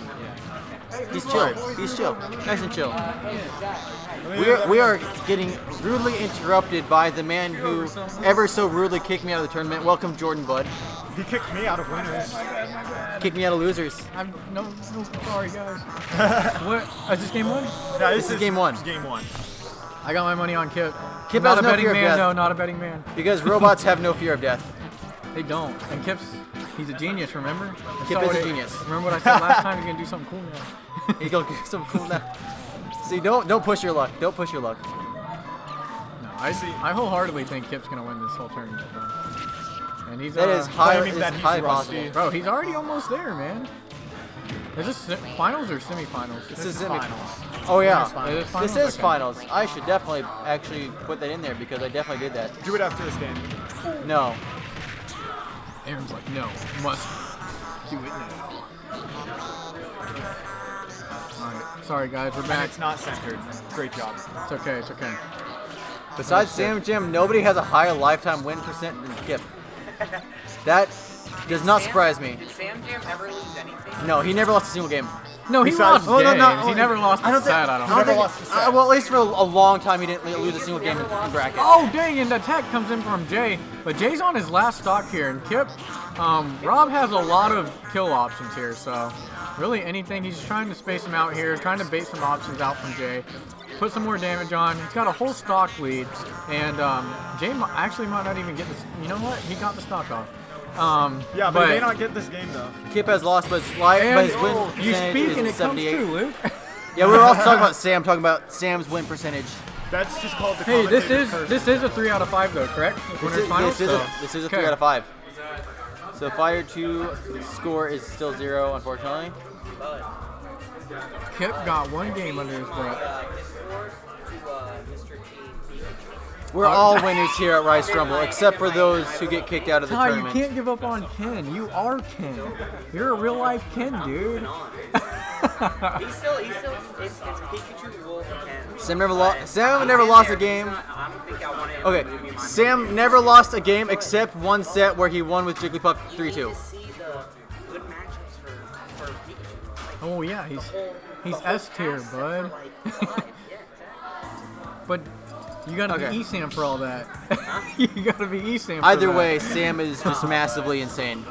he's chill. He's chill, nice and chill. We are getting rudely interrupted by the man who ever so rudely kicked me out of the tournament. Welcome, Jordan Budd. He kicked me out of winners. Kicked me out of losers. I'm no, sorry guys. What? Is this game 1? Yeah, this is game 1. Game 1. I got my money on Kip. Kip Not has a no betting fear of man, death. no, not a betting man. Because robots have no fear of death. They don't. And he's a genius, remember? Kip is a genius. Remember what I said last time? He's gonna do something cool now. He's gonna do something cool now. See, don't push your luck. Don't push your luck. No, I wholeheartedly think Kip's gonna win this whole tournament, bro. And he's That is high possible. possible. Bro, he's already almost there, man. Is this finals or semifinals? This is finals. Oh yeah, It is finals? this is Okay. finals. I should definitely actually put that in there because I definitely did that. Do it after this game. No. Aaron's like, no, must do it now. Alright, sorry guys, we're And back. it's not centered. Great job. It's okay, it's okay. Besides Sam Jim, nobody has a higher lifetime win percent than Kip. That does not surprise me. Did Sam Jam ever lose anything? No, he never lost a single game. No, he Besides- lost games. no, he never lost a set, I don't Never think. lost a set. Well, at least for a long time, he didn't lose a single game in bracket. Oh, dang, and the attack comes in from Jay. But Jay's on his last stock here, and Kip, Rob has a lot of kill options here, so really anything. He's trying to space him out here, trying to bait some options out from Jay. Put some more damage on. He's got a whole stock lead, and Jay actually might not even get this. You know what? He got the stock off. Yeah, but he may not get this game though. Kip has lost, but his win you percentage speak and is it comes 78. true, Luke. Yeah, we were also talking about Sam, talking about Sam's win percentage. That's just called the Hey, this commentator's is a 3 out of 5 though, correct? Winners finals, This is a okay. 3 out of 5. So Fire 2 score is still 0, unfortunately. Kip got one game under his belt. We're all winners here at Rice Rumble, except for those who get kicked out of the Ty, you tournament. can't give up on Ken. You are Ken. You're a real life Ken, dude. He's still, it's Pikachu, Wolf, and Sam never lost a game. I don't think I want to. Okay, Sam never lost a game except one set where he won with Jigglypuff 3-2. See the good matchups for Pikachu. Oh yeah, he's S tier, bud. But you gotta Okay. be E-Sam for all that. You gotta be E-Sam for Either that. way, Sam is just massively insane.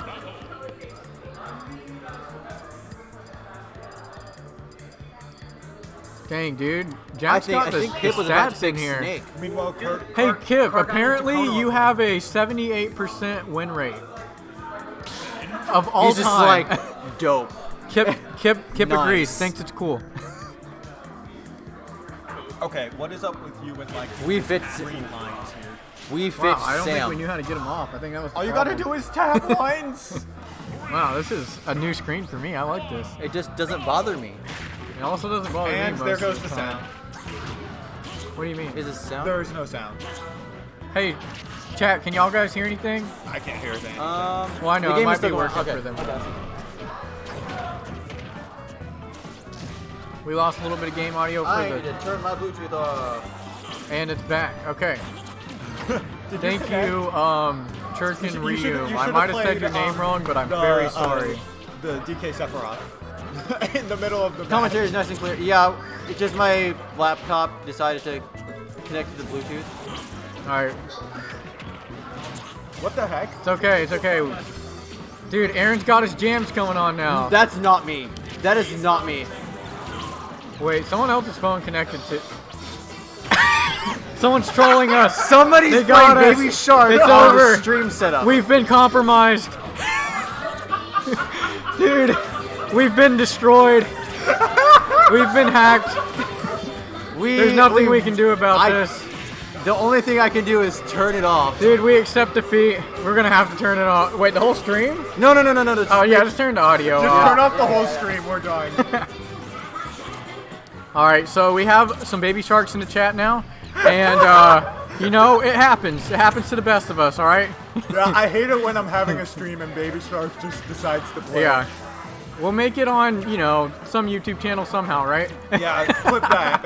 Dang, dude. I Jack's think got the Kip was about to stats in pick here. Snake. Meanwhile, Hey, Kip, apparently you have a 78% win rate. Of all He's just time. like, dope. Kip Nice. agrees, thinks it's cool. Okay, what is up with you and like We fit green lines here? We fit Wow, I don't think Sam. we knew how to get him off. I think that was the All you gotta problem. do is tap lines. Wow, this is a new screen for me. I like this. It just doesn't bother me. It also doesn't bother me And most there of goes the the time. sound. What do you mean? Is this sound? There is no sound. Hey, chat, can y'all guys hear anything? I can't hear anything. Well, I know, the it game might is still be going- working okay. for them. We lost a little bit of game audio for I the... need to turn my Bluetooth off. And it's back. Okay. Thank connect? you, Churkin You should- Ryu. you I should've might have said played, your name wrong, but I'm the, very sorry. The DK Sephiroth in the middle of the Commentary is nice and clear. Yeah, it's just my laptop decided to connect to the Bluetooth. Alright. What the heck? It's okay, it's okay. Dude, Aaron's got his jams coming on now. That's not me. That is not me. Wait, someone else's phone connected to... Someone's trolling us. Somebody's They playing got us. Baby Shark It's on over. the stream setup. We've been compromised. Dude, we've been destroyed. We've been hacked. There's nothing we can do about this. The only thing I can do is turn it off. Dude, we accept defeat. We're gonna have to turn it off. Wait, the whole stream? No. Oh yeah, just turn the audio Just off. turn off the whole stream. We're done. All right, so we have some baby sharks in the chat now, and you know it happens. It happens to the best of us. All right. Yeah, I hate it when I'm having a stream and Baby Shark just decides to play. Yeah. We'll make it on, you know, some YouTube channel somehow, right? Yeah, clip that.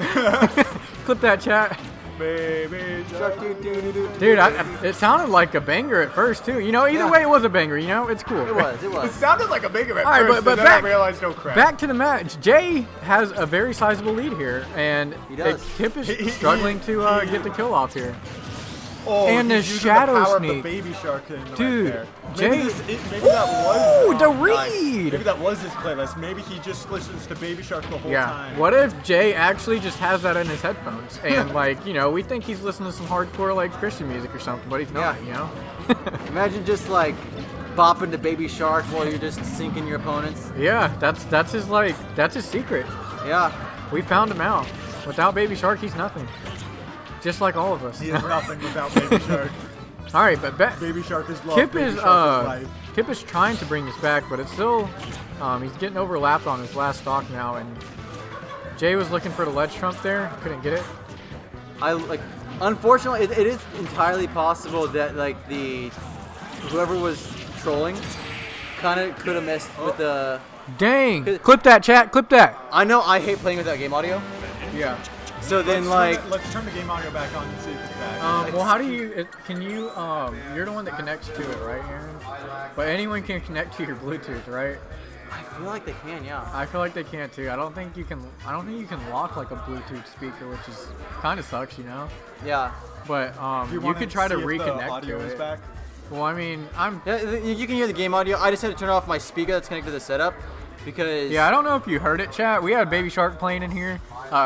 Clip that, chat. Baby Shark. Dude, it sounded like a banger at first too. You know, either way it was a banger. You know, it's cool. It was. It sounded like a banger at All right, first, but then back, I realized, oh crap. back to the match. Jay has a very sizable lead here, and He does. Kip is struggling to get the kill off here. Oh, and the he's using shadow the power sneak. Of the Baby Shark in Dude, right there. Jay. Maybe that was. Ooh, the read. Maybe that was his playlist. Maybe he just listens to Baby Shark the whole Yeah. time. What if Jay actually just has that in his headphones and like, you know, we think he's listening to some hardcore like Christian music or something, but he's not, you know? Imagine just like bopping to Baby Shark while you're just sinking your opponents. Yeah, that's his secret. Yeah. We found him out. Without Baby Shark, he's nothing. Just like all of us. He is nothing without Baby Shark. All right, but Baby Shark is love. Kip Baby is Shark is life. Kip is trying to bring this back, but it's still he's getting overlapped on his last stock now, and Jay was looking for the ledge trump there, couldn't get it. Unfortunately, it is entirely possible that like whoever was trolling kind of could have messed with the. Dang! Clip that, chat. Clip that. I know I hate playing without game audio. Yeah. So then let's turn the game audio back on and see if it's back. Well, how do you? Can you? You're the one that connects to it, right, Aaron? But anyone can connect to your Bluetooth, right? I feel like they can, yeah. I feel like they can too. I don't think you can lock like a Bluetooth speaker, which is kind of sucks, you know. Yeah. But you could try to reconnect to it. Back? Well, I mean, you can hear the game audio. I just had to turn off my speaker that's connected to the setup because. Yeah, I don't know if you heard it, chat. We had Baby Shark playing in here.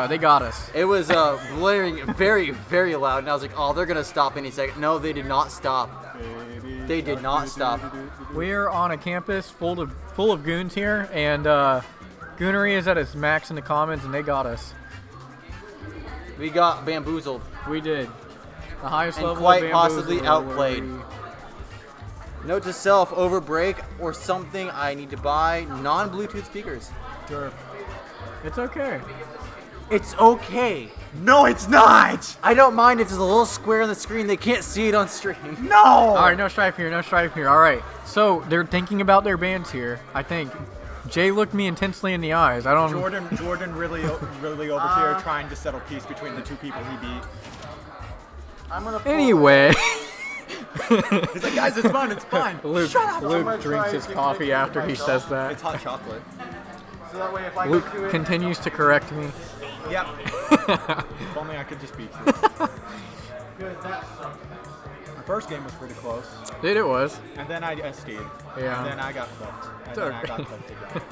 They got us. It was blaring very, very loud, and I was like, "Oh, they're gonna stop any second." No, they did not stop. They did not stop. We're on a campus full of goons here, and Goonery is at its max in the commons, and they got us. We got bamboozled. We did. The highest and level quite of possibly bamboozle outplayed. Note to self: over break or something, I need to buy non-Bluetooth speakers. Sure. It's okay. It's okay. No, it's not. I don't mind if there's a little square on the screen. They can't see it on stream. No. All right, no strife here. No strife here. All right. So they're thinking about their bans here. I think Jay looked me intensely in the eyes. I don't. Jordan really over here trying to settle peace between the two people he beat. I'm gonna. Anyway. He's like, guys, it's fine. It's fine. Luke, Shut up. Luke drinks his coffee after he says that. It's hot chocolate. So that way, if I Luke go to it, continues to correct me. Yep. If only I could just beat you. The first game was pretty close. Dude, it was. And then I SD'd. Yeah. And then I got clipped. And then I got clipped again.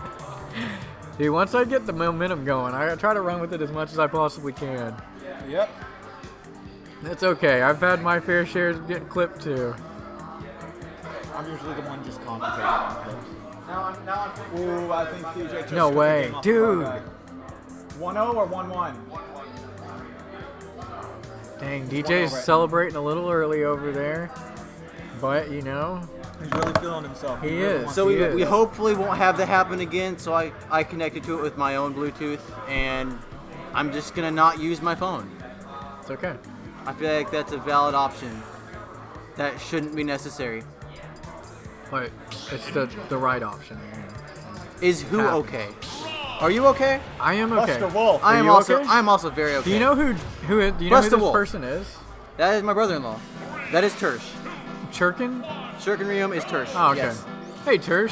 Dude, once I get the momentum going, I try to run with it as much as I possibly can. Yep. It's okay. I've had my fair share of getting clipped too. I'm usually the one just commentating on clips. Ooh, I think DJ just No took the way. game off Dude. 1-0 or 1-1? Dang, DJ's celebrating a little early over there. But, you know. He's really feeling himself. He is. So we hopefully won't have that happen again. So I connected to it with my own Bluetooth, and I'm just gonna not use my phone. It's okay. I feel like that's a valid option. That shouldn't be necessary. But it's the right option. Is who okay? Are you okay? I am okay. Buster Wolf. I am you also. okay? I'm also very okay. Do you know who do you know who Buster this Wolf. person is? That is my brother-in-law. That is Tersh. Churkin? Shurkenrium is Tersh. Oh, okay. Yes. Hey Tersh,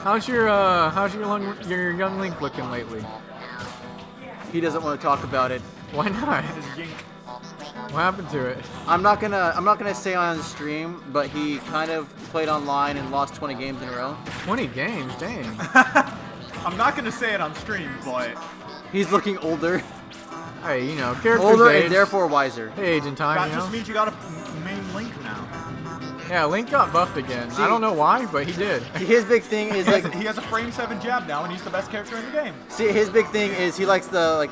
how's your young Link looking lately? He doesn't want to talk about it. Why not? What happened to it? I'm not gonna say on stream, but he kind of played online and lost 20 games in a row. 20 games, dang. I'm not going to say it on stream, but... He's looking older. Hey, you know, characters Older age. and therefore wiser. They age in time, That you know? just means you got a main Link now. Yeah, Link got buffed again. See- I don't know why, but he did. His big thing is like He has a frame 7 jab now, and he's the best character in the game. see his big thing is he likes the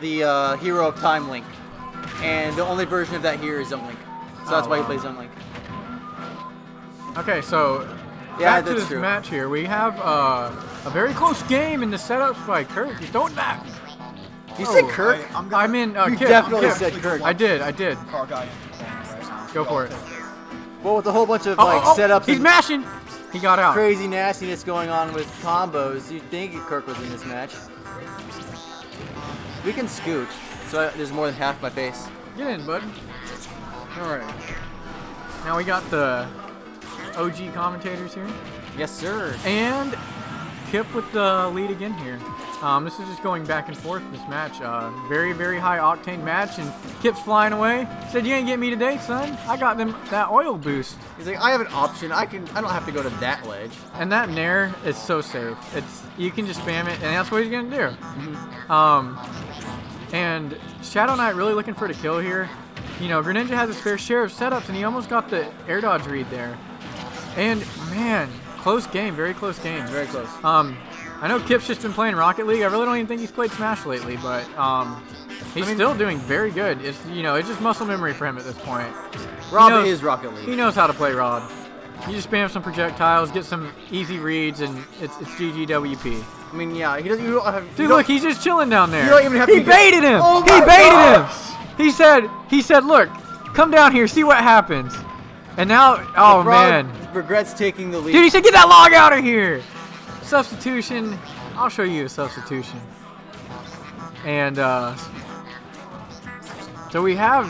hero of time Link. And the only version of that here is Zone Link. So that's why he plays Zone Link. Okay, so Yeah, back to that's this true. match here. We have a very close game in the setups by Kirk. He's don't back. You said Kirk? I mean, You Kip, definitely Kip. said Kirk. I did. Car guy in Go for it. Well, with a whole bunch of Oh, like oh, oh, setups he's and mashing. He got out. crazy nastiness going on with combos, you'd think Kirk was in this match. We can scooch, so there's more than half my face. Get in, bud. All right. Now we got the OG commentators here. Yes, sir. And Kip with the lead again here. This is just going back and forth, this match. Very, very high octane match, and Kip's flying away. Said, you ain't get me today, son. I got them that oil boost. He's like, I have an option. I don't have to go to that ledge. And that Nair is so safe. You can just spam it, and that's what he's gonna do. And Shadow Knight really looking for the kill here. You know, Greninja has his fair share of setups, and he almost got the air dodge read there. And man, close game, very close game. Very close. I know Kip's just been playing Rocket League. I really don't even think he's played Smash lately, but he's still doing very good. It's it's just muscle memory for him at this point. Rob is Rocket League. He knows how to play Rod. You just spam some projectiles, get some easy reads, and it's GGWP. I mean, yeah, he doesn't. You don't have, Dude, look, he's just chilling down there. You don't even have he to baited him. Oh He my baited gosh. him. He said, look, come down here, see what happens. And now, oh Frog man, regrets taking the lead. dude, he said, get that log out of here. Substitution. I'll show you a substitution. And so we have,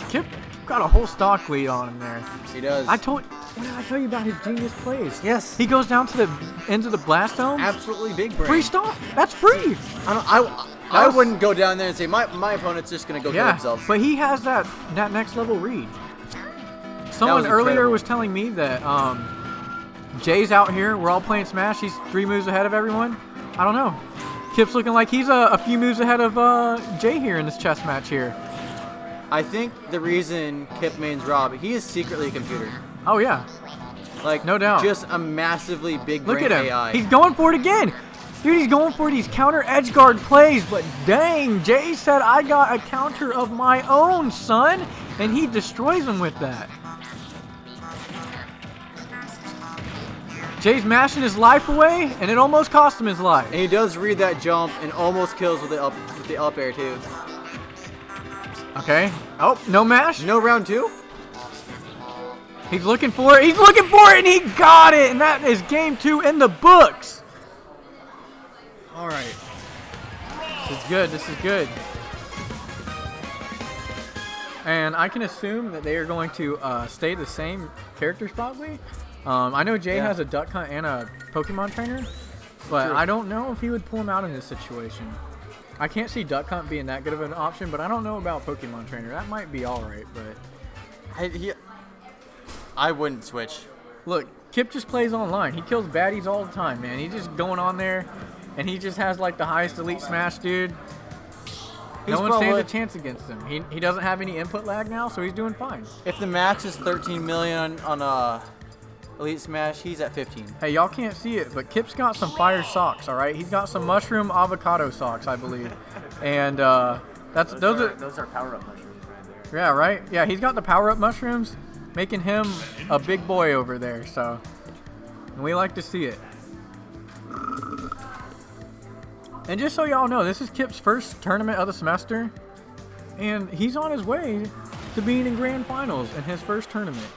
Kip got a whole stock lead on him there. He does. What did I tell you about his genius plays? Yes. He goes down to the ends of the blast dome. Absolutely big brain. Free stock. That's free. I wouldn't go down there and say my opponent's just gonna go kill themselves. But he has that next level read. Someone earlier incredible. was telling me that Jay's out here. We're all playing Smash. He's 3 moves ahead of everyone. I don't know. Kip's looking like he's a few moves ahead of Jay here in this chess match here. I think the reason Kip mains Rob, he is secretly a computer. Oh yeah. Like, no doubt. Just a massively big Look brain at him. AI. He's going for it again. Dude, he's going for these counter edge guard plays, but dang, Jay said, I got a counter of my own, son, and he destroys him with that. Jay's mashing his life away, and it almost cost him his life. And he does read that jump and almost kills with the up air too. Okay. Oh, no mash? No round 2? He's looking for it. He's looking for it, and he got it. And that is game 2 in the books. All right. This is good. This is good. And I can assume that they are going to stay the same characters probably. I know Jay has a Duck Hunt and a Pokemon trainer, but True. I don't know if he would pull him out in this situation. I can't see Duck Hunt being that good of an option, but I don't know about Pokemon trainer. That might be all right, but I wouldn't switch. Look, Kip just plays online. He kills baddies all the time, man. He's just going on there, and he just has like the highest elite smash, dude. No one stands a chance against him. He doesn't have any input lag now, so he's doing fine. If the max is 13 million on Elite Smash, he's at 15. Hey, y'all can't see it, but Kip's got some fire socks, all right? He's got some mushroom avocado socks, I believe. And those are power-up mushrooms right there. Yeah, right? Yeah, he's got the power-up mushrooms, making him a big boy over there, so. And we like to see it. And just so y'all know, this is Kip's first tournament of the semester, and he's on his way to being in grand finals in his first tournament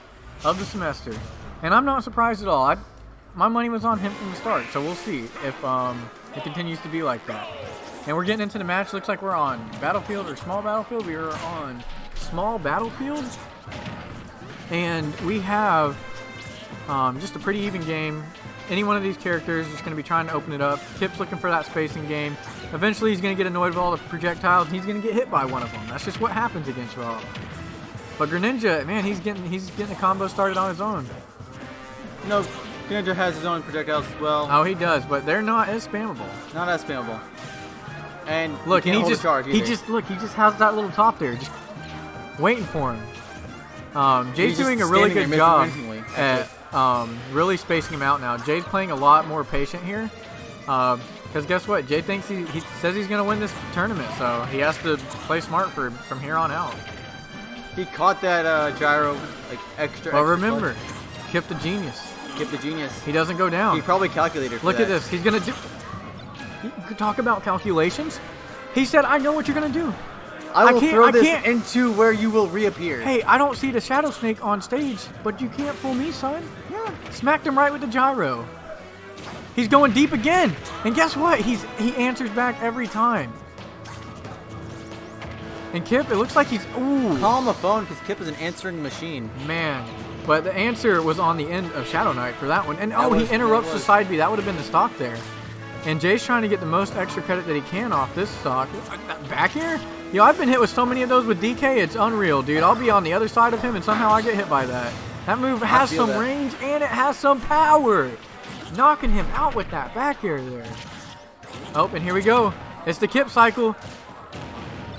of the semester. And I'm not surprised at all. My money was on him from the start, so we'll see if it continues to be like that. And we're getting into the match. Looks like we're on Battlefield or Small Battlefield. We are on Small Battlefield. And we have just a pretty even game. Any one of these characters is going to be trying to open it up. Kip's looking for that spacing game. Eventually he's going to get annoyed with all the projectiles, and he's going to get hit by one of them. That's just what happens against Rob. But Greninja, man, he's getting a combo started on his own. No, Greninja has his own projectiles as well. Oh, he does, but they're not as spammable. Not as spammable. And look, and he just has that little top there, just waiting for him. Jay's doing a really good job at really spacing him out now. Jay's playing a lot more patient here. Because guess what? Jay thinks he says he's gonna win this tournament, so he has to play smart from here on out. He caught that gyro like extra. Well, extra remember, Kip the genius. Kip the genius. He doesn't go down. He probably calculated. For Look that. at this. He's gonna do. You could talk about calculations. He said, "I know what you're gonna do." I will throw this can't. into where you will reappear. Hey, I don't see the Shadow Snake on stage, but you can't fool me, son. Yeah. Smacked him right with the gyro. He's going deep again, and guess what? He answers back every time. And Kip, it looks like he's Call him a phone because Kip is an answering machine. Man, but the answer was on the end of Shadow Knight for that one, and he interrupts that the was. side B. That would have been the stock there. And Jay's trying to get the most extra credit that he can off this stock. Back here? Yo, I've been hit with so many of those with DK, it's unreal, dude. I'll be on the other side of him, and somehow I get hit by that. That move has some range, and it has some power. Knocking him out with that back air there. Oh, and here we go. It's the Kip cycle.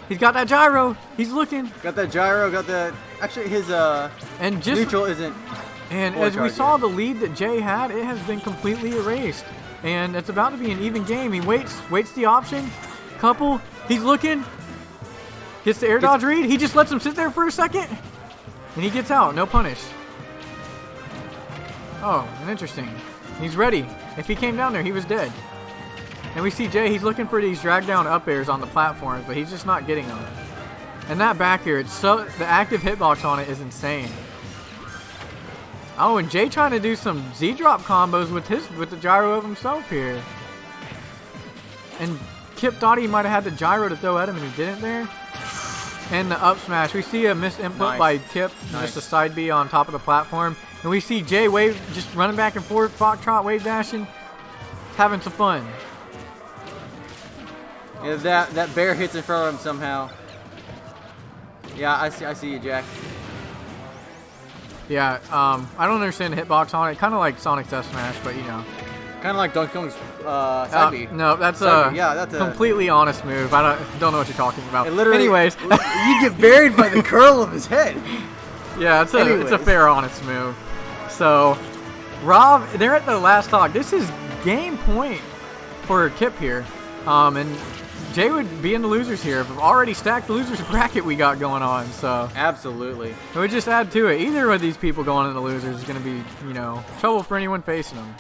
He's got that gyro. He's looking. Got that gyro, got that... Actually, his and just, neutral isn't... And as we saw the lead that Jay had, it has been completely erased. And it's about to be an even game. He waits the option. Couple. He's looking. Gets the air dodge read. He just lets him sit there for a second. And he gets out. No punish. Oh, interesting. He's ready. If he came down there, he was dead. And we see Jay, he's looking for these drag down up airs on the platforms, but he's just not getting them. And that back air, the active hitbox on it is insane. Oh, and Jay trying to do some Z-drop combos with the gyro of himself here. And Kip thought he might have had the gyro to throw at him, and he didn't there. And the up smash. We see a missed input by Kip, just a side B on top of the platform. And we see Jay just running back and forth, foxtrot, wave dashing, having some fun. Yeah, that bear hits in front of him somehow. Yeah, I see you, Jack. Yeah, I don't understand the hitbox on it. Kind of like Sonic's F Smash, but you know. Kind of like Donkey Kong's side B. No, that's that's a completely honest move. I don't know what you're talking about. Anyways, you get buried by the curl of his head. Yeah, it's a fair, honest move. So, Rob, they're at the last talk. This is game point for Kip here. And Jay would be in the losers here. We've already stacked the losers bracket we got going on. So absolutely. It would just add to it. Either of these people going in the losers is going to be, trouble for anyone facing them.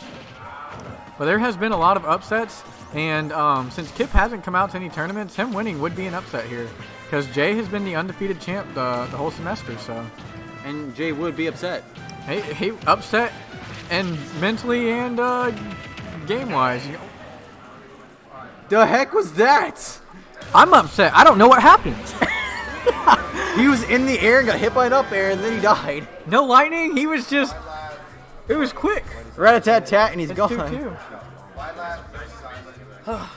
But there has been a lot of upsets. And since Kip hasn't come out to any tournaments, him winning would be an upset here. Because Jay has been the undefeated champ the whole semester. So, and Jay would be upset. He upset, and mentally and game-wise. The heck was that? I'm upset. I don't know what happened. He was in the air and got hit by an up air, and then he died. No lightning. He was just. It was quick. Rat-a-tat-tat, and he's gone. 2-2.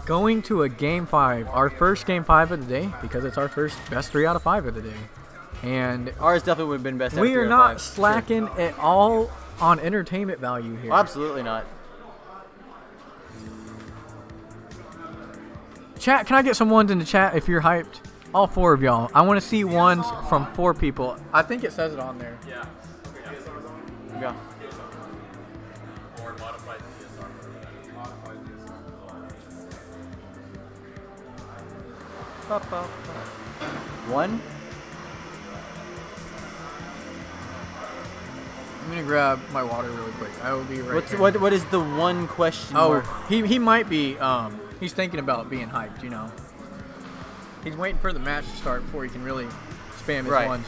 Going to a game 5, our first game 5 of the day, because it's our first best 3 out of 5 of the day. And ours definitely would have been best. We are not slacking at all on entertainment value here. Absolutely not. Chat, can I get some ones in the chat if you're hyped? All 4 of y'all. I want to see ones from 4 people. I think it says it on there. Yeah. Yeah. One. I'm gonna grab my water really quick. I will be right here. What is the one question? mark? He might be. He's thinking about being hyped. He's waiting for the match to start before he can really spam his ones.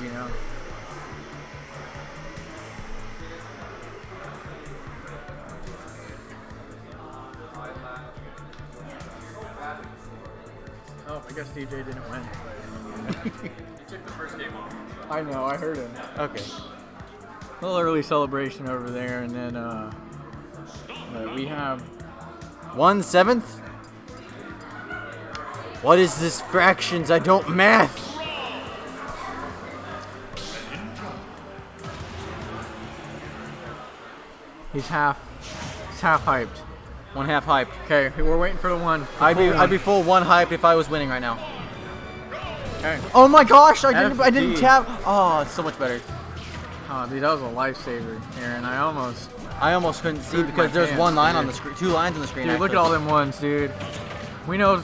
Oh, I guess DJ didn't win. He took the first game off. I know. I heard him. Okay. A little early celebration over there, and then we have 1/7. What is this fractions? I don't math. He's half hyped. 1/2 hyped. Okay, we're waiting for the one. I'd be full 1 hyped if I was winning right now. Okay. Oh my gosh! I didn't FD. tap. Oh, it's so much better. Oh, dude, that was a lifesaver, Aaron. I almost couldn't see hurt because my there's pants, one line dude. on the screen, 2 lines on the screen. Dude, look at actually. all them ones, dude. We know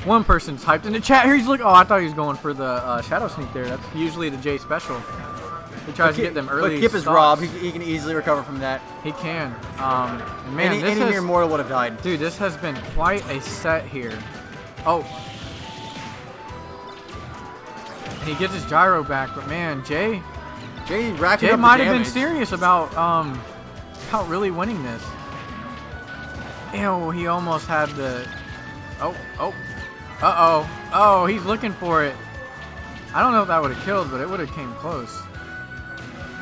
one person's hyped in the chat here. He's looking. Oh, I thought he was going for the shadow sneak there. That's usually the J special. He tries to get them early. But Kip is stops. Rob. He can easily recover from that. He can. And man, any mere mortal would have died. Dude, this has been quite a set here. Oh. And he gets his gyro back, but man, Jay racking up the might have been damage. serious about really winning this. Ew, he almost had the. Oh, he's looking for it. I don't know if that would have killed, but it would have came close.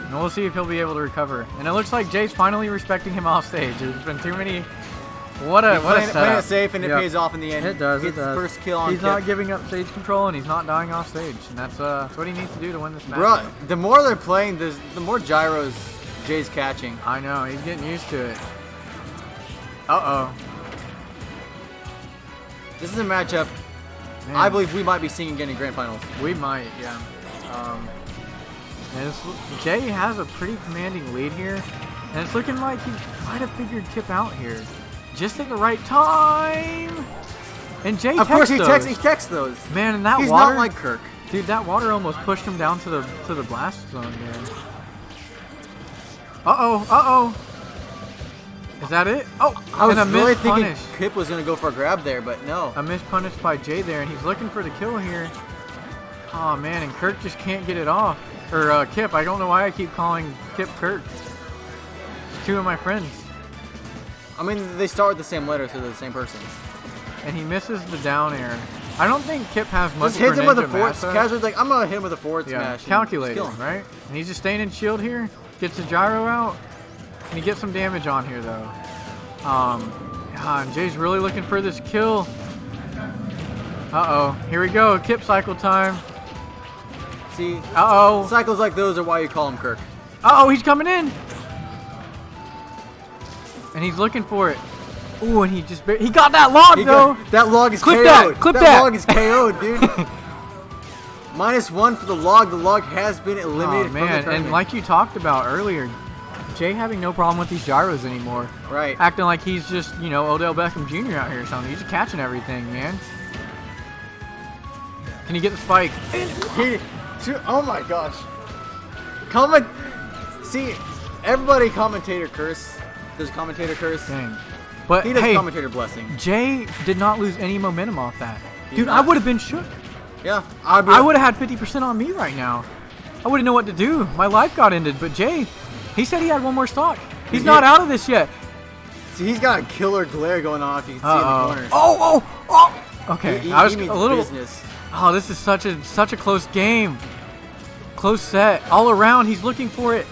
And we'll see if he'll be able to recover. And it looks like Jay's finally respecting him off stage. There's been too many. What a Playing setup. it safe and it pays off in the end. It does. Gets It does. the first kill on He's Kip. not giving up stage control and he's not dying off stage, and that's what he needs to do to win this match. Bro, the more they're playing, the more gyros Jay's catching. I know, he's getting used to it. Uh-oh. This is a matchup Man. I believe we might be seeing again in Grand Finals. We might, yeah. And Jay has a pretty commanding lead here, and it's looking like he might have figured Kip out here, just at the right time. And Jay, Of course, he those. texts those. Man, and that He's water, not like Kirk. Dude, that water almost pushed him down to the blast zone there. Uh-oh. Is that it? Oh, I was and a really missed thinking punish. Kip was going to go for a grab there, but no. A missed punish by Jay there, and he's looking for the kill here. Oh, man, and Kirk just can't get it off. Or Kip. I don't know why I keep calling Kip Kirk. It's two of my friends. I mean, they start with the same letter, so they're the same person. And he misses the down air. I don't think Kip has much Just hits him with a Greninja forward. Massa. Casual's like, I'm going to hit him with a forward smash. and Calculated, just kill him. right? And he's just staying in shield here. Gets the gyro out. And he gets some damage on here, though. And Jay's really looking for this kill. Uh-oh. Here we go. Kip cycle time. See? Uh-oh. Cycles like those are why you call him Kirk. Uh-oh, he's coming in. And he's looking for it. Ooh, and he got that log, though. That log is Clip KO'd. that. Clip that. log is KO'd, dude. -1 for the log. The log has been eliminated from the man, tournament. and like you talked about earlier, Jay having no problem with these gyros anymore. Right. Acting like he's just, Odell Beckham Jr. out here or something. He's just catching everything, man. Can he get the spike? Oh my gosh. See, everybody commentator curse. Does commentator curse? Dang. But he does hey, commentator blessing. Jay did not lose any momentum off that. He Dude, did I not. would have been shook. Yeah. I would have had 50% on me right now. I wouldn't know what to do. My life got ended, but Jay, he said he had one more stock. He's not out of this yet. See, he's got a killer glare going on if you can see in the corner. Oh! Okay, He I was means a little. business. Oh, this is such a close game. Close set. All around, he's looking for it.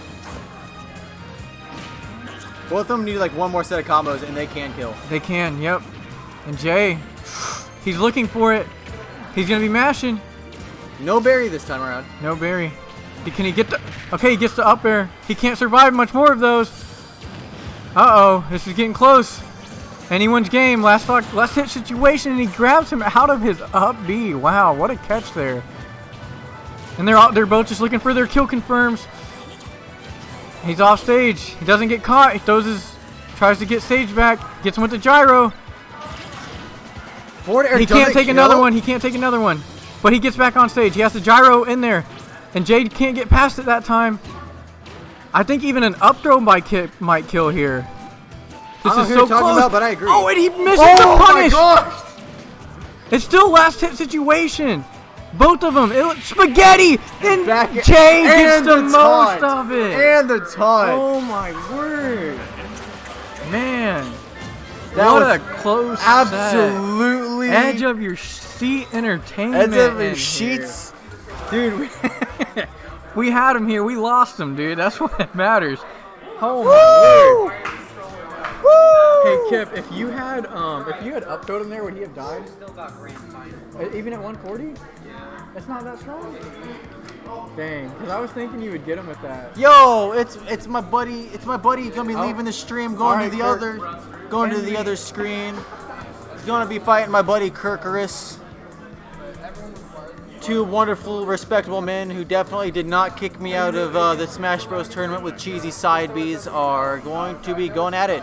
Both of them need like one more set of combos and they can kill. They can, yep. And Jay, he's looking for it. He's gonna be mashing. No berry this time around. No berry. Can he get the? Okay, he gets the up air. He can't survive much more of those. Uh-oh, this is getting close. Anyone's game. Last hit situation, and he grabs him out of his up B. Wow, what a catch there. And they're both just looking for their kill confirms. He's off stage. He doesn't get caught. He tries to get stage back. Gets him with the gyro. Forward air He can't doesn't take kill? another one. He can't take another one. But he gets back on stage. He has the gyro in there. And Jade can't get past it that time. I think even an up throw by Kip might kill here. This I don't is know so who you're talking close. about, but I agree. Oh, and he misses Oh the punish. my gosh! It's still last hit situation. Both of them. Spaghetti. And Back Jay gets and the the most taunt. of it. And the taunt. Oh my word. Man. That what was a close absolutely set. Edge of your seat entertainment. Edge of your in sheets. here. Dude, we had him here. We lost him, dude. That's what matters. Oh my word. Hey Kip, if you had up throwed him there, would he have died? Still got grand final. Even at 140? Yeah. It's not that strong? Dang, because I was thinking you would get him with that. Yo, it's my buddy. It's my buddy gonna be leaving the stream, going Alright, to the Kirk. other screen. He's gonna be fighting my buddy Kirkaris. two wonderful, respectable men who definitely did not kick me out of the Smash Bros. Tournament with cheesy side Bs are going to be going at it.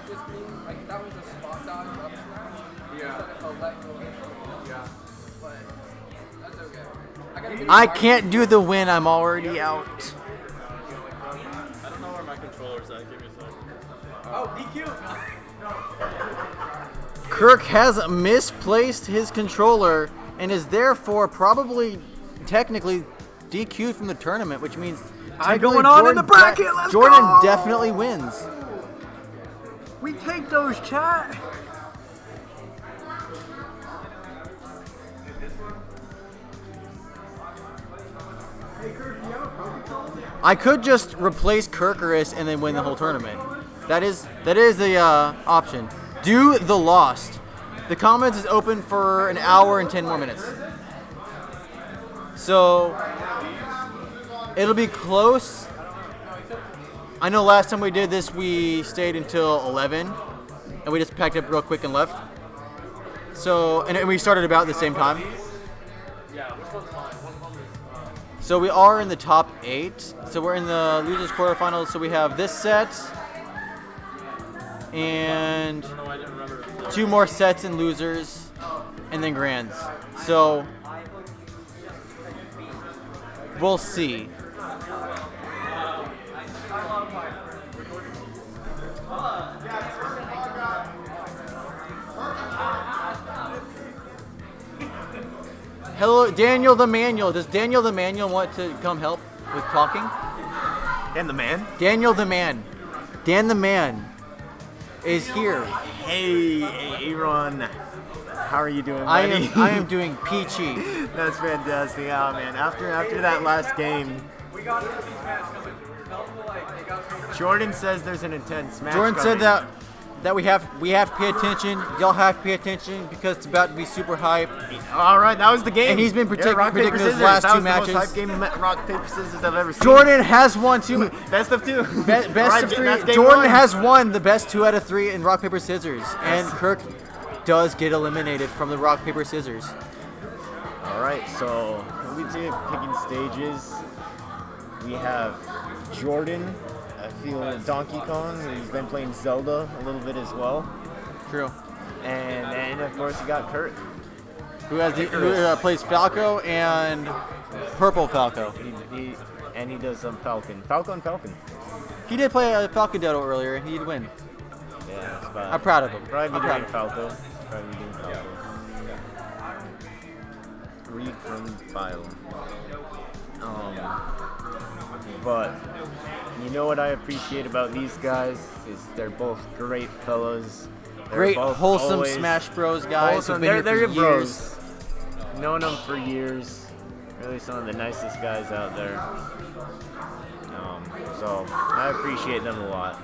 I can't do the win, I'm already out. I don't know where my controller's at. Give me a second. Oh, DQ. Kirk has misplaced his controller and is therefore probably technically DQ'd from the tournament, which means I'm going on in the bracket. Let's Jordan go. definitely wins. We take those, chat. I could just replace Kirkerus and then win the whole tournament. That is the option. Do the Lost. The comments is open for an hour and 10 more minutes. So it'll be close. I know last time we did this, we stayed until 11, and we just packed up real quick and left. So, and we started about the same time. So we are in the top 8. So we're in the losers quarterfinals. So we have this set and 2 more sets in losers, and then grands. So we'll see. Hello, Daniel the Manual. Does Daniel the Manual want to come help with talking? And the man? Daniel the Man. Dan the Man is here. Hey, Aaron. How are you doing, buddy? I am doing peachy. That's fantastic. Oh, man. After that last game, Jordan says there's an intense match Jordan coming. said that we have to pay attention. Y'all have to pay attention because it's about to be super hype. All right, that was the game. And he's been predicting rock, paper, his scissors. last that 2 was matches. The most hype game of rock, paper, scissors I've ever seen. Jordan has won 2. Best of 2. Best right, of 3. that's game Jordan 1. has won the best 2 out of 3 in rock, paper, scissors. And Kirk does get eliminated from the rock, paper, scissors. All right, so we did picking stages. We have Jordan. I feel Donkey Kong. He's been playing Zelda a little bit as well. True. And then of course you got Kurt, who plays Falco and Purple Falco. He does some Falcon. He did play a Falcon Dodo earlier. He'd win. Yeah, but I'm proud of him. Probably doing Falco. Read from file. But you know what I appreciate about these guys is they're both great fellows. Great, wholesome Smash Bros. Guys. Wholesome. They're bros. Known them for years. Really some of the nicest guys out there. So I appreciate them a lot.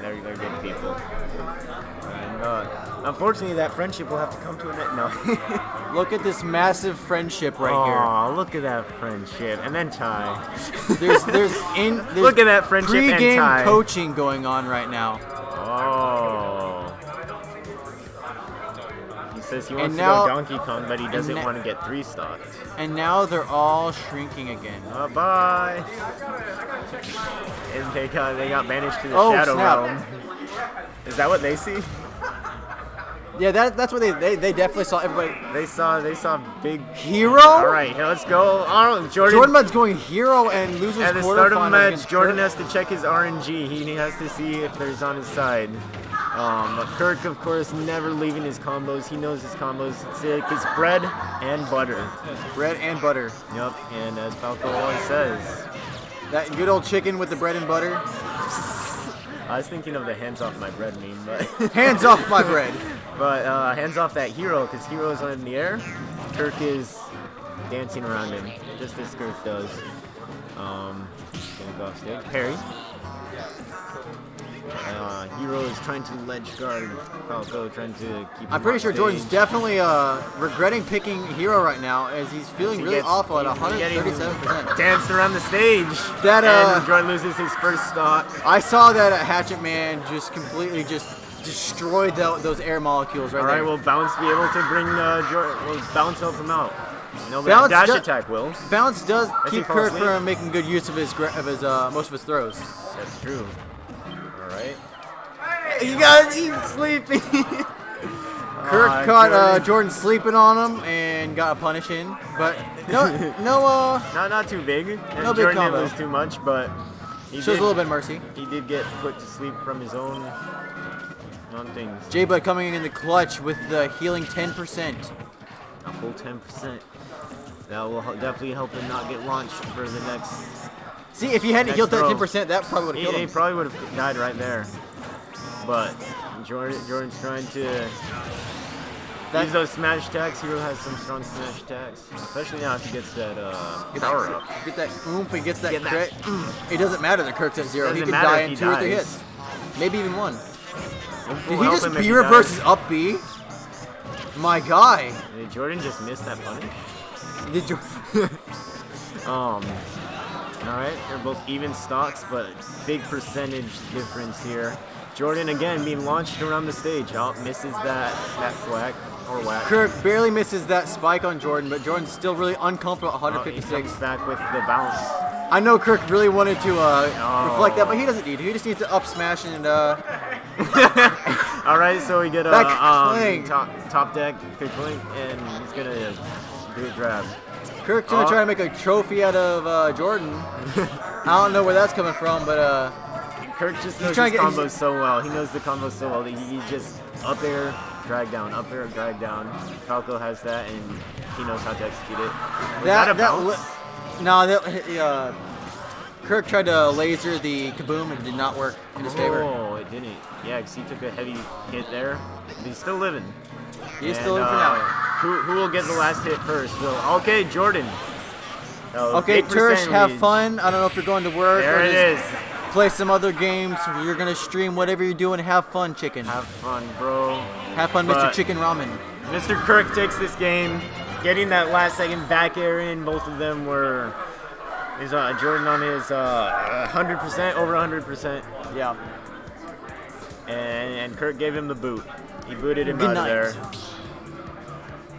They're good people. And unfortunately, that friendship will have to come to an end. No. Look at this massive friendship right here. Oh, look at that friendship. And then Ty. There's look at that friendship and Ty. Pre-game coaching going on right now. Oh. He says he wants to go Donkey Kong, but he doesn't want to get 3 stocks. And now they're all shrinking again. Bye-bye. And they got banished to the Shadow Realm. Is that what they see? Yeah, that's what they definitely saw. Everybody. They saw big Hero. All right, let's go. Jordan Mudd's going Hero and losers at the start of the quarterfinals. match, Jordan has to check his RNG. He has to see if there's on his side. But Kirk, of course, never leaving his combos. He knows his combos. It's bread and butter. Bread and butter. Yep, and as Falco always says, that good old chicken with the bread and butter. I was thinking of the hands off my bread meme, but hands off my bread. But hands off that hero, because hero is in the air. Kirk is dancing around him, just as Kirk does. Gonna go off stage. Parry. Hero is trying to ledge guard Falco, trying to keep him I'm pretty off sure stage. Jordan's definitely regretting picking Hero right now, as he's feeling really awful at 137%. Danced around the stage. And Jordan loses his first stock. I saw that Hatchet Man just completely destroyed those air molecules right there. All right, will Bounce be able to bring Jordan? Will Bounce help him out? No, but Bounce dash do- attack will. Bounce does As he keep falls Kirk asleep. from making good use of his most of his throws. That's true. All right. You guys, he's sleeping. Kirk caught Jordan sleeping on him and got a punish in, but no, not too big. And no big Jordan combo. didn't lose too much, but he Shows did, a little bit of mercy. He did get put to sleep from his own things. J-Bud coming in the clutch with the healing 10%. A full 10%. That will definitely help him not get launched for the next. See, if he hadn't next healed that throw. 10%, that probably would have killed He him. probably would have died right there. But Jordan's trying to use those smash attacks. Hero has some strong smash attacks, especially now if he gets that power up. Get that oomph and gets that Get that- crit. It doesn't matter that Kirk's at 0. He Doesn't could matter die if in he 2 or 3 dies. hits. Maybe even 1. Oomph Did will he help just him if B he reverses dies. up B? My guy. Did Jordan just miss that punish? Did you? Alright, they're both even stocks, but big percentage difference here. Jordan again being launched around the stage. Oh, misses that thwack or whack. Kirk barely misses that spike on Jordan, but Jordan's still really uncomfortable at Oh, he 156. comes back with the bounce. I know Kirk really wanted to reflect that, but he doesn't need to. He just needs to up smash and Alright, so we get a That cling. top deck kick link, and he's gonna do a grab. Kirk's gonna try to make a trophy out of Jordan. I don't know where that's coming from, but Kirk just knows trying his to get- combos so well. He knows the combos so well that he just up air, drag down, up air, drag down. Falco has that, and he knows how to execute it. Was that a bounce? Kirk tried to laser the kaboom and it did not work in his favor. Oh, it didn't. Yeah, because he took a heavy hit there. But he's still living. He's still living for now. Who will get the last hit first? Well, okay, Jordan. Oh, Okay, big Turish, percent have lead. fun. I don't know if you're going to work There or it just is. play some other games. You're gonna stream whatever you're doing. Have fun, chicken. Have fun, bro. Have fun, Mr. But Chicken Ramen. Mr. Kirk takes this game, getting that last second back air in. Both of them were. Is Jordan on his 100%, over 100%. Yeah. And Kirk gave him the boot. He booted him Good out night. of there.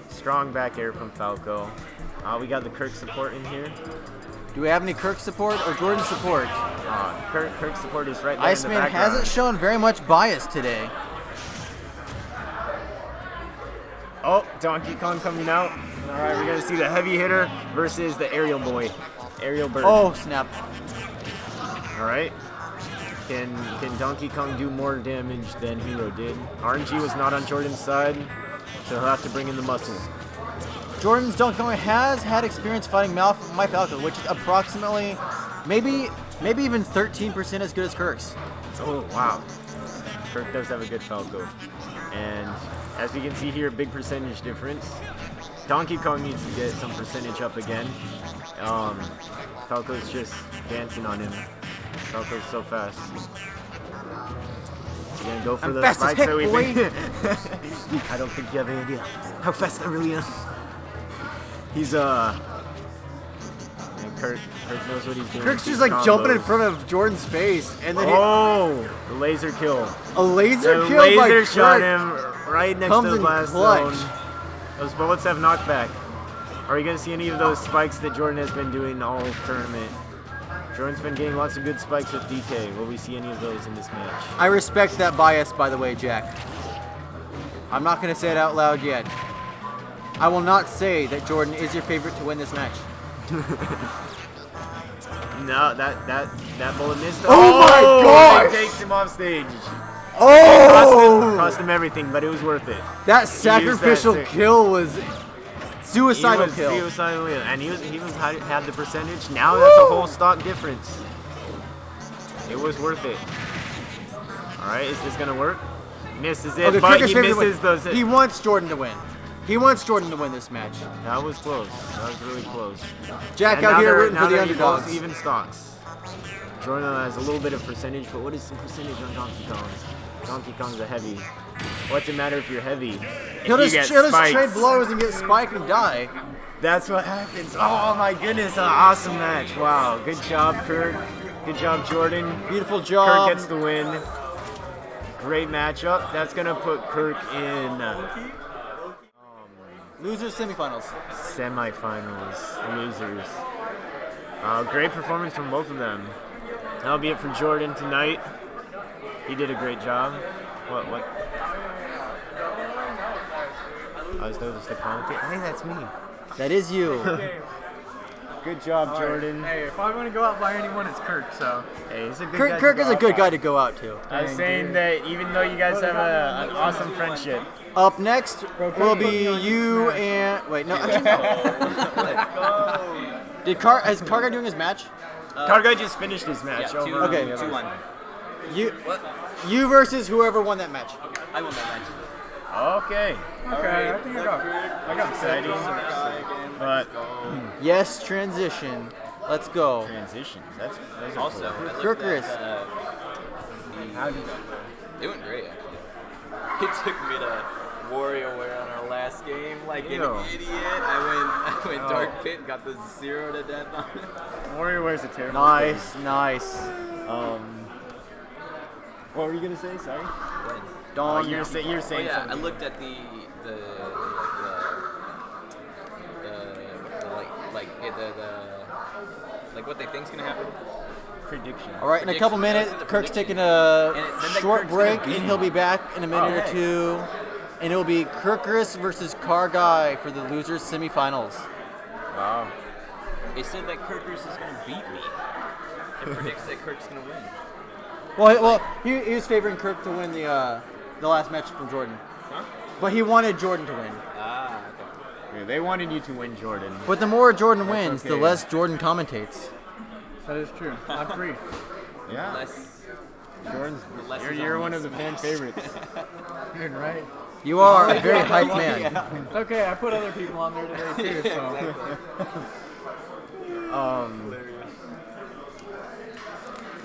Strong back air from Falco. We got the Kirk support in here. Do we have any Kirk support or Jordan support? Kirk support is right there in the Iceman background. hasn't shown very much bias today. Oh, Donkey Kong coming out. All right, we're gonna see the heavy hitter versus the aerial boy, aerial bird. Oh, snap. All right. Can Donkey Kong do more damage than Hero did? RNG was not on Jordan's side, so he'll have to bring in the muscle. Jordan's Donkey Kong has had experience fighting My Falco, which is approximately, maybe even 13% as good as Kirk's. Oh, wow. Kirk does have a good Falco. And as we can see here, big percentage difference. Donkey Kong needs to get some percentage up again. Falco's just dancing on him. Falco's so fast. He's gonna go for I'm the fast as spikes heck, that we boy. think. I don't think you have any idea how fast I really am. He's and Kirk knows what he's doing. Kirk's These just like jumping in combos. front of Jordan's face, and then the laser kill. a laser The kill by laser shot Kirk him right next comes to the in blast clutch. zone. Those bullets have knockback. Are we gonna see any of those spikes that Jordan has been doing all tournament? Jordan's been getting lots of good spikes with DK. Will we see any of those in this match? I respect that bias, by the way, Jack. I'm not going to say it out loud yet. I will not say that Jordan is your favorite to win this match. No, that bullet missed. Oh my gosh! It takes him off stage. Oh! Cost him everything, but it was worth it. That He used sacrificial that kill was suicidal he was kill. Suicidal, and he had the percentage. Now that's a whole stock difference. It was worth it. All right, is this gonna work? Misses it, Okay, but Kirk's he favorite to misses win. those. He wants Jordan to win. He wants Jordan to win this match. That was close. That was really close. Jack And out now here they're- rooting now for the they're underdogs. Even stocks. Jordan has a little bit of percentage, but what is some percentage on Donkey Kong? Donkey Kong's a heavy. What's it matter if you're heavy? If He'll you just, get trade spikes. blows and get spiked and die. That's what happens. Oh my goodness, an awesome match. Wow, good job, Kirk. Good job, Jordan. Beautiful job. Kirk gets the win. Great matchup. That's gonna put Kirk in Losers semifinals. Semifinals, losers. Great performance from both of them. That'll be it for Jordan tonight. He did a great job. What? I was noticed the commentator. Hey, that's me. That is you. Good job, Jordan. Hey, if I'm gonna go out by anyone, it's Kirk. So. Hey, he's a good guy. Kirk is a good guy to go out to. I was saying that even though you guys have an awesome friendship. Up next will be you and wait, no, actually no. Is Karga doing his match? Karga just finished his match. Yeah, Okay. 2-1. You versus whoever won that match. I won that match. Okay. Okay, I think I got Exciting. But Yes, transition. Let's go. transitions. That's Also, I looked Kirkris. at, How did it went great, actually. It took me to WarioWare on our last game like an Ew. idiot. I went Dark Pit, got the 0 to death on it. WarioWare's a terrible Nice. What were you gonna say? Sorry. Dawn. You're saying Yeah, I something. looked at the what they think's gonna happen. Prediction. All right, in a Prediction. couple minutes, I looked at the Kirk's prediction, taking a and it said that short Kirk's gonna break, beat and he'll be back in a minute or two. And it will be Kirkris versus Kargai for the losers semifinals. Wow. They said that Kirkris is gonna beat me. It predicts that Kirk's gonna win. Well, he was favoring Kirk to win the last match from Jordan, but he wanted Jordan to win. Ah, okay. Yeah, they wanted you to win, Jordan. But the more Jordan wins, okay. the less Jordan commentates. That is true. I'm free. Yeah. Less. Jordan's. Less is You're on one this of the fan favorites. You're right. You are a very hype man. It's okay, I put other people on there today too. So.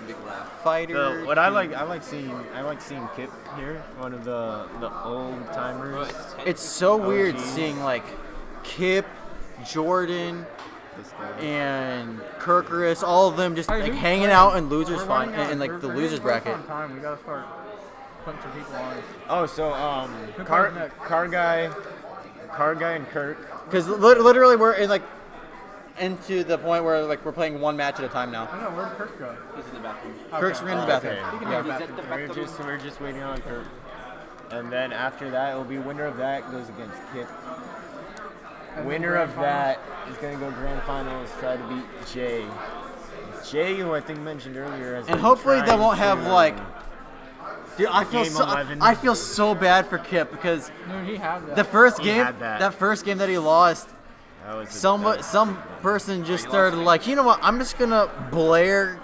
Big laugh. Fighter. What I like seeing Kip here, one of the old timers. It's so weird OGs. seeing like Kip, Jordan, This guy. and Kirkris, all of them just Hey, like who's hanging playing? out in losers We're fun running out. in like We're the getting losers close bracket. on time. We gotta start putting some people on. Oh, so Who Car plays next? Guy and Kirk. Because literally we're in like into the point where like we're playing one match at a time now. I don't know, where'd Kirk go? He's in the bathroom. Kirk's in the bathroom. He can Yeah. go back. We're just waiting on Kirk. And then after that, it'll be winner of that goes against Kip. And Winner then of grand that is gonna go grand finals, try to beat Jay. Jay, who I think mentioned earlier, has And been hopefully they trying won't have to, like. Dude, I feel Game so 11. I feel so bad for Kip because Dude, he had that. the first He game had that. first game that he lost, that was some person just started like, you know what? I'm just gonna blare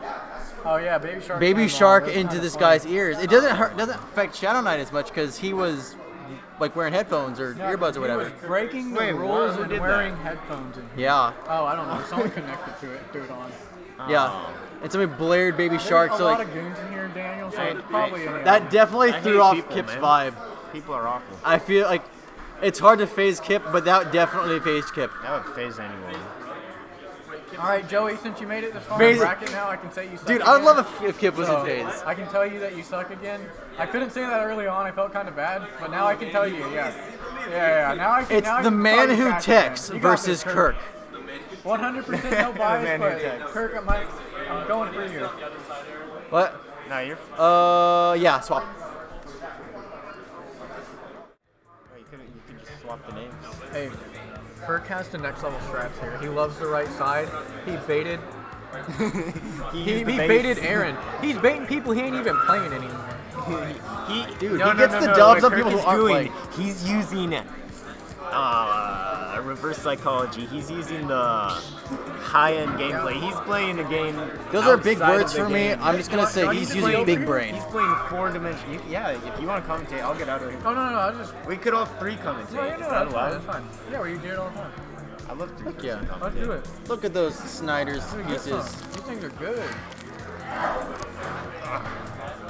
Oh yeah, Baby Shark. Baby came on. Shark That was into kinda this funny. guy's ears. It doesn't affect Shadow Knight as much because he was like wearing headphones or Yeah, earbuds or whatever. He was breaking the Wait, rules who and did wearing headphones. And, Yeah, oh, I don't know. Someone connected to it. Threw it on. yeah. And somebody blared Baby Shark, There's a so lot like of goons in here, Daniel. So Hey, it's probably in the that definitely I threw hate off people, Kip's man. vibe. People are awful. I feel like it's hard to phase Kip, but that definitely phased Kip. That would phase anyone. All right, Joey. Since you made it this far in Phase- the bracket, now I can say you suck. Dude, I would again. love if Kip was So, in phase. I can tell you that you suck again. I couldn't say that early on. I felt kind of bad, but now I can tell you, yeah. Now I can. It's now I the can man call you who back texts again. You got versus this, Kirk. 100% no bias, man who but texts. Kirk, I'm going for you. What? No, you're. Yeah, swap. You could just swap the names. Hey, Kirk has the next level strats here. He loves the right side. He baited. He baited Aaron. He's baiting people he ain't even playing anymore. Dude, he gets the dubs on people who aren't playing. He's using reverse psychology. He's using the high-end gameplay. He's playing a game. Those are big outside words of the for me. game. I'm just gonna say he's using big brain. He's playing 4-dimensional. Yeah, if you want to commentate, I'll get out of here. Oh no, I just. We could all 3 commentate. No, Is that that's fine. allowed? That's fine. Yeah, well, you do it all the time. I love 3 Yeah. Let's do it. Look at those Snyder's Let me get some. pieces. These things are good.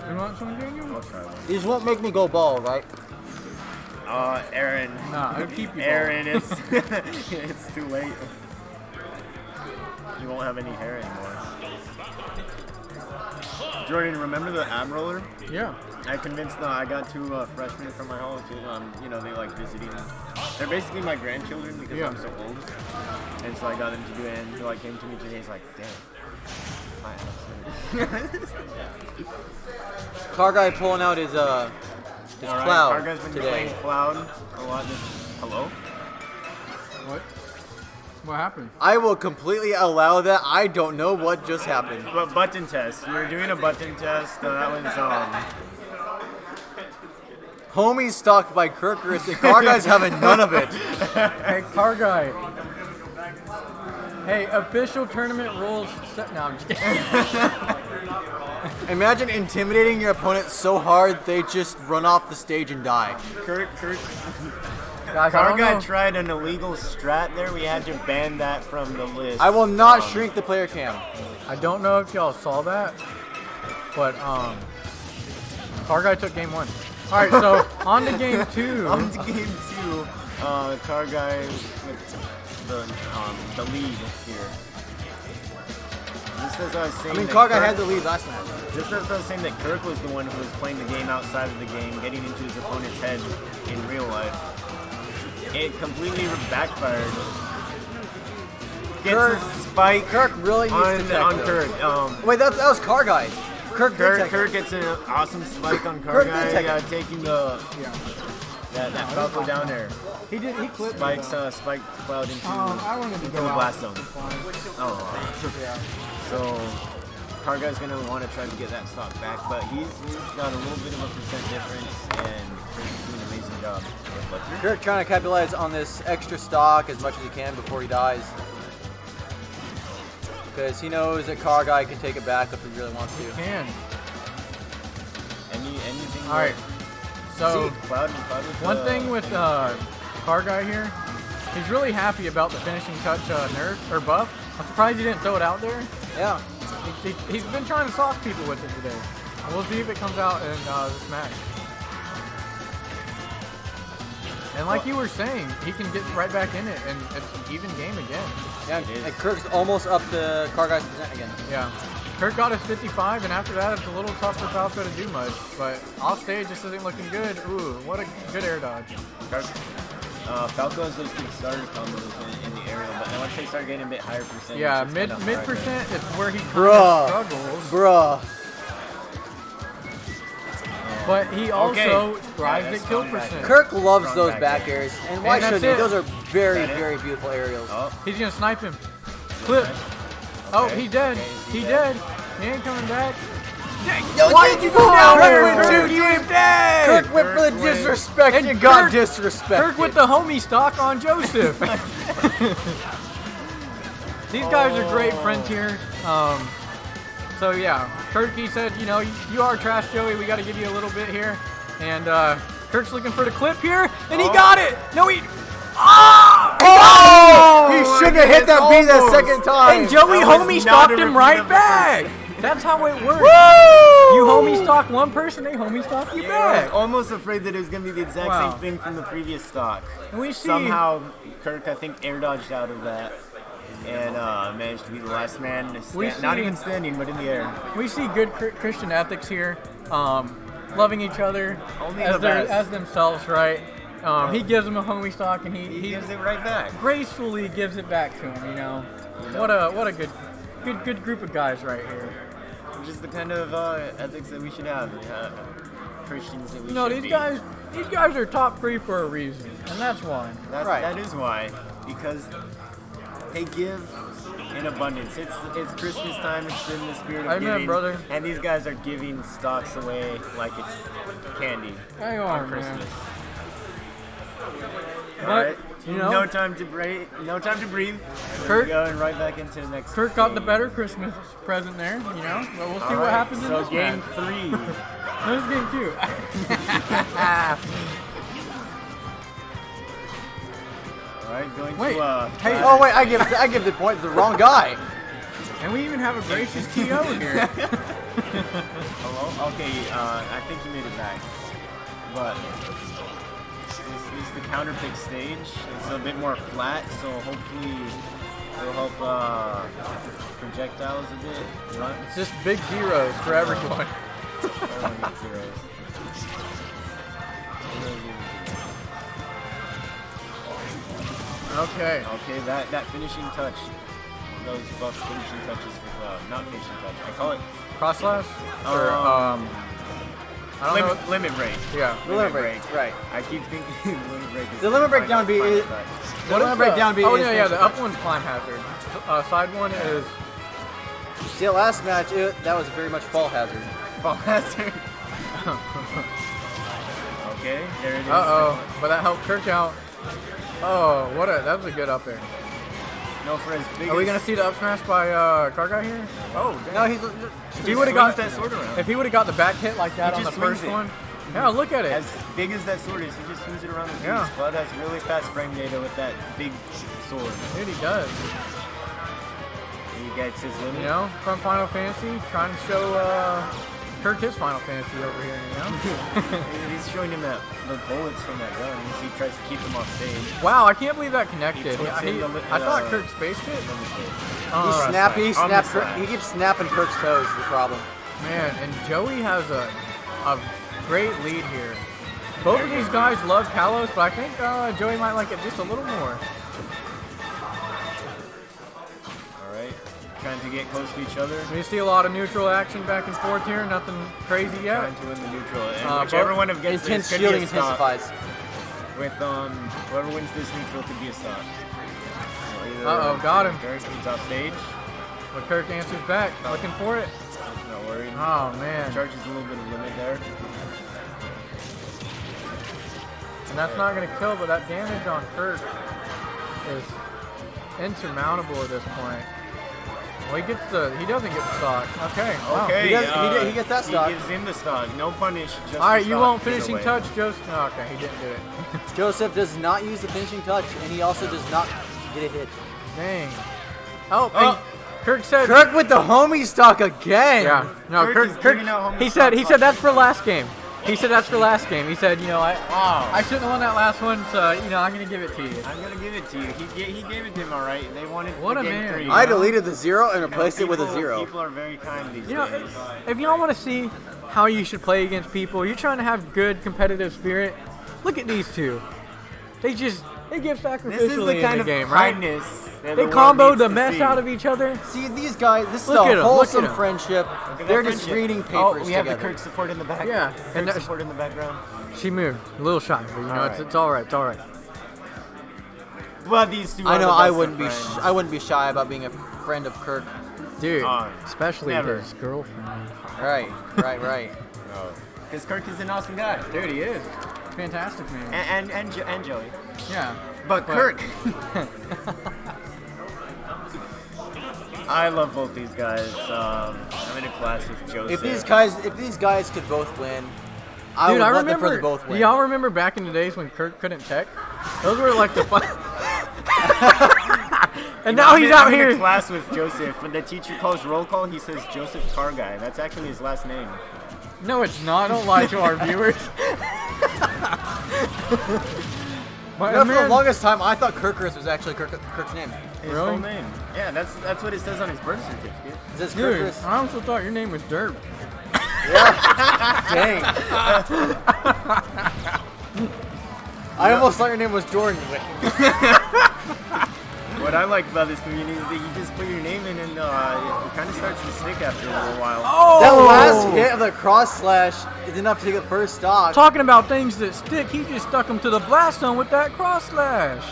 You want some, Daniel? These won't make me go bald, right? Aaron. Nah, it'll keep you. Aaron, it's it's too late. You won't have any hair anymore. Jordan, remember the ab roller? Yeah. I convinced I got 2 freshmen from my hall too. You know, they like visiting. They're basically my grandchildren because I'm so old. And so I got them to do it, and they like came to me today. He's like, damn. Car guy pulling out his Alright, cloud Car guy's been today. playing Cloud a lot. Hello? What? What happened? I will completely allow that. I don't know what just happened. But button test. We were doing a button test. That was Homie stalked by Kirkus, and Car guy's having none of it. Hey, car guy. Hey, official tournament rules. No, I'm just kidding. Imagine intimidating your opponent so hard they just run off the stage and die. Kurt. Guys, I Car don't guy know. tried an illegal strat there. We had to ban that from the list. I will not shrink the player cam. I don't know if y'all saw that, but car guy took game 1. All right, so on to game 2. On to game 2. Car guy with the lead here. Just as I was saying, Car guy had the lead last match. Just as I was saying that Kirk was the one who was playing the game outside of the game, getting into his opponent's head in real life. It completely backfired. Gets a spike. Kirk really needs to tech on those. Kirk. Wait, that was Car guy. Kirk gets an awesome spike on Car guy, taking the that Falco down there. He clipped spiked Cloud into, I wanted to into go the out. blast zone. So Car guy's gonna want to try to get that stock back, but he's got a little bit of a percent difference, and Kirk's doing an amazing job. Kirk trying to capitalize on this extra stock as much as he can before he dies. Because he knows that Car guy can take it back if he really wants to. He can. Anything. All right. So Cloud one thing with Car guy here, he's really happy about the finishing touch nerf or buff. I'm surprised he didn't throw it out there. Yeah. He's been trying to sock people with it today. We'll see if it comes out in this match. And like you were saying, he can get right back in it, and it's an even game again. Yeah, and Kirk's almost up to Car guy's percent again. Yeah. Kirk got his 55, and after that, it's a little tough for Falco to do much. But off stage, this isn't looking good. Ooh, what a good air dodge. Falco has those good starter combos in the aerial, but once they start getting a bit higher percentage, Yeah, it's mid kinda hard. percent is where he struggles. Bruh. But he also drives at kill percent. Kirk loves those back airs, and why And that's shouldn't he? it. Those are very, very beautiful aerials. He's gonna snipe him. Clip. Oh, he dead. He dead. He ain't coming back. Why did you go down there? Kirk, you ain't dead. Kirk went for the disrespect and you got disrespected. Kirk with the homie stock on Joseph. These guys are great friends here. So yeah, Kirk, he said, you know, you are trash, Joey. We got to give you a little bit here. And Kirk's looking for the clip here, and he got it. No, he. Oh! He shouldn't have hit that beat that second time. And Joey That was homie not stocked a him repeat right of the back. That's how it works. Woo! You homie stock one person, they homie stock you I back. was almost afraid that it was going to be the exact Wow. same thing from the previous stock. And we see Somehow, Kirk, I think, air dodged out of that and managed to be the last man to We stand, not see- even standing, but in the air. we see good Christian ethics here, loving each other Only as, the best. as themselves, right? He gives them a homie stock, and He gives it right back. gracefully gives it back to him. You know, what a good group of guys right here. Which is the kind of ethics that we should have. Christians that we No, should these be. guys are top 3 for a reason, and that's why. That is why. Because they give in abundance. It's Christmas time. It's in the spirit of Amen, giving. brother. And these guys are giving stocks away like it's candy Hang on on, Christmas. man. All right. you know- no time to breathe. No time to breathe. Kirk- We're going right back into the next. Kirk got the game. better Christmas present there, you know. But we'll see All what right, happens in so this game match. 3. No, this is game 2. All right, going Wait, to hey, Oh wait, I give the point to the wrong guy. and we even have a gracious TO here. Hello? Okay, I think he made it back. But this is the counter pick stage. It's a bit more flat, so hopefully it'll help projectiles a bit. Run. It's just big zeros for everyone. Everyone gets zeros. Okay. Okay, that finishing touch. Those buff finishing touches for not finishing touch. I call it Cross slash? Or, I don't know. limit break. Yeah. The limit break, right. I keep thinking limit break is The limit break down B is. The limit break down B Oh, is. yeah, yeah. The up one's climb hazard. Side one is. See, the last match, that was very much fall hazard. Fall hazard. Okay, there it is. But that helped Kirk out. Oh, that was a good up air. No, for as big Are we gonna see the up smash by Car Guy here? Oh, damn. No, he's. If he would have got that sword around. If he would have got the back hit like that He on the just swings first it. one, yeah, look at it. As big as that sword is, he just swings it around the piece. Yeah. Cloud has really fast frame data with that big sword. Dude, he does. He gets his limit. You know, from Final Fantasy, trying to show Kirk his Final Fantasy over here. You know. He's showing him the bullets from that gun as he tries to keep him off stage. Wow, I can't believe that connected. He puts in the I thought Kirk spaced it. He keeps snapping Kirk's toes. Is the problem. Man, and Joey has a great lead here. Both of these guys love Kalos, but I think Joey might like it just a little more. Alright, trying to get close to each other. We see a lot of neutral action back and forth here, nothing crazy yet. Trying to win the neutral. And whichever one of gets intense this could be shielding a stop. intensifies. With whoever wins this neutral could be a stop. Got him. Kirk comes off stage. But Kirk answers back, looking for it. Not worried. Oh man. Charges a little bit of limit there. And that's not going to kill, but that damage on Kirk is insurmountable at this point. Well, he doesn't get the stock. Okay. Wow. Okay. He gets that stock. He gives him the stock. No punish. Just All right, the you stock won't either finishing way. touch, Joseph. No, okay, he didn't do it. Joseph does not use the finishing touch, and he also does not get a hit. Dang. Oh. Kirk said. Kirk with the homie stock again. Yeah. No, Kirk is Kirk. giving out homie He said stock. that's for last game. He said that's for last game. He said, you know, I shouldn't have won that last one, so you know I'm gonna give it to you. I'm gonna give it to you. He gave it to him, all right. They wanted What the a game man. 3. I deleted the 0 and replaced it with a People- 0. People are very kind these You know, days. if y'all want to see how you should play against people, you're trying to have good competitive spirit. Look at these two. They give sacrificially This is the kind in the of game, right? kindness that They the world combo needs the to mess see. out of each other. See, these guys, this is Look at 'em, a look wholesome at 'em. friendship. Look at They're that just friendship. reading Oh, papers we have together. the Kirk support in the back. Yeah, Kirk and that- support in the background. She moved a little shy, but you know Alright. it's all right. It's all right. Well, these two. I are know the I best wouldn't of be friends. I wouldn't be shy about being a friend of Kirk. Dude, Oh, especially never. his girlfriend. Right. Because Kirk is an awesome guy. Dude, he is. Fantastic man. And Joey. Yeah. But Kirk. I love both these guys. I'm in a class with Joseph. If these guys could both win, I Dude, would I want them for remember. them both Do win. y'all remember back in the days when Kirk couldn't tech? Those were like the fun. And now he's out I'm in here. a class with Joseph. When the teacher calls roll call, he says Joseph Car Guy. That's actually his last name. No, it's not. Don't lie to our viewers. But, For the man, longest time, I thought Kirkers was actually Kirk's name. His Really? full name. Yeah, that's what it says on his birth certificate. Is this dude, Kirkers? I also thought your name was Derp. Dang. I almost thought your name was Jordan. What I like about this community is that you just put your name in and it kind of starts to stick after a little while. That last hit of the cross slash is enough to take the first stock. Talking about things that stick, he just stuck him to the blast zone with that cross slash.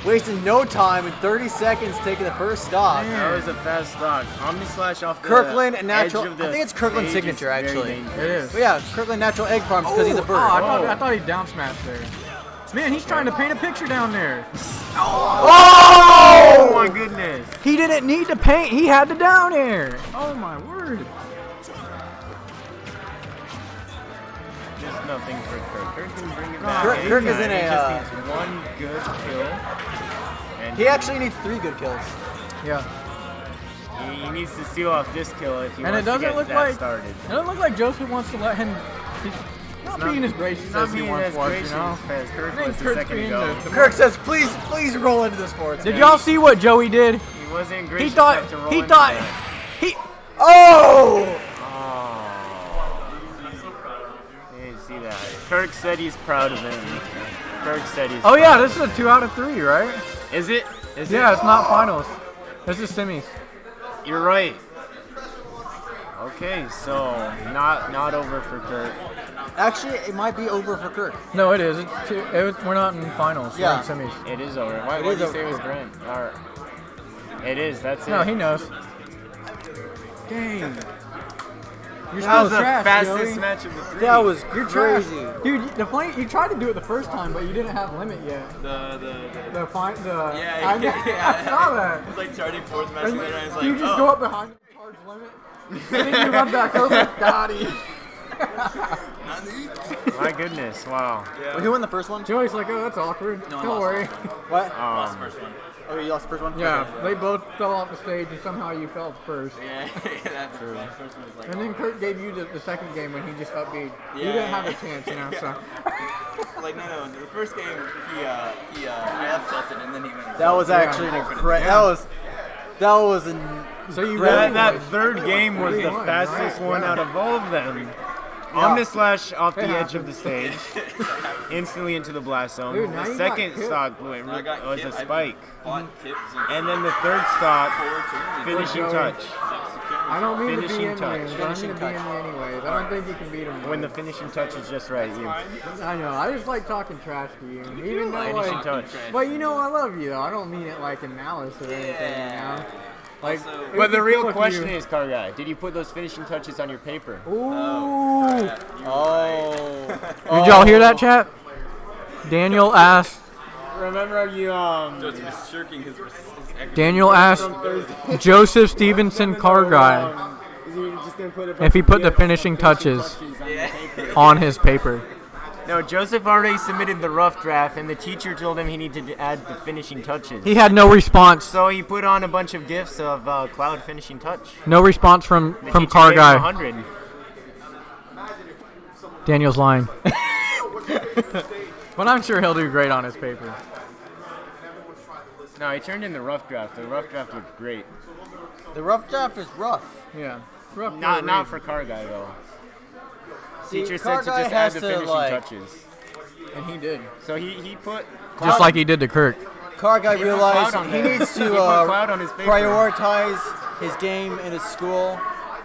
Wasting no time in 30 seconds taking the first stock. That was a fast stock. Omni Slash off the Kirkland edge natural. of the I think it's Kirkland's stage is signature very actually. dangerous. It is. But yeah, Kirkland natural egg farms because he's a bird. I thought he down smashed there. Man, he's trying to paint a picture down there. Oh my goodness. He didn't need to paint. He had the down air. Oh my word. Just nothing for Kirk. Kirk can bring it back. Kirk is anytime. in a, He just needs one good kill. And He actually needs 3 good kills. Yeah. he needs to seal off this kill if he And wants it doesn't to get look that like started. it doesn't look like Joseph wants to let him. He's not being as gracious Not as he being once as was, gracious you know. as Kirk I think was a Kirk's second being ago. the Kirk says, please roll into the sports. Did y'all see what Joey did? He wasn't He gracious thought. enough to roll He into thought. that. He. Oh! See, Kirk said he's proud of him. Kirk said he's. Oh yeah, this is a 2 out of 3, right? Is it? Is Yeah, it? it's not finals. This is semis. You're right. Okay, so not over for Kirk. Actually, it might be over for Kirk. No, it is. We're not in finals. Yeah. We're in semis. It is over. Why It did is you over. say it was Grant? Or, it is. That's it. No, he knows. Dang. You're That was still the trash, fastest Joey. match of the 3. That was You're trash. crazy. Dude, the point you tried to do it the first time, but you didn't have limit yet. The fine. I saw that. It's like charging fourth match And later, and it's like, you just go up behind the charge limit, and then you run back over. Got him. My goodness! Wow. Well, who won the first one? Joey's like, oh, that's awkward. No, I Don't lost worry. What? lost the first one. Oh, you lost the first one? Yeah, Okay. they both fell off the stage, and somehow you fell first. Yeah, that's true. First one was like, And then Kurt gave you the second game when he just upbeat. You Yeah, didn't have a yeah. chance, you know. So like no, the first game I upset it, and then he went. That was actually an incredible. That was an. So you That third game was the 3-1, fastest right? one Yeah. out of all of them. Yeah. Omnislash off the It edge of the happened. stage, instantly into the blast zone. Dude, now The you second got Kip. stock blew it I got was Kip. a spike. I fought Kip And then the third stock, finishing Joey. touch. I don't mean to be Finishing in touch. there, but I'm going to be in there anyways. I don't think you can beat him. When the finishing touch is just right, you. I know. I just like talking trash to you, even though Finishing like. touch. But you know I love you though. I don't mean it like in malice or anything. You know. Like. it But would the be real cool if question you- is, Car Guy, did you put those finishing touches on your paper? Ooh. Oh. Did y'all hear that, chat? Daniel asked. Remember you Just shirking his Daniel asked Joseph Stevenson car guy if he put the finishing touches on his paper. No, Joseph already submitted the rough draft, and the teacher told him he needed to add the finishing touches. He had no response. So he put on a bunch of gifs of Cloud finishing touch. No response from The teacher car gave him guy. 100. Daniel's lying. But I'm sure he'll do great on his paper. No, he turned in the rough draft. The rough draft looked great. The rough draft is rough. Yeah. Rough Not for Car Guy though. See, Teacher Car said to Guy just has add the to, finishing like- touches. And he did. So he put Just like he did to Kirk. Car guy put realized cloud on he there. needs He to put cloud on his paper. prioritize his game in his school,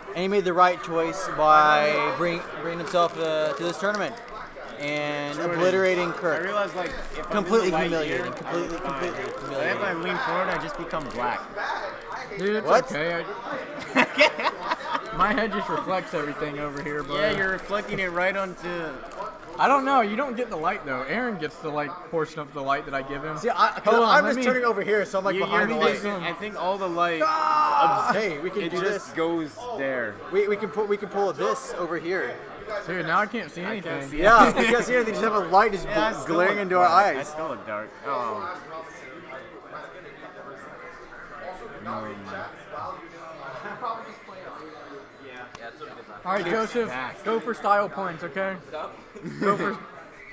and he made the right choice by bringing himself to this tournament and obliterating I Kirk. realized like if Completely I'm in the light humiliating. here, Completely But if I humiliating. lean forward, I just become black. Dude, it's What? okay. My head just reflects everything over here, but Yeah, you're reflecting it right onto. I don't know. You don't get the light though. Aaron gets the like portion of the light that I give him. See, Hold on, I'm let just me- turning over here, so I'm like behind the light. I think all the light. Hey, we can It do just this. goes there. We can pull this over here. Dude, now I can't see anything. Yeah, because here they just have a light just Yeah, I still glaring look into our dark. I eyes. still look dark. Oh. All right, Joseph, go for style points, okay? Go for.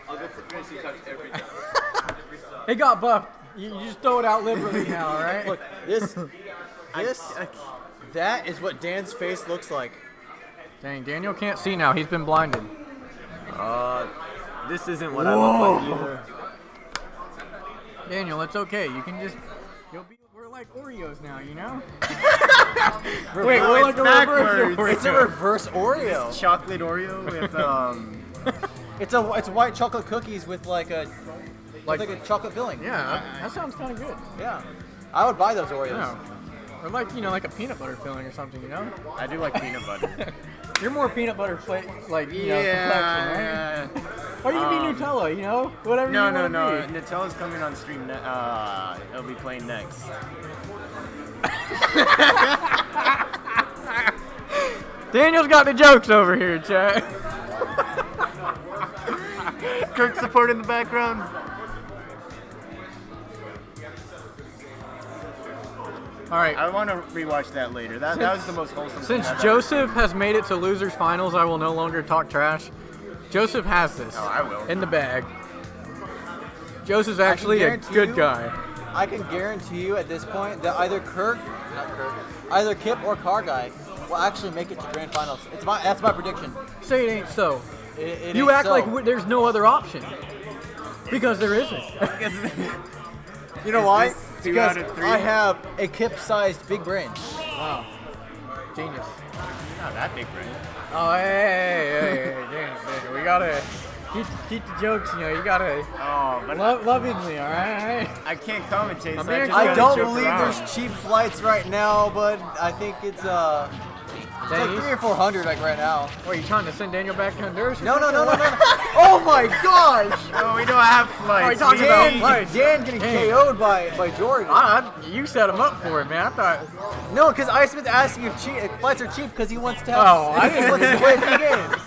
I'll go for finishing touch every time. It got buffed. You just throw it out liberally now, all right? Look, that is what Dan's face looks like. Dang, Daniel can't see now. He's been blinded. This isn't what I look like either. Daniel, it's okay. You can just. We're like Oreos now, you know? Wait, We're it's like a reverse backwards. Oreo. It's a reverse Oreo. Chocolate Oreo with It's white chocolate cookies with like a chocolate filling. Yeah, that sounds kind of good. Yeah. I would buy those Oreos. Yeah. Or like, like a peanut butter filling or something, you know? I do like peanut butter. You're more peanut butter complexion, right? Yeah. Or you can be Nutella, you know? Whatever you No. want to be. Nutella's coming on stream. It'll be playing next. Daniel's got the jokes over here, chat. Kirk support in the background. All right. I want to rewatch that later. That was the most wholesome. thing Since I've Joseph has made it to losers finals, I will no longer talk trash. Joseph has this I will. in the bag. Joseph's actually a guarantee good you- guy. I can guarantee you at this point that either either Kip or Car Guy will actually make it to grand finals. That's my prediction. Say it ain't so. It You ain't act so. like there's no other option. Because there isn't. You know why? this 2 Because out of 3? I have a Kip-sized big brain. Wow. Genius. Not that big, brain. Oh, hey, Daniel, we gotta keep the jokes, you gotta Oh, but lovingly, all right? I can't commentate. So being just I gotta don't joke believe around. there's cheap flights right now, but I think it's like Dang, 300 or 400 like right now. What, are you trying to send Daniel back to Honduras? No. Oh my gosh! No, we don't have flights. talking We- about flights. Dan getting Hey. KO'd by Jordan. You set him up for it, man. I thought. No, because Iceman's asking if flights are cheap because he wants to have. Oh, I didn't- he wants to play 3 games.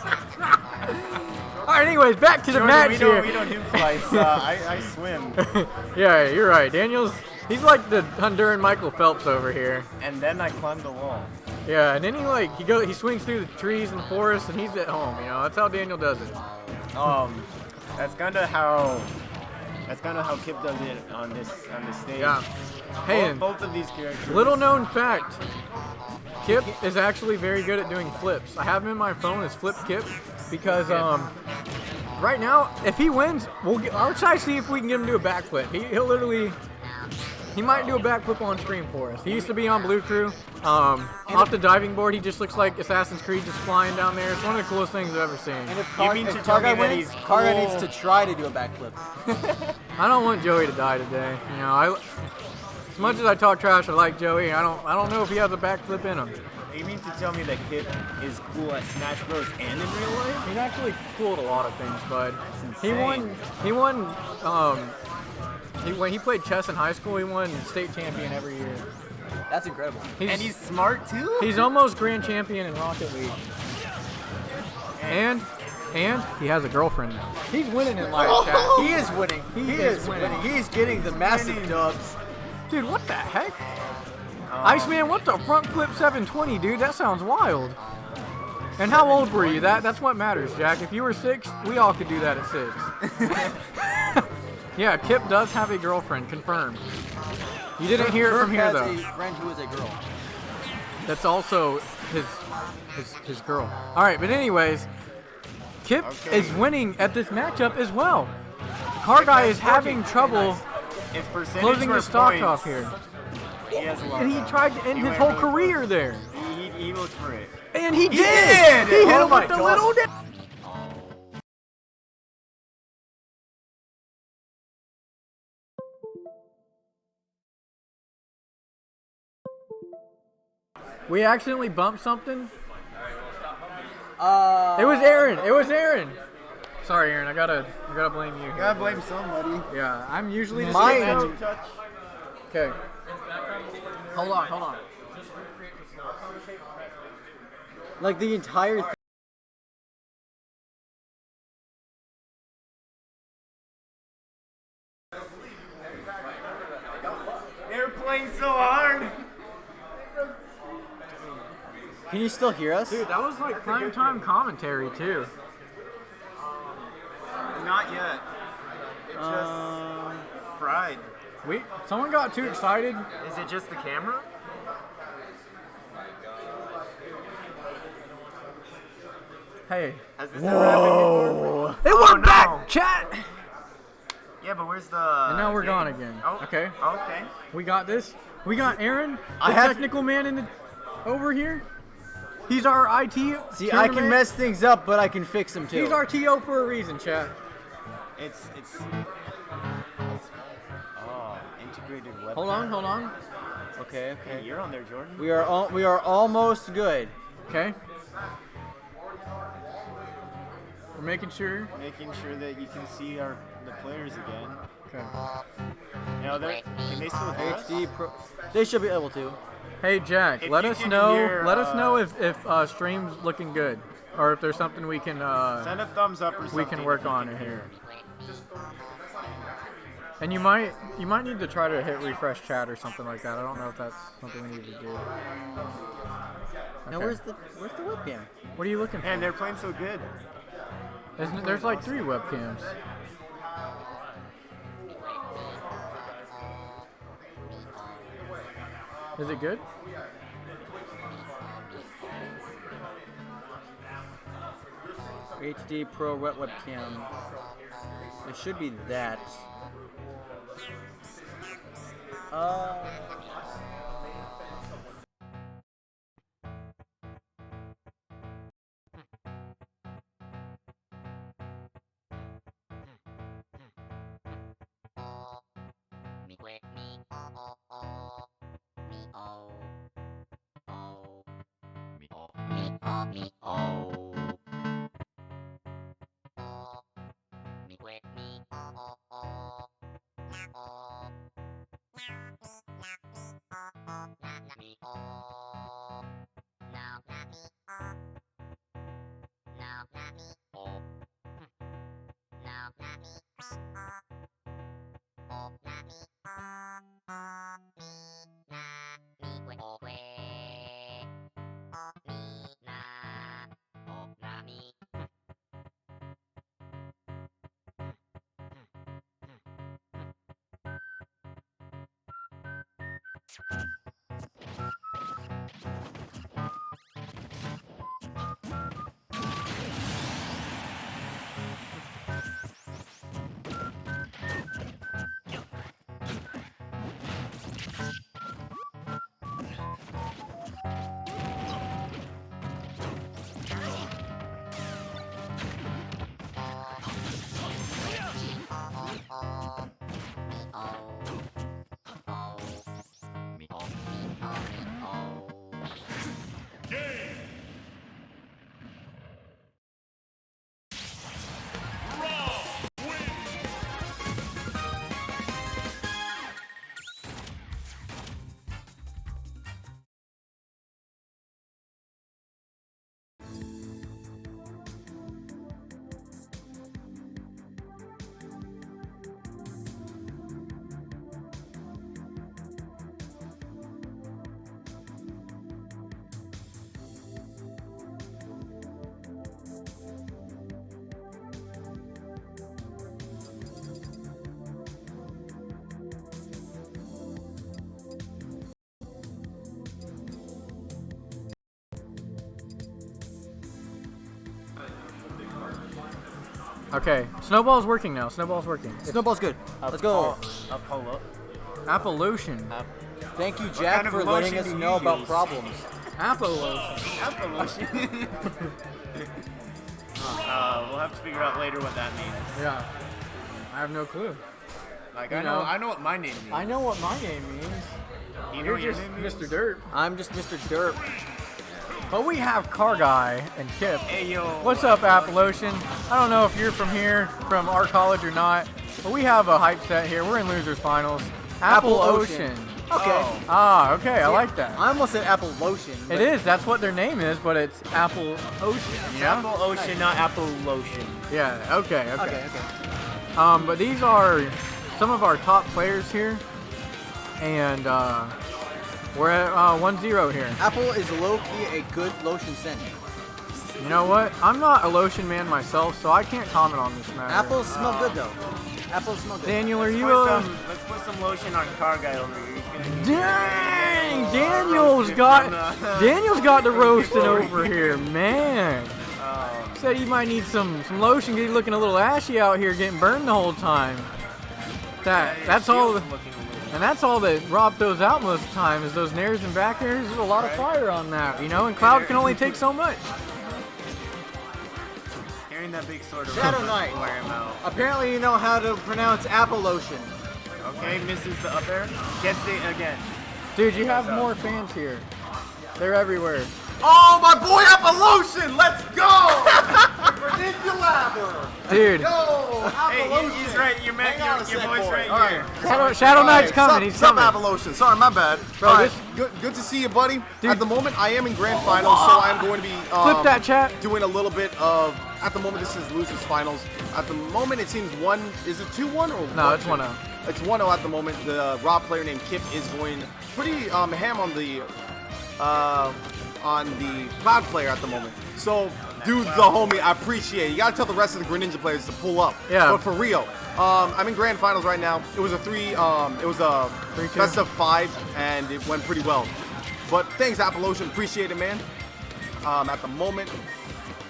All right, anyways, back to the Jordan, match we here. don't do flights. I swim. Yeah, you're right. He's like the Honduran Michael Phelps over here. And then I climb the wall. Yeah, and then he swings through the trees and forests, and he's at home. That's how Daniel does it. That's kind of how Kip does it on this stage. Yeah. Hey, and both of these characters. little known fact, Kip is actually very good at doing flips. I have him in my phone as Flip Kip because right now, if he wins, I'll try to see if we can get him to do a backflip. He might do a backflip on stream for us. He used to be on Blue Crew. Off the diving board, he just looks like Assassin's Creed just flying down there. It's one of the coolest things I've ever seen. And if mean to tell me Karga that wins, he's Karga cool? needs to try to do a backflip. I don't want Joey to die today. As much as I talk trash, I like Joey. I don't know if he has a backflip in him. You mean to tell me that Kip is cool at Smash Bros. And in real life? He's actually cool at a lot of things, bud. He insane. won. When he played chess in high school, he won state champion every year. That's incredible. And he's smart too? He's almost grand champion in Rocket League. And he has a girlfriend now. He's winning in live chat. He is winning. He is winning. He's getting the massive dubs. Dude, what the heck? Iceman, what the front flip 720, dude? That sounds wild. And how old were you? That's what matters, Jack. If you were 6, we all could do that at 6. Yeah, Kip does have a girlfriend, confirmed. You didn't hear it from here, though. Has a friend who is a girl. That's also his girl. All right, but anyways, Kip is winning at this matchup as well. Car Guy is having trouble closing his stock off here. And he tried to end his whole career there. He looked for it. And he did! He hit him with the little... We accidentally bumped something. It was Aaron. Sorry, Aaron. I gotta blame you here. Gotta blame somebody. Yeah, I'm usually just Mine. Okay. Hold on. Like the entire thing. They're playing so hard. Can you still hear us? Dude, that was like prime time commentary too. Not yet. It just fried. Someone got too excited. Is it just the camera? Hey. Has this ever happened before? It went back, chat. Yeah, but where's the... And now we're game? gone again. Oh, Okay. Okay. We got this. We got Aaron, the I have- technical man over here. He's our IT. See, I can mess things up, but I can fix them too. He's our TO for a reason, chat. It's... Oh, integrated webcam. Hold on. Okay. Hey, you're on there, Jordan. We are almost good. Okay. We're making sure. Making sure that you can see the players again. Okay. Now, can they still hear us? HD Pro. They should be able to. Hey Jack, If let you us can know. hear, Let us know if stream's looking good, or if there's something we can Send a thumbs up or something. we can work if you on can it hear. here. And you might need to try to hit refresh chat or something like that. I don't know if that's something we need to do. Now Okay. where's the webcam? What are you looking for? Man, they're playing so good. There's like 3 webcams. Is it good? HD Pro wet webcam. It should be that. Okay, Snowball's working now. Snowball's working. Snowball's good. Let's go. Apollo. Apple lotion. Thank you, Jack, for letting us know about problems. Apple lotion. Apple lotion. We'll have to figure out later what that means. Yeah. I have no clue. Like, You I know what my name means. I know what my name means. You know You're what your just name means? Mr. Derp. I'm just Mr. Derp. But we have Car Guy and Kip. Hey, yo. What's up, Apple Ocean? I don't know if you're from here, from our college or not, but we have a hype set here. We're in Losers Finals. Apple Ocean. Okay. Ah, okay, I like that. I almost said Apple Lotion. It is, that's what their name is, but it's Apple Ocean, yeah? Apple Ocean, not Apple Lotion. Yeah, okay. Okay. But these are some of our top players here, and we're at 1-0 here. Apple is low-key a good lotion scent. You know what? I'm not a lotion man myself, so I can't comment on this matter. Apples smell good, though. Apples smell good. Daniel, are you Let's put some lotion on Car Guy over here. Dang! Daniel's got the roasting over here, man. Said he might need some lotion. He's looking a little ashy out here, getting burned the whole time. That's all. And that's all that Rob throws out most of the time is those nairs and back airs. There's a lot of fire on that, you know. And Cloud can only take so much. Carrying that big sword around. Shadow Knight. Wear him out. Apparently you know how to pronounce Apple Lotion. Okay, misses the up air. Gets it again. Dude, you have more fans here. They're everywhere. Oh, my boy Apple Lotion! Let's go! Ridiculous! Dude. Yo, Apple Lotion. He's right. Your voice right All here. Shadow Knight's coming. He's coming. Apple Lotion. Sorry, my bad. Bro, All right, good to see you, buddy. Dude. At the moment, I am in grand finals, so I'm going to be Clip that chat. doing a little bit of. At the moment, this is losers finals. At the moment, it seems one. Is it 2-1 or? No, it's 1-0. It's 1-0 at the moment. The Raw player named Kip is going pretty ham on the Cloud player at the moment. So, dude's the homie. I appreciate it. You gotta tell the rest of the Greninja players to pull up. Yeah. But for real, I'm in grand finals right now. It was a best of 5, and it went pretty well. But thanks, Apple Lotion. Appreciate it, man. At the moment,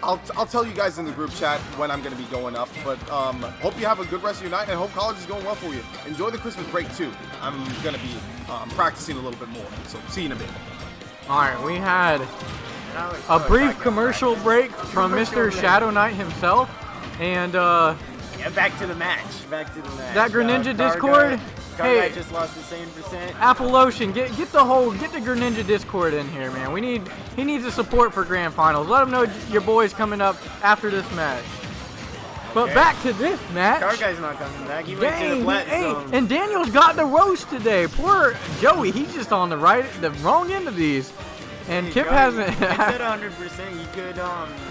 I'll tell you guys in the group chat when I'm going to be going up. But hope you have a good rest of your night, and hope college is going well for you. Enjoy the Christmas break too. I'm going to be practicing a little bit more. So see you in a bit. All right, we had a brief commercial break from Mr. Shadow Knight himself, and Yeah, back to the match. That Greninja Discord. Hey, Hey, just lost the same percent. Apple Ocean, get the Greninja Discord in here, man. He needs the support for Grand Finals. Let him know your boy's coming up after this match. But back to this match. Car guy's not coming back. He went to the Dang, flat hey, zone. and Daniel's got the roast today. Poor Joey, he's just on the wrong end of these. And Kip hasn't. It's at 100%. You could,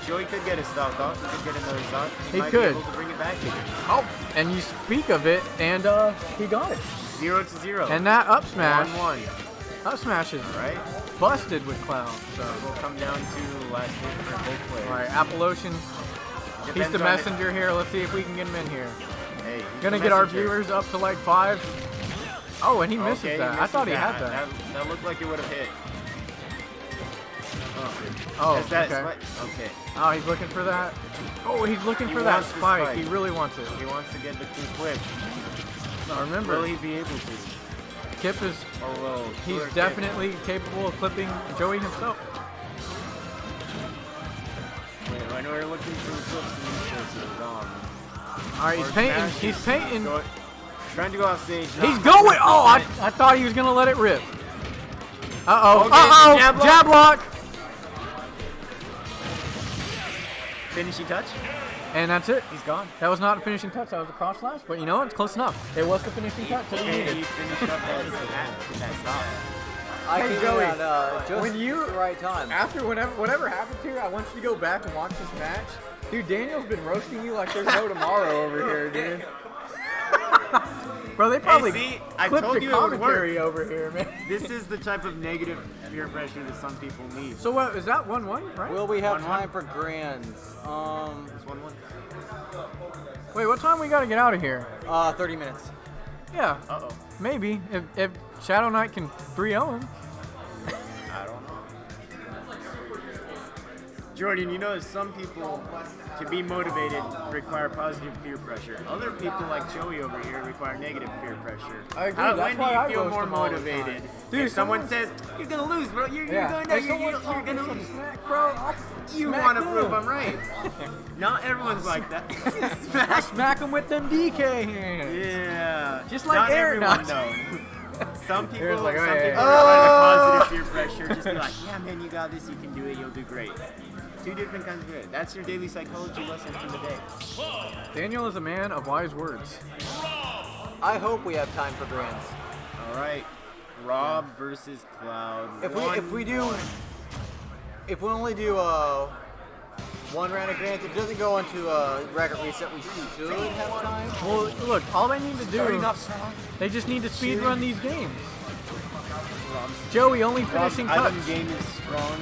Joey could get a stock off. He could get another stock. He might could. Be able to bring it back again. Oh, and you speak of it, and he got it. 0-0. And that up smash. 1-1. Up smash is Right. busted with Clown. So We'll come down to last hit for both players. all right, Apple Ocean. He's Depends the on messenger here. Let's see if we can get him in here. Hey, he's Gonna the get our messenger. viewers up to like 5. Oh, and he misses Okay, that. I misses thought he had that. That looked like it would have hit. Oh, Is that okay. okay. Oh, he's looking for that. Oh, he's looking He for that wants the spike. spike. He really wants it. He wants to get the two quick. Now remember, Will he be able to? Kip is. Or will He's Killer Kip- definitely capable of clipping Joey himself. Wait, I know we're looking for the clips and he's All right, he's painting. He's painting. Trying to go off stage. He's going. Oh, I thought he was gonna let it rip. Uh-oh. Okay, Uh-oh. jab lock. Jab lock. Finishing touch. And that's it. He's gone. That was not a finishing touch. That was a cross slash. But you know what? It's close enough. It was the finishing touch that he Okay, needed. he finished up that stop. I Hey, came Joey, in at just when you- the right time. After whatever happened to you, I want you to go back and watch this match. Dude, Daniel's been roasting you like there's no tomorrow over here, dude. Bro, they probably see, I clipped told the you it would work. commentary over here, man. This is the type of negative peer pressure that some people need. So what, is that 1-1, right? Will we have 1-1? time for grands? It's 1-1. Wait, what time we gotta get out of here? 30 minutes. Yeah, Uh-oh. maybe. If Shadow Knight can 3-0 him. I don't know. Jordan, you know some people, to be motivated, require positive peer pressure. Other people, like Joey over here, require negative peer pressure. I agree, that's when do why you I feel roast more them all the motivated? time. Dude, if someone someone- says, you're going to lose, bro. You're Yeah. going to If someone's you're talking going to some lose. smack, bro, I'll You smack want to them. prove I'm right. Not everyone's like that. Smash. Smack him with them DK hands. Yeah. Just like Not Aaron everyone, does. though. Some people, Aaron's like, some oh, yeah, people yeah. rely on positive peer pressure. Just be like, yeah, man, you got this. You can do it. You'll do great. Two different kinds of good. That's your daily psychology lesson for the day. Daniel is a man of wise words. I hope we have time for grands. All right, Rob versus Cloud. If we only do one round of grands, it doesn't go into a record reset. We should have time. Well, look, all they need to do, Starting off strong. they just need to speed run these games. Joey only finishing Rob's touch. item game is strong.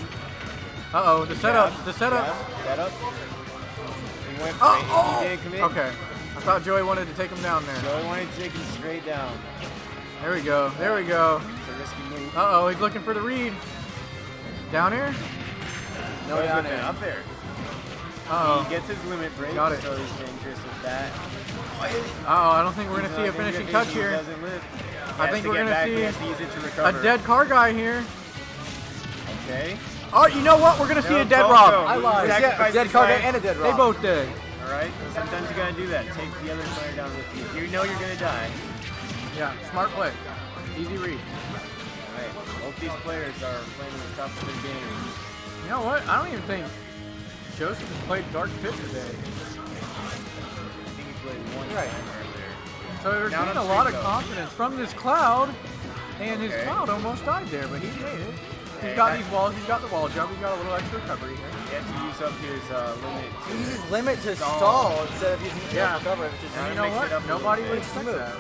Uh-oh, the setup, Jab, the setup. jab, setup. He went Oh, he didn't commit. Okay, I thought Joey wanted to take him down there. Joey wanted to take him straight down. There we go, there we go. It's a risky move. Uh-oh, he's looking for the read. Down here? No Goes down with it, there. up there. Uh-oh. He gets his limit break, Got it. so he's dangerous with that. Uh-oh, I don't think we're going to see a finishing touch He here. doesn't live. He I has think to we're get going back, to he has see to use it to a recover. dead car guy here. Okay. Oh, you know what? We're going to see No, a dead both Rob. go. I lied. Sacrifice Dead his card life. and a dead They rock. both did. Alright, sometimes you gotta do that. Take the other player down with you. You know you're gonna die. Yeah, smart play. Easy read. Alright, both these players are playing at the top of their game. You know what? I don't even think Joseph has played Dark Pit today. I think he played one Right. time earlier. So we're Down seeing on a lot of streak, though. confidence from this Cloud, and his Okay. Cloud almost died there, but he made it. He's Hey, got that- these walls, he's got the wall jump, he's got a little extra recovery here. He has to use up his limit. He uses limit to stall instead of using Yeah. cover, which is And you Kinda know mix it up what? a Nobody little would bit. expect that.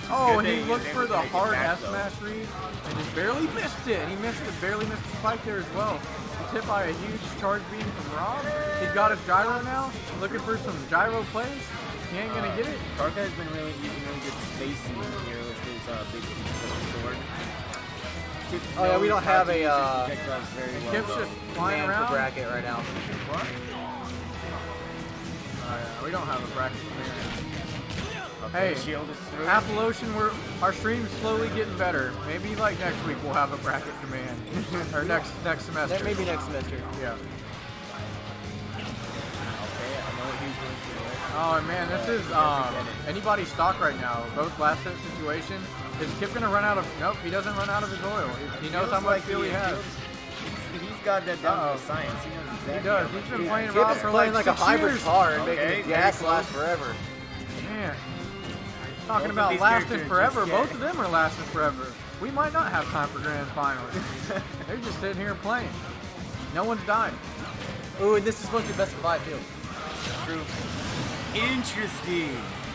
Oh, good and he that he looked was for able the to take it hard back, S though. smash read and just barely missed it. He barely missed the spike there as well. He's hit by a huge charge beam from Rob. He's got his gyro now, looking for some gyro plays. He ain't gonna get it. Karka has been really using really good spacing here with his big piece of the sword. Oh yeah, we don't have a projectiles very well. Kip's just flying command around. for bracket right now. What? Oh yeah, we don't have a bracket command. Hey, Shield is through. Appalachian, our stream's slowly getting better. Maybe like next week we'll have a bracket command, or next semester. Maybe next semester. Yeah. Okay, I know what he's going to do. Oh man, this is anybody's stock right now. Both last set situation. Is Kip gonna run out of? Nope, he doesn't run out of his oil. He knows how much fuel he has. He's got that down to a science. He knows exactly. He does. how much He's been fuel playing he around has. for Playing like like a 6 hybrid years. car and Okay, making the gas last forever. Man, talking Both of about these lasting characters forever. just Both get- of them are lasting forever. We might not have time for grand finals. They're just sitting here playing. No one's died. Ooh, and this is supposed to be best of 5 too. True. Interesting.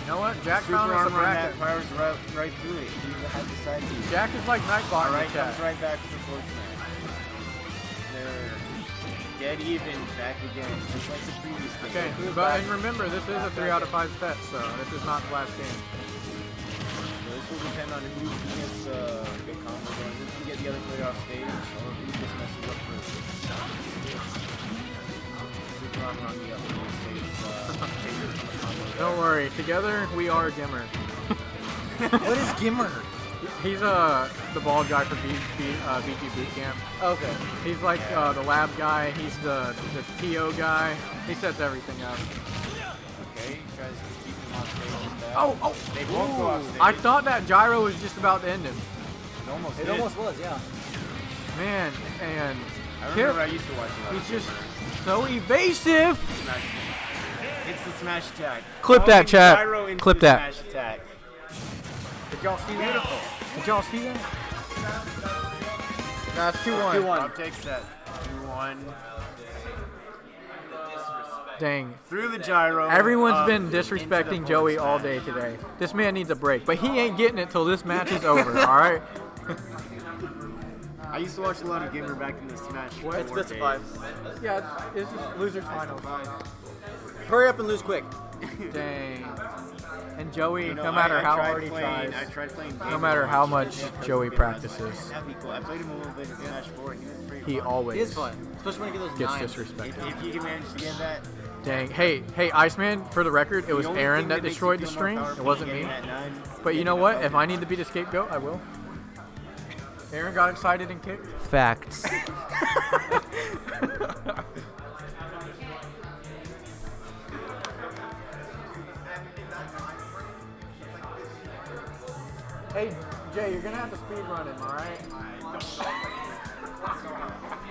You know what? Jack Super found us a armor on that bracket. powers right through it. He had the side piece. Jack is like Nightbot in Alright, the chat. comes right back to the force man. They're dead even, back again, just like the previous game. Okay, but and remember, this is a 3 out of 5 set, so this is not the last game. So this will depend on who gets good combo going. Who can get the other player off stage, or who just messes up first. Super armor on the other stage. Don't worry, together we are Gimmer. What is Gimmer? He's the bald guy for BG Boot Camp. Okay. He's like the lab guy. He's the TO guy. He sets everything up. Okay, he tries to keep him off stage with that. Oh! They both go off stage. I thought that gyro was just about to end him. It almost It did. almost was, yeah. Man, and I Kip, remember I used to watch it. he's just so evasive. Smash. It's the smash attack. Clip that, Following chat. gyro into Clip the that. Smash attack. Did y'all see that? Did y'all see that? That's 2-1. Bob takes that. 2-1. Dang. Through the gyro. Everyone's been into the disrespecting forward Joey all smash. day today. This man needs a break, but he ain't getting it till this match is over, alright? I used to watch a lot of Gamer back in the Smash. It's 4 best of days. 5. Yeah, it's just losers finals. Hurry up and lose quick. Dang. And Joey, You know, no matter I how tried hard he playing- tries, I tried playing no Gamer matter how once. much Joey practices, That'd be cool. I played him a little bit in Smash 4 and he was pretty he fun. It always is fun. Especially when you get those gets nines. disrespected. If you can manage to get that. Dang. Hey, Iceman, for the record, it was The only Aaron thing that makes destroyed you the feel more stream. It powerful wasn't getting me. that 9, But you know getting what? that If I need to be the scapegoat, I will. Aaron got excited and kicked. Facts. Hey, Jay, you're gonna have to speed run him, alright?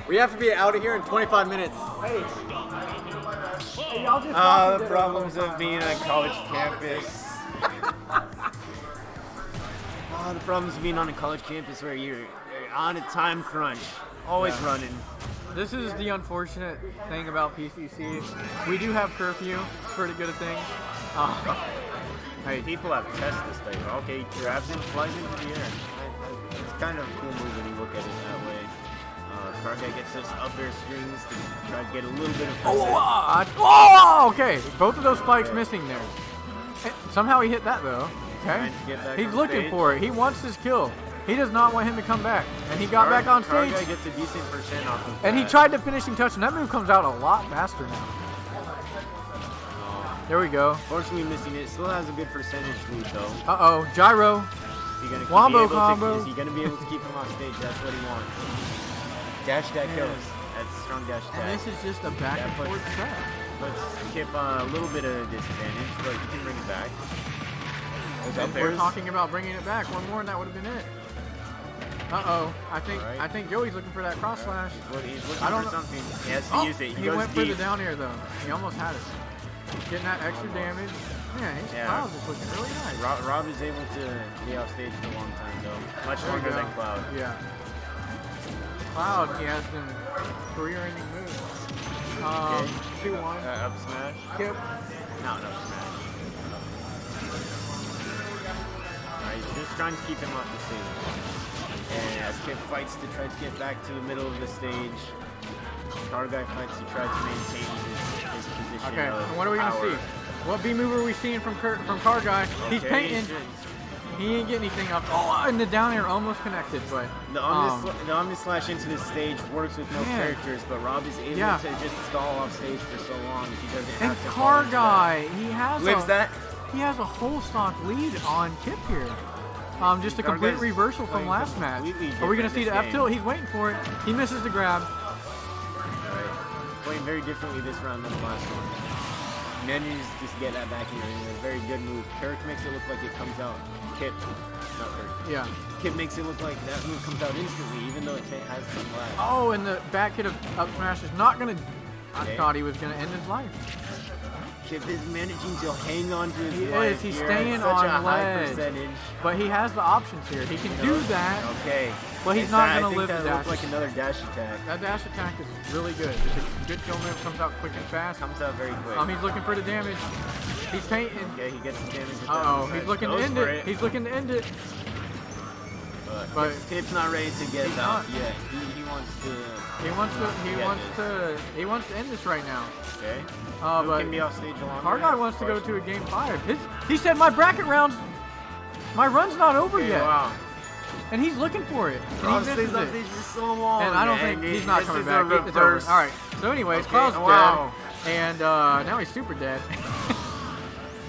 We have to be out of here in 25 minutes. Hey. Hey, y'all just The problems of being on college campus. The problems of being on a college campus where you're on a time crunch, always running. This is the unfortunate thing about PCC. We do have curfew. It's pretty good a thing. Hey, people have tests this thing. Okay, grabs it, flies into the air. It's kind of a cool move when you look at it that way. Karga gets those up air strings to try to get a little bit of percent. Okay, both of those spikes missing there. Somehow he hit that though. Okay, Trying to get back he's on looking stage. for it. He wants his kill. He does not want him to come back, and he got back on stage. Karga gets a decent percent off of And he that. tried the finishing touch, and that move comes out a lot faster now. There we go. Fortunately missing it. Still has a good percentage lead though. Uh-oh, gyro. Is he gonna Wombo be able combo. To, is he going to be able to keep him on stage? That's what he wants. Dash that kills. That's strong dash And attack. this is just a back and forth set. Let's Kip a little bit of a disadvantage, but he can bring it back. Up We're airs. talking about bringing it back. One more, and that would have been it. Uh-oh. I think Joey's looking for that cross slash. He's looking I don't for know. something. He has to use it. He goes went for the deep. down air though. He almost had it. Getting that extra damage. Man, his Cloud is looking really nice. Rob is able to be off stage for a long time though. Much There we longer go. than Cloud. Yeah. Cloud, he has been career-ending moves. 2-1. Up smash. Kip. No, no smash. He's just trying to keep him off the stage. And as Kip fights to try to get back to the middle of the stage, Karga fights to try to maintain his position. Okay, of and what are we power. gonna see? What B move are we seeing from Car Guy? He's Okay, painting. He ain't getting anything up. Oh, and the down air almost connected, but The Omnislash into this stage works with no Man. characters, but Rob is able Yeah. to just stall off stage for so long. He doesn't and have to Car fall into Guy, he has Lives a, that? He has a whole stock lead on Kip here. Just a Car complete Guy's reversal from playing last match. completely Are we gonna different see the this F tilt? game. He's waiting for it. He misses the grab. Right. Playing very differently this round than the last one. Manages to get that back in a very good move. Kirk makes it look like it comes out. Kip, not Kirk. Yeah. Kip makes it look like that move comes out instantly, even though it has some lag. Oh, and the back hit of up smash is not gonna. I Okay. thought he was gonna end his life. Kip is managing to hang on to his He life is. He's here. staying Such on a high ledge. percentage. But he has the options here. He can do that. Okay. But he's Is not that- gonna I think live that the looked dash. like another dash attack. That dash attack is really good. It's a good kill move. Comes out quick and fast. Comes out very quick. He's looking for the damage. He's painting. Okay, he gets the damage. with that Uh-oh, move. he's looking to Goes end for it. He's looking to end it. But Kip's not ready to get He's out not. yet. He wants to. He wants to end this right now. Okay. But can be off stage longer. Car Guy wants to go to a game 5. He said my bracket rounds, my run's not over Okay, yet. wow. And he's looking for it. And Rob he stays misses off it. stage for so long. And I don't man. think he's not This coming is back. a It's over. reverse. All right. So anyways, Okay, Cloud's wow. dead. And now he's super dead.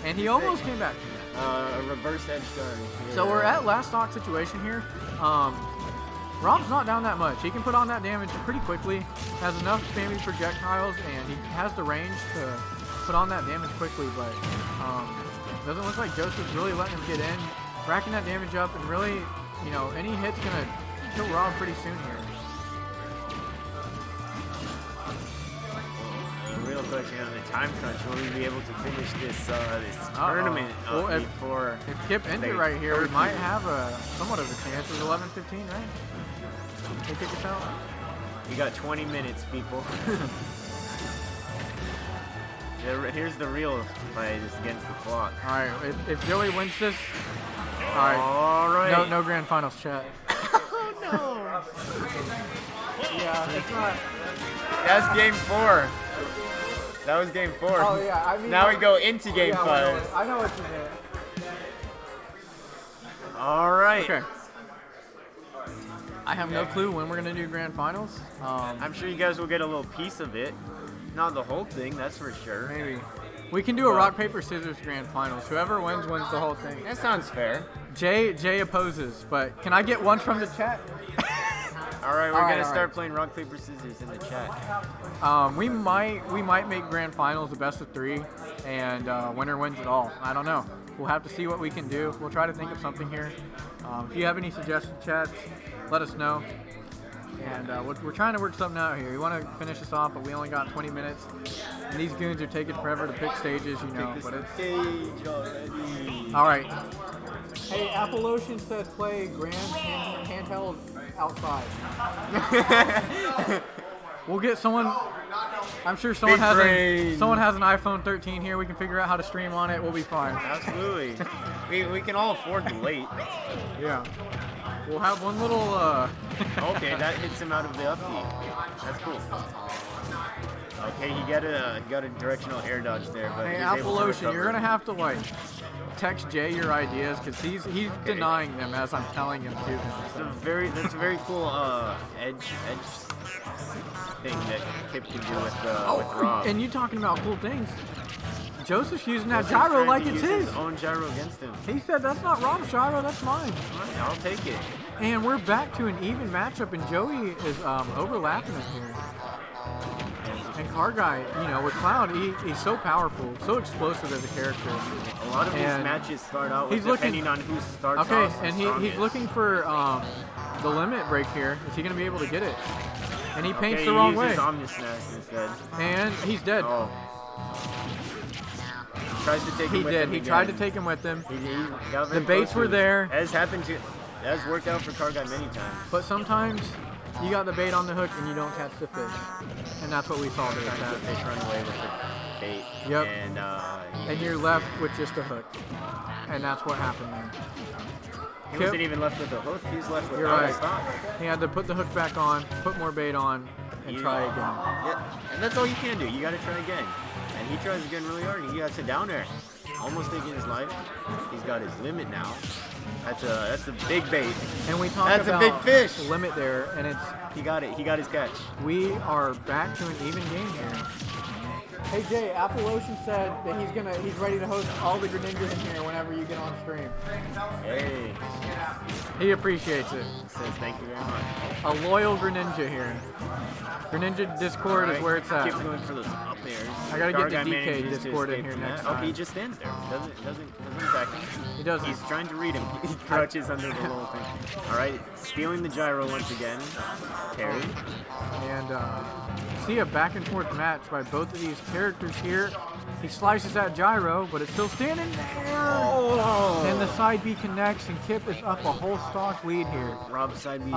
And he almost came back. A reverse edge guard. So we're at last stock situation here. Rob's not down that much. He can put on that damage pretty quickly. Has enough spammy projectiles, and he has the range to put on that damage quickly. But doesn't look like Joseph's really letting him get in, racking that damage up, and really, any hit's gonna kill Rob pretty soon here. Real question on the time crunch. Will we be able to finish this tournament Well, before? If Kip ends it right here, we might have somewhat of a chance. It's 11:15, right? They kick us out. You got 20 minutes, people. Here's the real fight. It's against the clock. All right. If Joey wins this, all right. All right. No grand finals chat. No. Yeah, it's not. That's game 4. That was game 4. Oh yeah, I mean. Now we go into game 5. I know what you meant. All right. Okay. I have no clue when we're gonna do grand finals. I'm sure you guys will get a little piece of it. Not the whole thing, that's for sure. Maybe. We can do a rock paper scissors grand finals. Whoever wins the whole thing. That sounds fair. Jay opposes, but can I get one from the chat? All right, we're All right, gonna all start right. playing rock paper scissors in the chat. We might make grand finals a best of 3, and winner wins it all. I don't know. We'll have to see what we can do. We'll try to think of something here. If you have any suggested chats, let us know. And we're trying to work something out here. We want to finish this off, but we only got 20 minutes. And these goons are taking forever to pick stages, but it's stage already. all right. Hey, Apple Ocean said play grand handheld outside. We'll get someone. I'm sure someone has an iPhone 13 here. We can figure out how to stream on it. We'll be fine. Absolutely. we can all afford to wait. Yeah. We'll have one little. Okay, that hits him out of the up B. That's cool. Okay, he got a directional air dodge there, but Hey, he's Apple able to Ocean, you're recover. gonna have to text Jay your ideas because he's denying them as I'm telling him to. That's a very cool edge thing that Kip can do with Rob. And you talking about cool things? Joseph's using that Joseph's gyro trying like to it's use his. his own gyro against him. He said that's not Rob's gyro, that's mine. Fine, I'll take it. And we're back to an even matchup, and Joey is overlapping us here. And Car Guy, with Cloud, he's so powerful, so explosive as a character. A lot of these matches start out with depending on who starts Okay, off and the he's strongest. looking for the limit break here. Is he going to be able to get it? And he paints Okay, the wrong he way. uses Omnismash instead. And he's dead. Oh. Tries to take He him with did. him He again. tried to take him with him. He got very The baits close to were it. there. That's worked out for Car Guy many times. But sometimes you got the bait on the hook and you don't catch the fish. And that's what we saw there. Trying to fish run away with the bait. Yep. And you're left with just a hook. And that's what happened there. he wasn't even left with a hook. He was left with You're a right. stop. He had to put the hook back on, put more bait on, and try again. Yeah, and that's all you can do. You got to try again. And he tries again really hard. He gets a down air. almost taking his life. He's got his limit now. That's a big bait. And we talked That's about a big fish. the limit there, and it's He got it. He got his catch. we are back to an even game here. Hey Jay, Apple Ocean said that he's ready to host all the Greninjas in here whenever you get on stream. Hey, He appreciates it. says thank you very much. A loyal Greninja here. Greninja Discord is where it's at. Keep going for those up airs. I gotta get the Car guy DK manages to Discord in escape here from next that. Okay, he time. just stands there. Doesn't attack him. He doesn't. He's trying to read him. He crouches under the little thing. All right, stealing the gyro once again. Parry. And see a back and forth match by both of these characters here. He slices that gyro, but it's still standing there. Oh. And the side B connects, and Kip is up a whole stock lead here. Rob's side B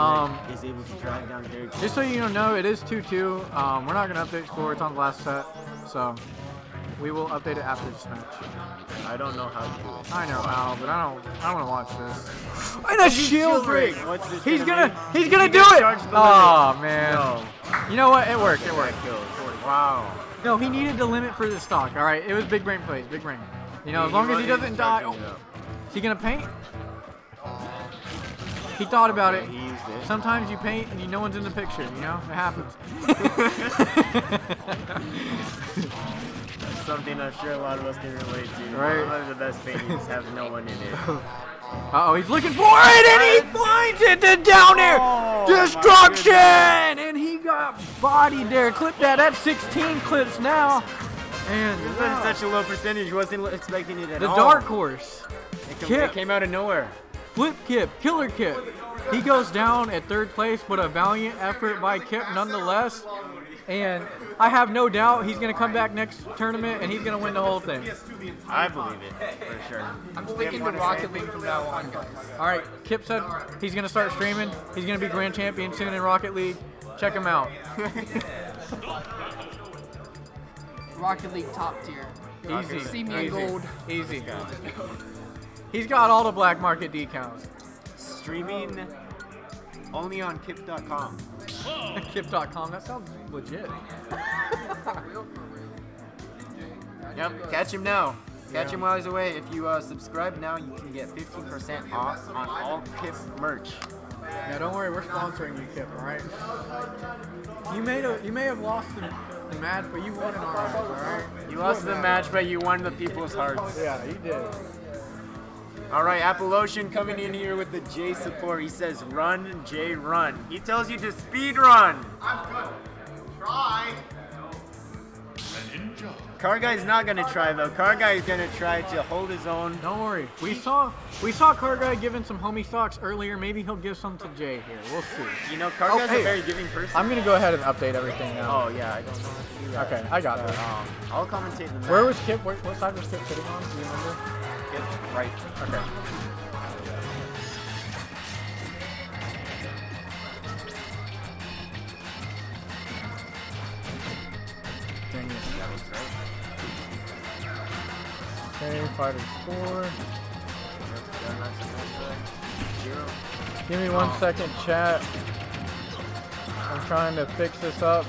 is able to drag down characters. Just so you know, it is 2-2. We're not going to update score. It's on the last set. So we will update it after this match. I don't know how to do it. I know, Al, but I don't want to watch this. And a shield break. What's this He's gonna gonna be? do it. Charge the Oh limit. man. No. You know what? It worked. It worked. That goes. Wow. No, he needed the limit for the stock. All right, it was big brain plays. Big brain. You know, as long as he doesn't die. Oh, is he gonna paint? He thought about it. He used it. Sometimes you paint and no one's in the picture. You know, it happens. That's something I'm sure a lot of us can relate to. Right. One of the best paintings have no one in it. Uh-oh, he's looking for it, and he finds it, then down there, destruction, and he got bodied there. Clip that, that's 16 clips now, and That's such a low percentage. Wasn't expecting it at the all. dark horse, It came out of nowhere. Flip Kip, Killer Kip. He goes down at third place, but a valiant effort by Kip nonetheless. And I have no doubt he's going to come back next tournament and he's going to win the whole thing. I believe it, for sure. I'm sticking to Rocket League from now on, guys. All right, Kip said he's going to start streaming. He's going to be grand champion soon in Rocket League. Check him out. Rocket League top tier. Easy. See me in gold. Easy. He's got all the black market decals. Streaming only on kip.com. Kip.com, that sounds legit. Yep, catch him now. Catch him while he's away. If you subscribe now, you can get 15% off on all Kip merch. Yeah, don't worry, we're sponsoring you, Kip, alright? You may have lost the match, but you won in our eyes, alright? You lost the match, but you won the people's hearts. Yeah, you did. All right, Apple Ocean coming in here with the J support. He says, "Run, J, run." He tells you to speed run. I'm gonna try. Car Guy's not gonna try though. Car Guy's gonna try to hold his own. Don't worry. We saw Car Guy giving some homie stocks earlier. Maybe he'll give some to Jay here. We'll see. You know, Car Guy's a very giving person. I'm gonna go ahead and update everything now. Oh yeah, I don't know how to do that. Okay, I got it. I'll commentate the match. Where was Kip? What side was Kip sitting on? Do you remember? Kip, right. Okay. Dang it. Okay, fighters 4. Give me 1 second, chat. I'm trying to fix this up.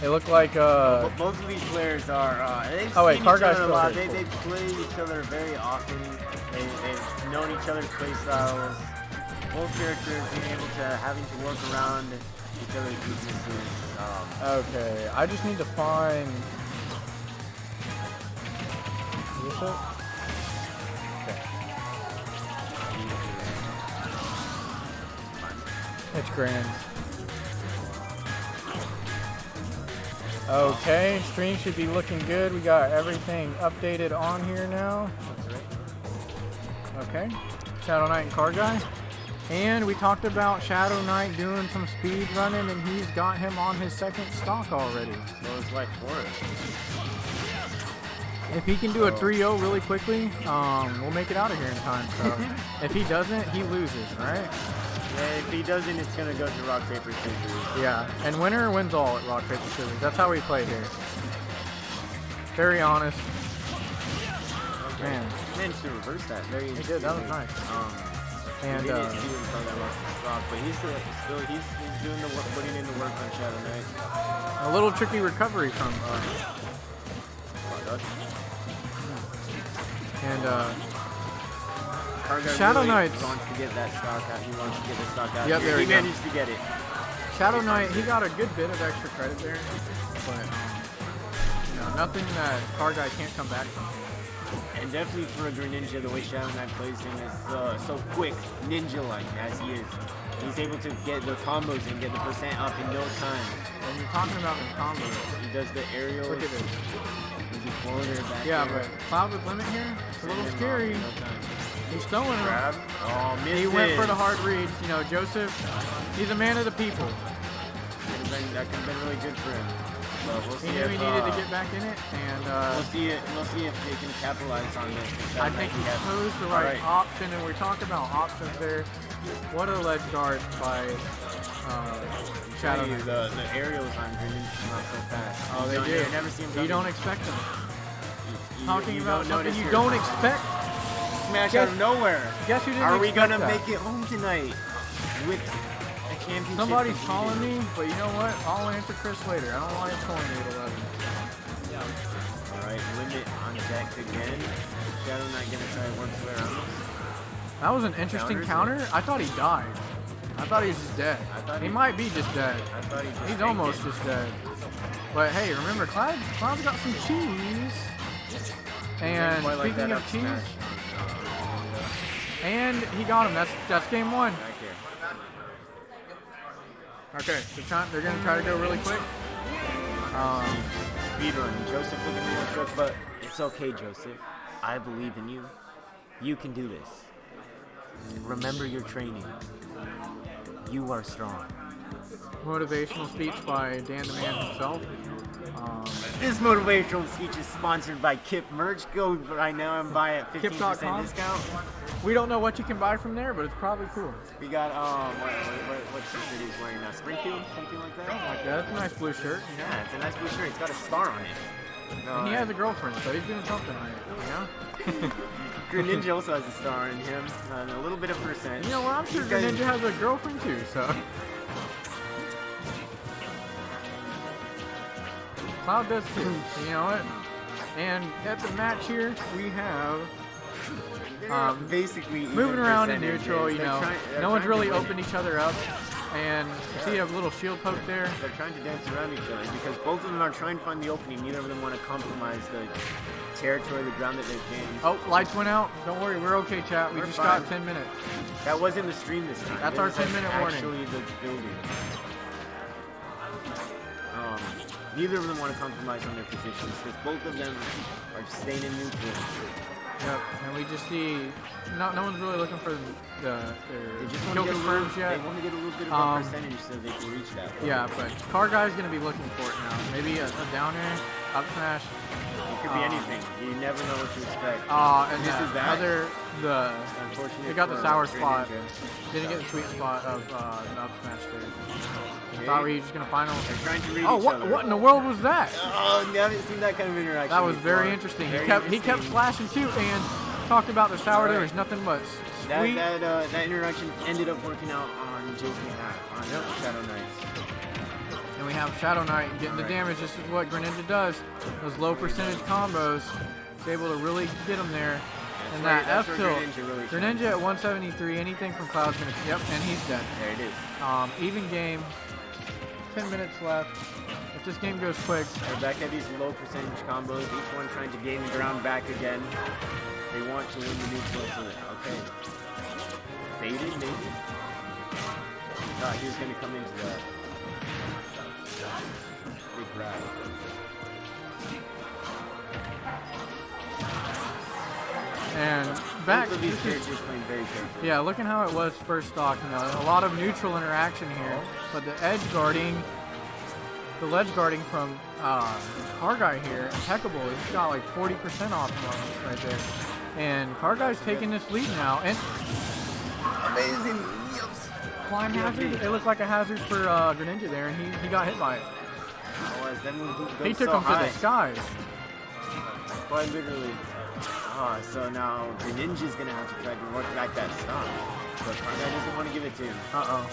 They look like Both of these players are. They've Oh, wait, seen Car each Guy's other a still lot. very They play each other very often. They've known each other's play styles. Both characters being able to having to work around each other's weaknesses. Okay, I just need to find. Is this it? Okay. It's grand. Okay, stream should be looking good. We got everything updated on here now. Okay, Shadow Knight and Car Guy. And we talked about Shadow Knight doing some speed running, and he's got him on his second stock already. So it's like Forrest. If he can do a 3-0 really quickly, we'll make it out of here in time. So if he doesn't, he loses, right? Yeah, if he doesn't, it's gonna go to rock, paper, scissors. Yeah, and winner wins all at rock, paper, scissors. That's how we play here. Very honest. Man. He managed to reverse that. Very He did, that was nice. And he didn't throw that much stock, but he's doing the work, putting in the work on Shadow Knight. a little tricky recovery from And Karga Shadow really Knights. wants to get that stock out. He wants to get the stock out. Yep, there he we go. managed to get it. Shadow Knight, he got a good bit of extra credit there, but you know, nothing that Kargai can't come back from. And definitely for a Greninja, the way Shadow Knight plays him is so quick, ninja-like as he is. He's able to get the combos and get the percent up in no time. When you're talking about the combos, he does the aerial. Look at this. Easy forwarder back Yeah, there. but Cloud with limit here, it's a little scary. He's throwing him. Grab. Oh, misses. He went for the hard reads. You know, Joseph, he's a man of the people. That could have been really good for him. But we'll see He knew if, he needed to get back in it, and we'll see if they can capitalize on this. I think he chose the right option, and we're talking about options there. What a ledge guard by Shadow Knight. The aerials on Greninja not so fast. Oh, they do. You never see him You don't expect them. Talking about something notice you here. don't expect. Smash out of nowhere. Guess you didn't Are we expect gonna that. make it home tonight with a championship? Somebody's calling me, but you know what? I'll answer Chris later. I don't like calling 8-11. All right, limit on deck again. Shadow Knight gonna try to work his way around this. That was an interesting counter. I thought he died. I thought he was just dead. He might be just dead. I thought he just He's almost just dead. But hey, remember, Cloud's got some cheese. And Quite like speaking that of up cheese, smash. and he got him. That's game one. Back here. Okay, they're gonna try to go really quick. Speed run. Joseph looking for more strokes, but it's okay, Joseph. I believe in you. You can do this. Remember your training. You are strong. Motivational speech by Dan the Man himself. This motivational speech is sponsored by Kip Merch. Go right now and buy it 15% Kip.com. discount. We don't know what you can buy from there, but it's probably cool. We got what shirt he's wearing now? Springfield, something like that. Like that. That's a nice blue shirt. You know? Yeah, it's a nice blue shirt. It's got a star on it. And he has a girlfriend, so he's doing something right. You know. Greninja also has a star in him, and a little bit of percent. You know what? I'm sure He's got- Greninja has a girlfriend too. So. Cloud does too. You know what? And at the match here, we have basically moving around in percentages. neutral. You They're know, they're no one's trying to really win. opened each other up. And you see a little shield poke there. They're trying to dance around each other because both of them are trying to find the opening. Neither of them want to compromise the territory, the ground that they've gained. Oh, lights went out. Don't worry, we're okay, chat. We We're just fine. got 10 minutes. That was in the stream this time. That's It our was, like, 10-minute warning. Actually, the building. Neither of them want to compromise on their positions because both of them are staying in neutral. Yep, and we just see no one's really looking for their They just want kill to get a confirms little, yet. They want to get a little bit of a percentage so they can reach that. Yeah, but Kargai's gonna be looking for it now. Maybe a down air, up smash. It could be anything. You never know what to expect. And this is that. They got the for sour Greninja. spot. Didn't get the sweet spot of the up smash there. I thought we were just gonna final. They're trying to read Oh, each what other. what in the world was that? Oh, I haven't seen that kind of interaction. That was very before. interesting. Very He kept interesting. flashing too, and talked about the sour. There was nothing but sweet. That interaction ended up working out on Jason's half on Shadow Knight. And we have Shadow Knight getting the damage. This is what Greninja does. Those low percentage combos. He's able to really get them there. And that That's F where tilt. Greninja really Greninja at 173. Anything from Cloud's gonna. Yep, and he's dead. There it is. Even game. 10 minutes left. If this game goes quick. They're back at these low percentage combos. Each one trying to gain ground back again. They want to win the neutral. Okay. Baited, maybe. Thought he was going to come into that. Big grab. And back. Both of these this is- characters playing very carefully. Yeah, looking how it was first stock. You know, a lot of neutral interaction here, but the edge guarding, the ledge guarding from Kargai here, impeccable. He's got like 40% off him right there, and Kargai's taking this lead now. And amazing. Climb hazard. It looked like a hazard for Greninja there, and he got hit by it. He took so him to high. the skies. Quite literally. So now Greninja's gonna have to try to work back that stop. But Kargai doesn't want to give it to him.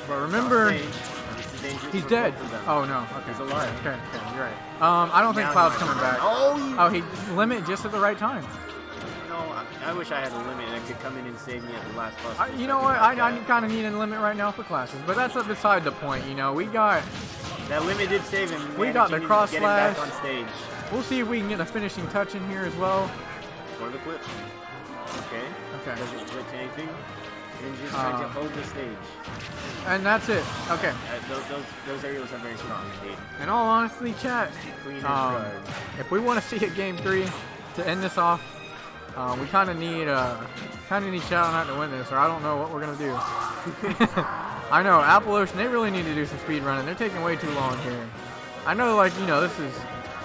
But remember, This is dangerous he's for dead. both of them. Oh no. Okay. He's alive. Okay, you're right. I don't think Now Cloud's he coming might back. come back. Oh, he limit just at the right time. No, I wish I had a limit and I could come in and save me at the last possible. You know what? I kind of need a limit right now for classes, but that's beside the point. You know, we got that limit did save him. We got the cross get him back slash on stage. We'll see if we can get a finishing touch in here as well. For the clip. Okay. Okay. Does it clip to anything? And just trying to hold the stage. And that's it. Okay. Those aerials are very strong indeed. In all honesty, chat, Clean as guard. if we want to see a game 3 to end this off, we kind of need Shadow Knight to win this, or I don't know what we're gonna do. I know Apple Ocean, they really need to do some speed running. They're taking way too long here. I know, like, you know, this is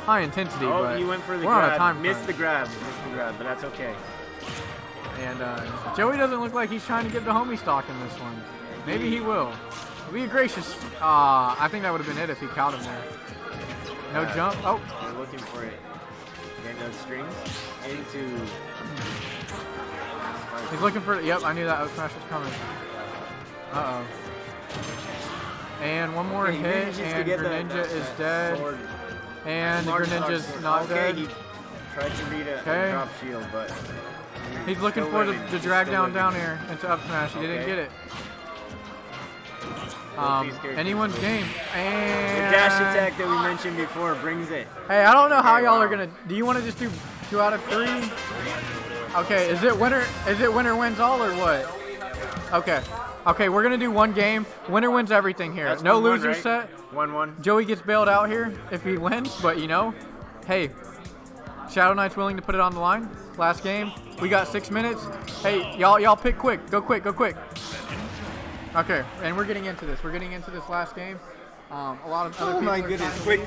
high intensity, but he went for the we're grab. on a time Missed crunch. the grab, but that's okay. And Joey doesn't look like he's trying to get the homie stock in this one. Maybe he will. Be gracious. I think that would have been it if he caught him there. No jump. Oh. They're looking for it. Getting those strings into. He's looking for it. Yep, I knew that up smash was coming. Uh-oh. And one more hit, and Greninja is dead. And Greninja's not dead. He tried to read a drop shield, but he's looking for the drag down air into up smash. He didn't get it. Anyone's game. And the dash attack that we mentioned before brings it. Hey, I don't know how y'all are gonna. Do you want to just do 2 out of 3? Okay, is it winner wins all or what? Okay. Okay, we're gonna do 1 game. Winner wins everything here. That's no 1-1, loser right? set. 1-1. Joey gets bailed out here if he wins, but you know, hey, Shadow Knight's willing to put it on the line. Last game. We got 6 minutes. Hey, y'all pick quick. Go quick. Okay, and we're getting into this. We're getting into this last game. A lot of other people. Oh my are goodness! Quick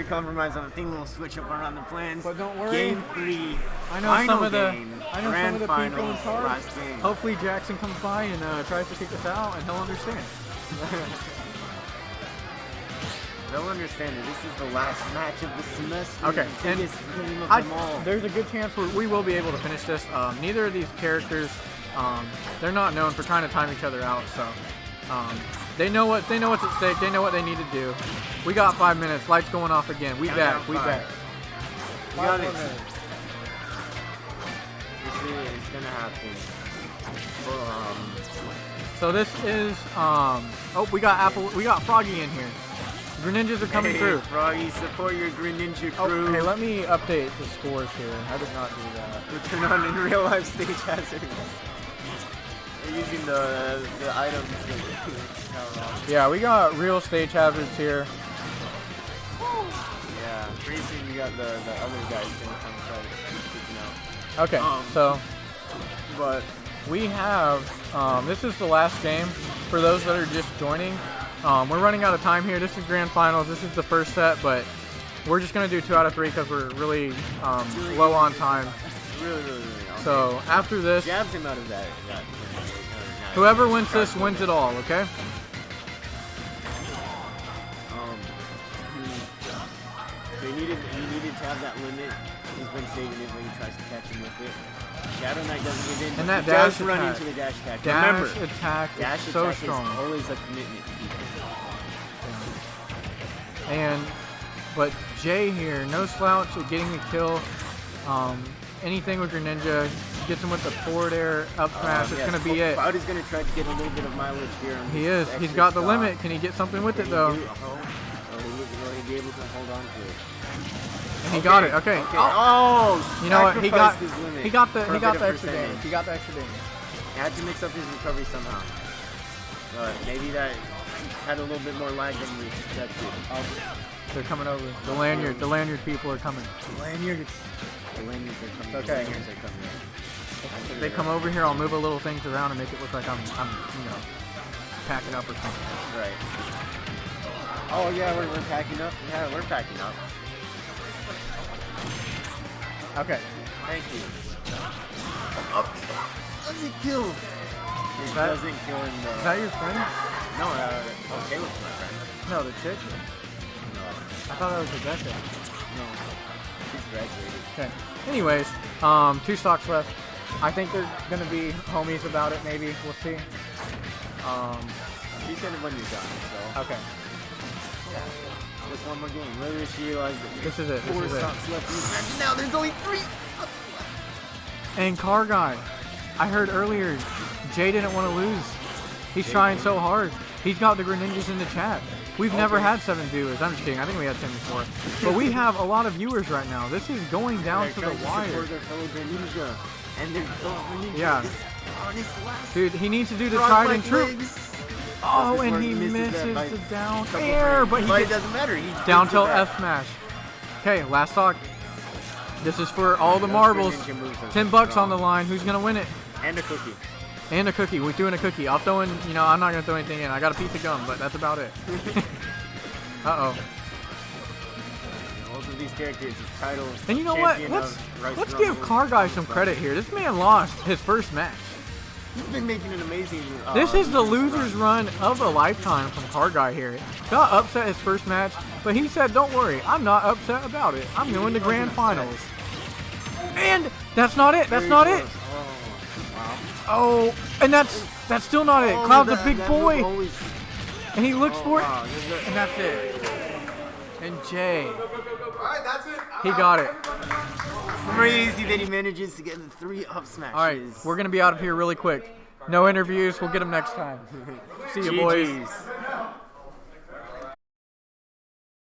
compromise on the thing. We'll switch up around the plans. But don't worry. Game 3. I know final some of the game, people in charge. last game. Hopefully Jackson comes by and tries to kick us out, and he'll understand. They'll understand that this is the last match of the semester. Okay, the and biggest game of them all. there's a good chance we will be able to finish this. Neither of these characters, they're not known for trying to time each other out, so they know what's at stake. They know what they need to do. We got 5 minutes. Lights going off again. We back. We back. We got it. This is gonna happen. So this is oh, we got Froggy in here. Greninjas are coming through. Froggy, support your Greninja crew. Oh, hey, let me update the scores here. I did not do that. We'll turn on in real life stage hazards. We're using the items. Yeah, we got real stage hazards here. Yeah, pretty soon we got the other guys gonna come fight. Okay, so but we have this is the last game for those that are just joining. We're running out of time here. This is grand finals. This is the first set, but we're just gonna do 2 out of 3 because we're really low on time. Really. So after this, jabs him out of that. Whoever wins this wins it all. Okay. So he needed to have that limit. He's been saving it when he tries to catch him with it. Shadow Knight doesn't give in. And that he dash does run attack. into the dash attack. Dash Remember, attack dash is so attack strong. is always a commitment to people. But Jay here, no slouch at getting the kill. Anything with Greninja, gets him with the forward air up smash. It's gonna be it. Cloud is gonna try to get a little bit of mileage here. On He this is. He's extra got the stock. limit. Can he get something with it though? He was be able to hold on to it. And he got it. Okay. Oh, you know what? He got his limit the for a bit extra of damage. percentage. He got the extra damage. He had to mix up his recovery somehow. But maybe that had a little bit more lag than we expected. They're coming over. The lanyard people are coming. Lanyards are coming. Okay. Lanyards are coming. If they come over here, I'll move a little things around and make it look like I'm packing up or something. Right. Oh yeah, we're packing up. Yeah, we're packing up. Okay. Thank you. Does it kill? It doesn't kill him though. Is that your friend? No, okay with my friend. No, the chick? No. I thought that was Rebecca. No. She's graduated. Okay. Anyways, 2 stocks left. I think they're gonna be homies about it. Maybe we'll see. She said it when you're done. So. Okay. Just one more game. Later she realized that This is it. 4 stocks left in this match. Now there's only 3. And Car Guy, I heard earlier, Jay didn't want to lose. He's trying so hard. He's got the Greninjas in the chat. We've never had 7 viewers. I'm just kidding. I think we had 10 before. But we have a lot of viewers right now. This is going down to the wire. Yeah. Dude, he needs to do the tried and true. Oh, and he misses the down air, but it doesn't matter. He down tilt F smash. Okay, last stock. This is for all the marbles. $10 on the line. Who's gonna win it? And a cookie. And a cookie. We're doing a cookie. I'll throw in. I'm not gonna throw anything in. I got a piece of gum, but that's about it. Uh oh. Most of these characters, title. And you know what? Let's give Car Guy some credit here. This man lost his first match. He's been making an amazing. This is the loser's run of a lifetime from Car Guy here. Got upset his first match, but he said, "Don't worry, I'm not upset about it. I'm going to grand finals." And that's not it. That's not it. Oh, and that's still not it. Cloud's a big boy, and he looks for it, and that's it. And Jay, he got it. Crazy that he manages to get the 3 up smashes. All right, we're gonna be out of here really quick. No interviews. We'll get them next time. See you, boys.